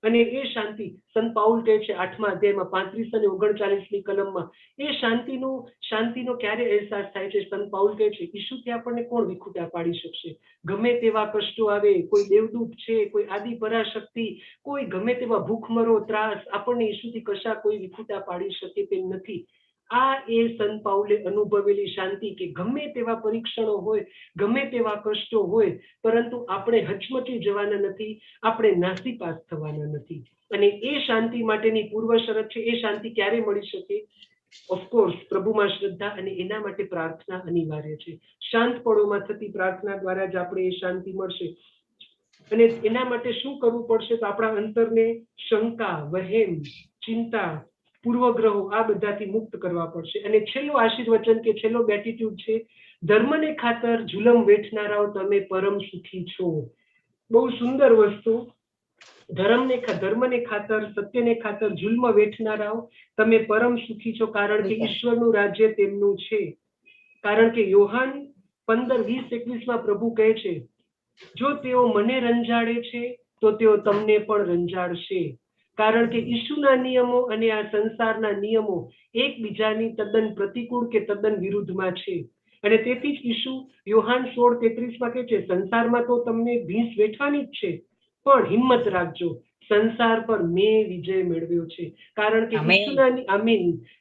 અને એ શાંતિ સંત પાઉલ કહે છે 8મા અધ્યાયમાં 35 અને 39મી કલમમાં, એ શાંતિનો ક્યારે અહેસાસ થાય છે? સંત પાઉલ કહે છે, ઈસુથી આપણને કોણ વિખૂટા પાડી શકશે? ગમે તેવા કષ્ટો આવે, કોઈ દેવદૂત છે, કોઈ આદિ પરાશક્તિ, કોઈ ગમે તેવા ભૂખમરો ત્રાસ, આપણને ઈસુથી કશા કોઈ વિખૂટા પાડી શકે તેમ નથી. આ એ સંત પાઉલે અનુભવેલી શાંતિ કે ગમે તેવા પરીક્ષણો હોય, ગમે તેવા કષ્ટો હોય, પરંતુ આપણે હચમચી જવાના નથી, આપણે નાસીપાસ થવાના નથી. અને એ શાંતિ માટેની પૂર્વ શરત છે. એ શાંતિ ક્યારે મળી શકે? ઓફકોર્સ પ્રભુમાં શ્રદ્ધા અને એના માટે પ્રાર્થના અનિવાર્ય છે. શાંત પળોમાં થતી પ્રાર્થના દ્વારા જ આપણે એ શાંતિ મળશે. અને એના માટે શું કરવું પડશે? તો આપણા અંતરને શંકા, વહેમ, ચિંતા, પૂર્વગ્રહો આ બધાથી મુક્ત કરવા પડશે. અને છેલ્લો આશીર્વચન કે છેલ્લો બેટિટ્યુડ છે, ધર્મને ખાતર જુલમ વેઠનારાઓ તમે પરમ સુખી છો. બહુ સુંદર વસ્તુ. ધર્મને ખાતર, સત્યને ખાતર જુલ્મ વેઠનારાઓ તમે પરમ સુખી છો, કારણ કે ઈશ્વરનું રાજ્ય તેમનું છે. કારણ કે યોહાન 15:20-21 પ્રભુ કહે છે, જો તેઓ મને રંજાડે છે તો તેઓ તમને પણ રંજાડશે. કારણ કે ઈસુના નિયમો અને આ સંસારના નિયમો એકબીજાની તદ્દન પ્રતિકૂળ કે તદ્દન વિરુદ્ધમાં છે. અને તેથી જ ઈસુ યોહાન 16:33 કહે છે, સંસારમાં તો તમને ભીંસ વેઠવાની જ છે, પણ હિંમત રાખજો, સંસાર પર મેં વિજય મેળવ્યો છે. કારણ કે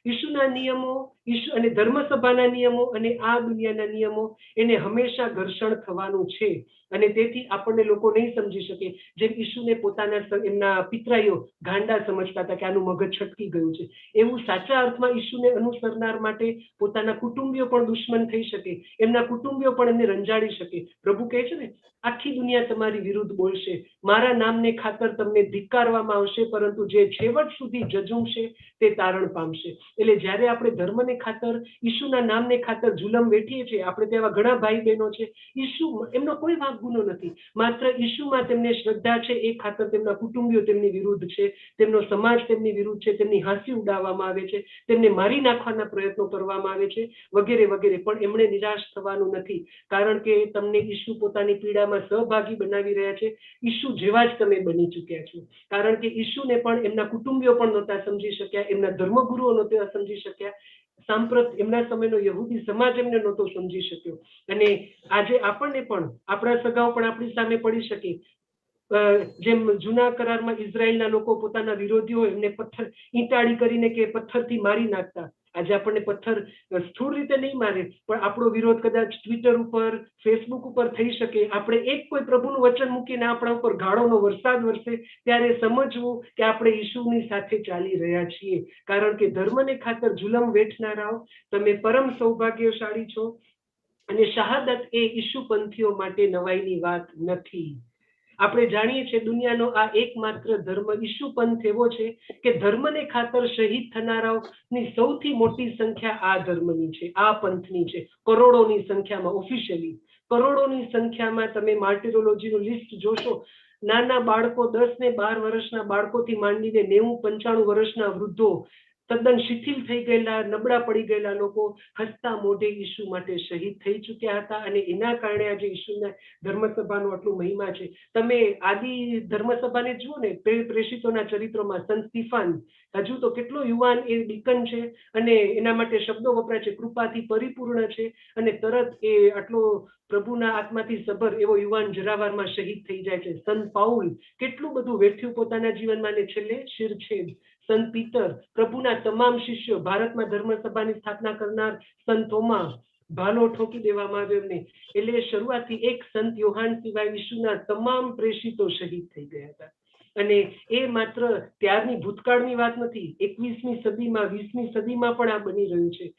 ઈસુના નિયમો, ઈસુ અને ધર્મસભાના નિયમો અને આ દુનિયાના નિયમો, એને હંમેશા ઘર્ષણ થવાનું છે. અને તેથી આપણને લોકો નહીં સમજી શકે. જેમ ઈસુને પોતાના એમના પિતરાઈઓ ગાંડા સમજતા હતા કે આનું મગજ છટકી ગયું છે, એવું સાચા અર્થમાં ઈસુને અનુસરનાર માટે પોતાના કુટુંબીઓ પણ દુશ્મન થઈ શકે, એમના કુટુંબીઓ પણ એમને રંજાડી શકે. પ્રભુ કહે છે ને, આખી દુનિયા તમારી વિરુદ્ધ બોલશે, મારા નામને ખાતર તમને ધિક્કારવામાં આવશે, પરંતુ જે છેવટ સુધી જજુમશે તે તારણ પામશે. એટલે જ્યારે આપણે ધર્મને ખાતર, ઈસુના નામને ખાતર જુલમ વેઠીએ છીએ, આપણે તેવા ઘણા ભાઈ બહેનો છે, ઈસુ એમનો કોઈ વાંક ગુનો નથી, માત્ર ઈસુમાં તેમને શ્રદ્ધા છે, એ ખાતર તેમના કુટુંબીઓ તેમની વિરુદ્ધ છે, તેમનો સમાજ તેમની વિરુદ્ધ છે, તેમની હાંસી ઉડાવવામાં આવે છે, તેમને મારી નાખવાના પ્રયત્નો કરવામાં આવે છે, વગેરે વગેરે. પણ એમણે નિરાશ થવાનું નથી, કારણ કે તમને ઈસુ પોતાની પીડામાં સહભાગી બનાવી રહ્યા છે. ઈસુ જેવા જ તમે બની ચૂક્યા છો, કારણ કે ઈસુને પણ એમના કુટુંબીઓ પણ નહોતા સમજી શક્યા, એમના ધર્મગુરુઓ નહોતા સમજી શક્યા, સાંપ્રત એમના સમયનો યહૂદી સમાજ એમને નહોતો સમજી શક્યો. અને આજે આપણને પણ આપણા સગાઓ પણ આપણી સામે પડી શકે. જેમ જૂના કરારમાં ઇઝરાયલના લોકો પોતાના વિરોધીઓ એમને પથ્થર ઈંટાળી કરીને કે પથ્થરથી મારી નાખતા, આજે આપણને પથ્થર સ્થૂળ રીતે નહીં મારે, પણ આપણો વિરોધ કદાચ ટ્વિટર ઉપર, ફેસબુક ઉપર થઈ શકે. આપણે એક કોઈ પ્રભુનું વચન મૂકીને આપણા ઉપર ગાળોનો વરસાદ વરસે, ત્યારે સમજવું કે આપણે ઈસુની સાથે ચાલી રહ્યા છીએ. કારણ કે ધર્મને ખાતર જુલમ વેઠનારાઓ તમે પરમ સૌભાગ્યશાળી છો. અને શહાદત એ ઈસુ પંથીઓ માટે નવાઈની વાત નથી. આપણે જાણીએ છીએ દુનિયાનો આ એકમાત્ર ધર્મ ઈસુ પંથ એવો છે કે ધર્મને ખાતર શહીદ થનારાઓની સૌથી મોટી સંખ્યા આ ધર્મની છે, આ પંથની છે. કરોડોની સંખ્યામાં, ઓફિશિયલી કરોડોની સંખ્યામાં તમે માર્ટિરોલોજીનું લિસ્ટ જોશો. નાના બાળકો, 10 ને 12 વર્ષના બાળકોથી માંડીને 90-95 વર્ષના વૃદ્ધો, તદ્દન શિથિલ થઈ ગયેલા, નબળા પડી ગયેલા લોકો હસતા મોઢે ઈસુ માટે શહીદ થઈ ચૂક્યા હતા. અને એના કારણે આજે ઈસુના ધર્મસભાનો આટલું મહિમા છે. તમે આદિ ધર્મસભાને જુઓ ને, પ્રેષિતોના ચરિત્રોમાં સંત સ્ટીફાન હજુ તો કેટલો યુવાન એ ડીકન છે અને એના માટે શબ્દો વપરાય છે, કૃપાથી પરિપૂર્ણ છે, અને તરત એ આટલો પ્રભુના આત્માથી સભર એવો યુવાન જરાવારમાં શહીદ થઈ જાય છે. સંત પાઉલ કેટલું બધું વેઠ્યું પોતાના જીવનમાં ને છેલ્લે શિરછેદ. સંત પીટર, પ્રભુના તમામ શિષ્યો, ભારતમાં ધર્મસભાની સ્થાપના કરનાર સંત થોમા, ભાલો ઠોકી દેવામાં આવ્યો એમને. એટલે શરૂઆતથી એક સંત યોહાન સિવાય ઈસુના તમામ પ્રેષિતો શહીદ થઈ ગયા હતા. અને એ માત્ર ત્યારની ભૂતકાળની વાત નથી, 21મી સદીમાં, 20મી સદીમાં પણ આ બની રહ્યું છે.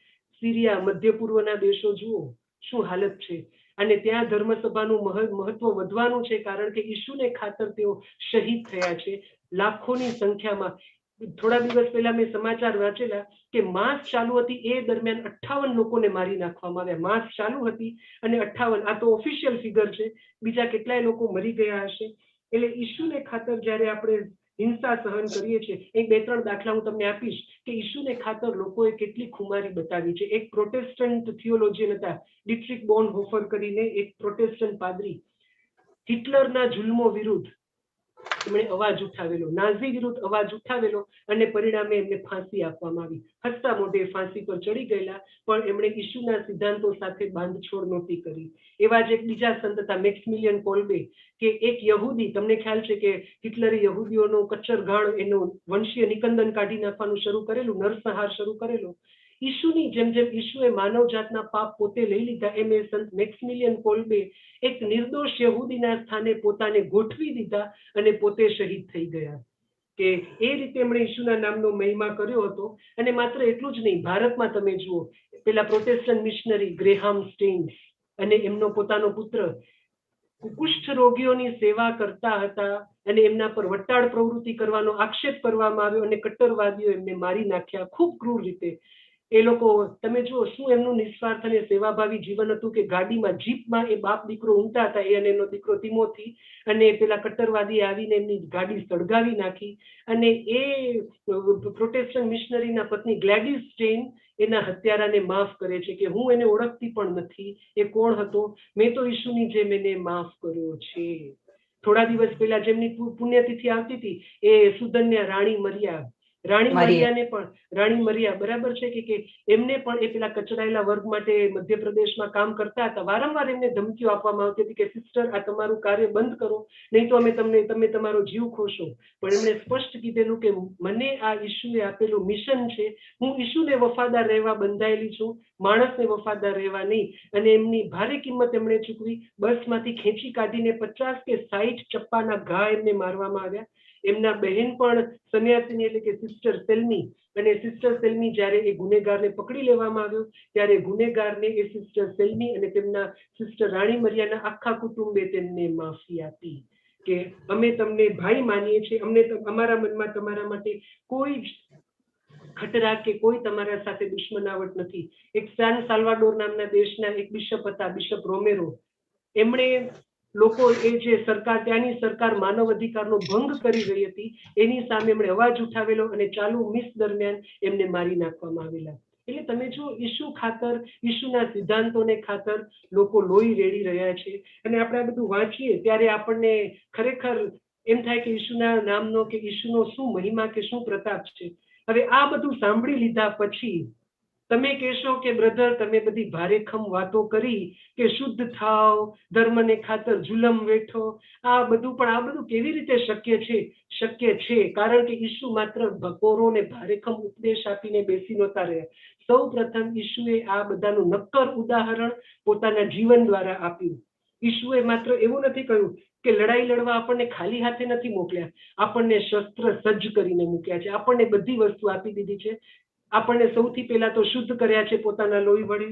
સિરિયા, મધ્ય પૂર્વના દેશો જુઓ શું હાલત છે. અને ત્યાં ધર્મસભાનું મહત્વ વધવાનું છે, કારણ કે ઈસુને ખાતર તેઓ શહીદ થયા છે લાખોની સંખ્યામાં. થોડા દિવસ પહેલા મેં સમાચાર વાંચેલા કે માસ ચાલુ હતી એ દરમિયાન 58 લોકોને મારી નાખવામાં આવ્યા. માસ ચાલુ હતી અને 58, આ તો ઓફિશિયલ ફિગર છે, બીજા કેટલાય લોકો મરી ગયા હશે. એટલે ઈસુને ખાતર જ્યારે આપણે હિંસા સહન કરીએ છીએ, એક 2-3 દાખલા હું તમને આપીશ કે ઈસુને ખાતર લોકોએ કેટલી ખુમારી બતાવી છે. એક પ્રોટેસ્ટન્ટ થિયોલોજીયન હતા, ડિટ્રિક બોનહોફર કરીને, એક પ્રોટેસ્ટન્ટ પાદરી. હિટલરના જુલ્મો વિરુદ્ધ એમણે અવાજ ઉઠાવેલો, નાઝી વિરુદ્ધ અવાજ ઉઠાવેલો, અને પરિણામે એમને ફાંસી આપવામાં આવી. હસતા મોઢે ફાંસી પર ચડી ગયેલા, પણ એમણે ઈસુના સિદ્ધાંતો સાથે બાંધછોડ નહોતી કરી. એવા જ એક બીજા સંત હતા, મેક્સમિલિયન કોલ્બે, કે એક યહૂદી, તમને ખ્યાલ છે કે હિટલરે યહૂદીઓનો કચ્છરઘાણ, એનું વંશીય નિકંદન કાઢી નાખવાનું શરૂ કરેલું, નરસંહાર શરૂ કરેલો. ઈસુની જેમ જેમ ઈસુએ માનવ જાતના પાપ પોતે લઈ લીધા, એમ એ સંત મેક્સમિલિયન કોલ્બે એક નિર્દોષ યહૂદીના સ્થાને પોતાને ગોઠવી દીધા અને પોતે શહીદ થઈ ગયા. કે એ રીતે એમણે ઈસુના નામનો મહિમા કર્યો હતો. અને માત્ર એટલું જ નહીં, ભારતમાં તમે જુઓ, પેલા પ્રોટેસ્ટન્ટ મિશનરી ગ્રેહામ સ્ટેન્સ અને એમનો પોતાનો પુત્ર કુષ્ઠ રોગીઓની સેવા કરતા હતા, અને એમના પર વટાળ પ્રવૃત્તિ કરવાનો આક્ષેપ કરવામાં આવ્યો, અને કટ્ટરવાદીઓ એમને મારી નાખ્યા ખૂબ ક્રૂર રીતે. એ લોકો, તમે જુઓ શું એમનું નિસ્વાર્થ અને સેવાભાવી જીવન હતું, કે ગાડીમાં, જીપમાં એ બાપ દીકરો ઊંઘતા હતા, એ અને એનો દીકરો તિમોથી, અને પેલા કટ્ટરવાદી આવીને એમની ગાડી સળગાવી નાખી. અને એ પ્રોટેસ્ટન્ટ મિશનરીના પત્ની ગ્લેડિસ સ્ટેન એના હત્યારાને માફ કરે છે કે હું એને ઓળખતી પણ નથી, એ કોણ હતો, મેં તો ઈસુની જેમ એને માફ કર્યો છે. થોડા દિવસ પહેલા જેમની પુણ્યતિથિ આવતી હતી, એ સુધન્યા રાણી મરિયા, રાણી મરિયા બરાબર છે કે એમને પણ એ પેલા કચડાયેલા વર્ગ માટે મધ્યપ્રદેશમાં કામ કરતા હતા. વારંવાર એમને ધમકીઓ આપવામાં આવતી હતી કે સિસ્ટર, આ તમારું કાર્ય બંધ કરો, નહીં તો તમે તમારો જીવ ખોશો. પણ એમણે સ્પષ્ટ કીધેલું કે મને આ ઈસુએ આપેલું મિશન છે, હું ઈસુને વફાદાર રહેવા બંધાયેલી છું, માણસને વફાદાર રહેવા નહીં. અને એમની ભારે કિંમત એમણે ચૂકવી. બસમાંથી ખેંચી કાઢીને 50 કે 60 ચપ્પાના ઘા એમને મારવામાં આવ્યા. એમના બહેન પણ સન્યાસીની, એટલે કે સિસ્ટર સેલ્મી, અને સિસ્ટર સેલ્મી જ્યારે એ ગુનેગારને પકડી લેવામાં આવ્યો, ત્યારે ગુનેગારને એ સિસ્ટર સેલ્મી અને તેમના સિસ્ટર રાણી મરિયાના આખા કુટુંબે તેમને માફી આપી કે અમે તમને ભાઈ માનીએ છીએ, અમને અમારા મનમાં તમારા માટે કોઈ જ ખતરા કે કોઈ તમારા સાથે દુશ્મનાવટ નથી. એક સાન સાલ્વાડોર નામના દેશના એક બિશપ હતા, બિશપ રોમેરો, એમણે લોકો, એ જે સરકાર, ત્યાંની સરકાર માનવ અધિકારનો ભંગ કરી રહી હતી, એની સામે એમણે અવાજ ઉઠાવેલો, અને ચાલુ મિસ દરમિયાન એમને મારી નાખવામાં આવેલા. એટલે તમે જો ઈસુ ખાતર, ઈસુના સિદ્ધાંતોને ખાતર લોકો લોહી રેડી રહ્યા છે. અને આપણે આ બધું વાંચીએ ત્યારે આપણને ખરેખર એમ થાય કે ઈસુના નામનો કે ઈસુનો શું મહિમા કે શું પ્રતાપ છે. હવે આ બધું સાંભળી લીધા પછી તમે કહેશો કે બ્રધર, તમે બધી ભારેખમ વાતો કરી કે શુદ્ધ થાવ, ધર્મને ખાતર જુલમ વેઠો, આ બધું કેવી રીતે શક્ય છે? શક્ય છે કારણ કે ઈસુ માત્ર બકોરોને ભારેખમ ઉપદેશ આપીને બેસી નહોતા રહ્યા. સૌ પ્રથમ ઈસુએ આ બધાનું નક્કર ઉદાહરણ પોતાના જીવન દ્વારા આપ્યું. ઈસુએ માત્ર એવું નથી કહ્યું કે લડાઈ લડવા આપણને ખાલી હાથે નથી મોકલ્યા, આપણને શસ્ત્ર સજ્જ કરીને મૂક્યા છે, આપણને બધી વસ્તુ આપી દીધી છે. આપણને સૌથી પહેલા તો શુદ્ધ કર્યા છે પોતાના લોહી વડે,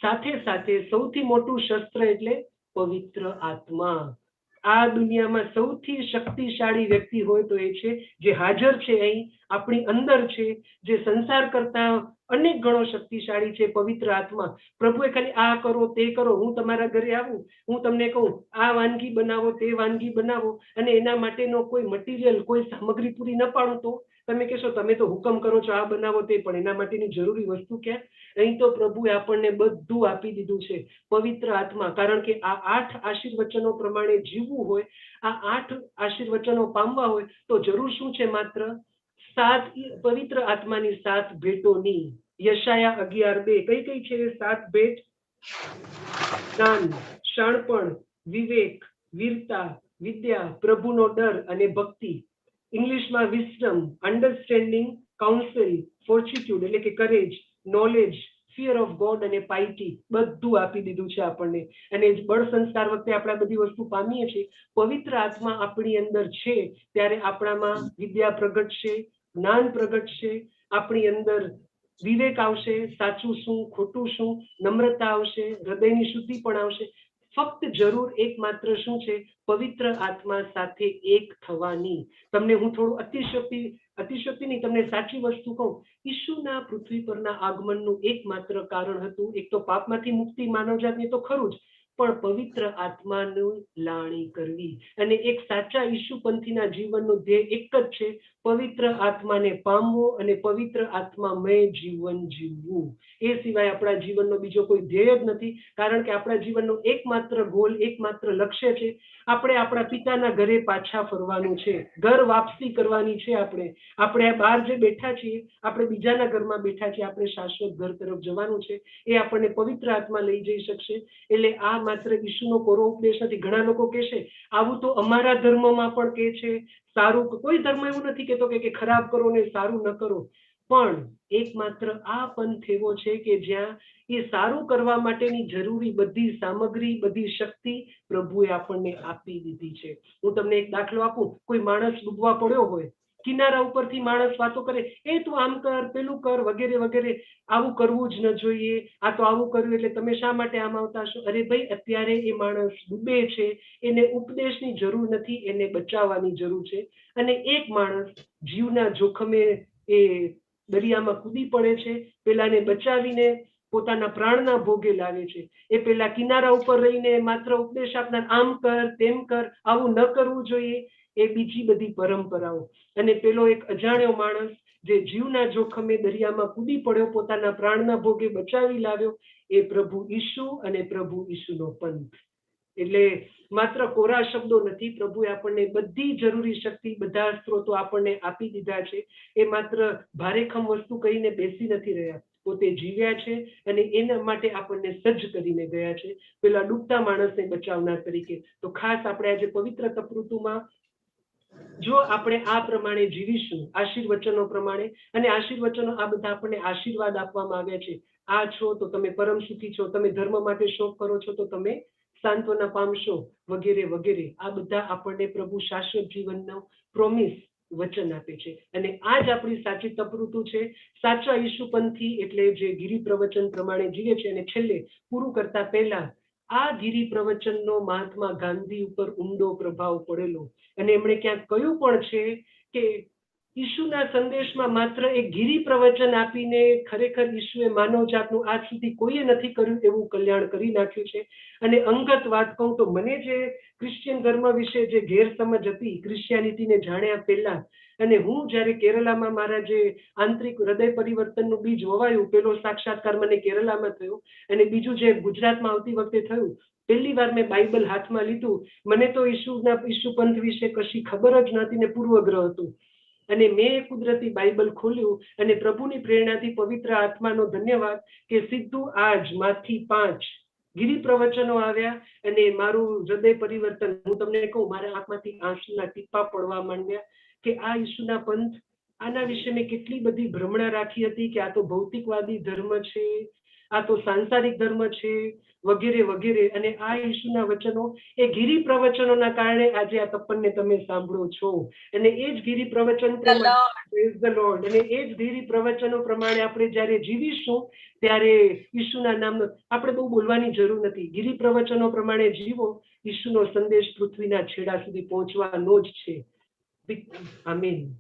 સાથે સાથે સૌથી મોટું શસ્ત્ર એટલે પવિત્ર આત્મા. આ દુનિયામાં સૌથી શક્તિશાળી વ્યક્તિ હોય તો એ છે જે હાજર છે અહીં આપણી અંદર છે, જે સંસાર કરતા અનેક ગણો શક્તિશાળી છે, પવિત્ર આત્મા. પ્રભુએ ખાલી આ કરો તે કરો, હું તમારા ઘરે આવું, હું તમને કહું આ વાનગી બનાવો તે વાનગી બનાવો, અને એના માટેનો કોઈ મટીરિયલ કોઈ સામગ્રી પૂરી ન પાડું તો તમે કહેશો તમે તો હુકમ કરો છો આ બનાવો તે, પણ એના માટેની જરૂરી વસ્તુ ક્યાં? અહીં તો પ્રભુએ આપણને બધું આપી દીધું છે, પવિત્ર આત્મા. કારણ કે આ 8 આશીર્વચનો પ્રમાણે જીવવું હોય, આ 8 આશીર્વચનો પામવા હોય તો જરૂર શું છે? માત્ર 7 પવિત્ર આત્માની 7 ભેટોની. યશાયા 11:2 કઈ છે 7 ભેટ? જ્ઞાન, શાણપણ, વિવેક, વીરતા, વિદ્યા, પ્રભુનો ડર અને ભક્તિ. ઇંગ્લિશમાં વિસ્ડમ, અન્ડરસ્ટેન્ડિંગ, કાઉન્સિલ, ફોર્ટિટ્યુડ એટલે કે courage, knowledge, fear of God અને પાઇટી, બધું આપી દીધું છે આપણને. અને બળ સંસ્કાર વખતે આપણે બધી વસ્તુ પામીએ છીએ. પવિત્ર આત્મા આપણી અંદર છે ત્યારે આપણામાં વિદ્યા પ્રગટશે, જ્ઞાન પ્રગટશે, આપણી અંદર વિવેક આવશે, સાચું શું ખોટું શું, નમ્રતા આવશે, હૃદયની શુદ્ધિ પણ આવશે. ફક્ત જરૂર એકમાત્ર શું છે? પવિત્ર આત્મા સાથે એક થવાની. તમને હું થોડું અતિશયોક્તિ નહીં, તમને સાચી વસ્તુ કહું. ઈસુના પૃથ્વી પરના આગમનનું એકમાત્ર કારણ હતું, એક તો પાપમાંથી મુક્તિ માનવજાતની તો ખરું જ, પણ પવિત્ર આત્માનું લાણી કરવી. અને એક સાચા ઈસુપંથીના જીવનનું ધ્યેય એક જ છે, પવિત્ર આત્માને પામવો અને પવિત્ર આત્મામય જીવન જીવવું. એ સિવાય આપણા જીવનનો બીજો કોઈ ધ્યેય જ નથી. કારણ કે આપણા જીવનનો એકમાત્ર ગોલ, એકમાત્ર લક્ષ્ય છે, આપણે આપણા પિતાના ઘરે પાછા ફરવાનું છે, ઘર વાપસી કરવાની છે. આપણે આ બહાર જે બેઠા છીએ, આપણે બીજાના ઘરમાં બેઠા છીએ, આપણે શાશ્વત ઘર તરફ જવાનું છે. એ આપણને પવિત્ર આત્મા લઈ જઈ શકશે. એટલે આ માત્ર ઈસુનો કોરો ઉપદેશ નથી. ઘણા લોકો કહેશે આવું તો અમારા ધર્મમાં પણ કહે છે. સારું, કોઈ ધર્મ એવું નથી કહેતો કે ખરાબ કરો ને સારું ન કરો, પણ એકમાત્ર આ પંથ એવો છે કે જ્યાં એ સારું કરવા માટેની જરૂરી બધી સામગ્રી, બધી શક્તિ પ્રભુએ આપણને આપી દીધી છે. હું તમને એક દાખલો આપું. કોઈ માણસ ડૂબવા પડ્યો હોય, કિનારા ઉપરથી માણસ વાતો કરે, એ તું આમ કર, પેલું કર, વગેરે વગેરે, આવું કરવું જ ન જોઈએ, આ તો આવું કર્યું એટલે તમે શા માટે આમ આવતા છો? અરે ભાઈ, અત્યારે એ માણસ ડૂબે છે, એને ઉપદેશની જરૂર નથી, એને બચાવવાની જરૂર છે. અને એક માણસ જીવના જોખમે એ દરિયામાં કૂદી પડે છે, પેલાને બચાવીને પોતાના પ્રાણના ભોગે લાવે છે. એ પેલા કિનારા ઉપર રહીને માત્ર ઉપદેશ આપનાર, આમ કર તેમ કર, આવું ન કરવું જોઈએ, એ બીજી બધી પરંપરાઓ. અને પેલો એક અજાણ્યો માણસ જે જીવના જોખમે દરિયામાં કૂદી પડ્યો, પોતાના પ્રાણના ભોગે બચાવી લાવ્યો, એ પ્રભુ ઈસુ અને પ્રભુ ઈસુનો પંથ. એટલે માત્ર કોરા શબ્દો નથી. પ્રભુએ આપણને બધી જરૂરી શક્તિ, બધા સ્ત્રોતો આપણને આપી દીધા છે. એ માત્ર ભારેખમ વસ્તુ કહીને બેસી નથી રહ્યા, પોતે જીવ્યા છે અને એના માટે આપણને સજ્જ કરીને ગયા છે, પેલા ડૂબતા માણસને બચાવનાર તરીકે. તો ખાસ આપણે આજે પવિત્ર તપઋતુમાં જો આપણે આ પ્રમાણે જીવીશું, આશીર્વચનો પ્રમાણે, અને આશીર્વચનો આ બધા આપણને આશીર્વાદ આપવામાં આવ્યા છે. આ છો તો તમે પરમ સુખી છો, તમે ધર્મ માટે શોક કરો છો તો તમે સાંત્વના પામશો, વગેરે વગેરે. આ બધા આપણને પ્રભુ શાશ્વત જીવનનો પ્રોમિસ, વચન આપે છે. અને આ જ આપણી સાચી તપઋતુ છે. સાચા ઈસુપંથી એટલે જે ગિરી પ્રવચન પ્રમાણે જીવે છે. અને છેલ્લે પૂરું કરતા પહેલા, આ ગિરી પ્રવચનનો મહાત્મા ગાંધી ઉપર ઊંડો પ્રભાવ પડેલો. અને એમણે ક્યાંક કહ્યું પણ છે કે ઈસુના સંદેશમાં માત્ર એક ગિરી પ્રવચન આપીને ખરેખર ઈસુએ માનવજાતનું આજ સુધી કોઈએ નથી કર્યું એવું કલ્યાણ કરી નાખ્યું છે. અને અંગત વાત કહું તો મને જે ક્રિશ્ચિયન ધર્મ વિશે જે ગેરસમજ હતી, ક્રિશ્ચિયાનિટીને જાણ્યા પહેલા, અને હું જ્યારે કેરલામાં મારા જે આંતરિક હૃદય પરિવર્તનનું બીજ વવાયું, પેલો સાક્ષાત્કાર મને કેરલામાં થયો, અને બીજું જે ગુજરાતમાં આવતી વખતે થયું, પહેલી વાર મેં બાઇબલ હાથમાં લીધું. મને તો ઈસુ પંથ વિશે કશી ખબર જ નહોતી ને પૂર્વગ્રહ હતું. અને મેં કુદરતી બાઇબલ ખોલ્યું અને પ્રભુની પ્રેરણાથી, પવિત્ર આત્માનો ધન્યવાદ કે સીધું આજ માંથી 5 ગિરી પ્રવચનો આવ્યા અને મારું હૃદય પરિવર્તન. હું તમને કહું, મારા આંખમાંથી આંસુના ટીપા પડવા માંડ્યા કે આ ઈસુના પંથ, આના વિશે મેં કેટલી બધી ભ્રમણા રાખી હતી કે આ તો ભૌતિકવાદી ધર્મ છે, આ તો સાંસારિક ધર્મ છે વગેરે વગેરે. અને આ ઈસુના વચનો એ ગિરી પ્રવચનોના કારણે આજે આ તપનને તમે સાંભળો છો. અને એ જ ગિરી પ્રવચન પ્રમાણે પ્રેઝ ધ લોર્ડ, અને એ જ ગિરી પ્રવચનો પ્રમાણે આપણે જ્યારે જીવીશું ત્યારે ઈસુના નામનો આપણે બહુ બોલવાની જરૂર નથી. ગિરી પ્રવચનો પ્રમાણે જીવો, ઈસુનો સંદેશ પૃથ્વીના છેડા સુધી પહોંચવાનો જ છે. આમીન.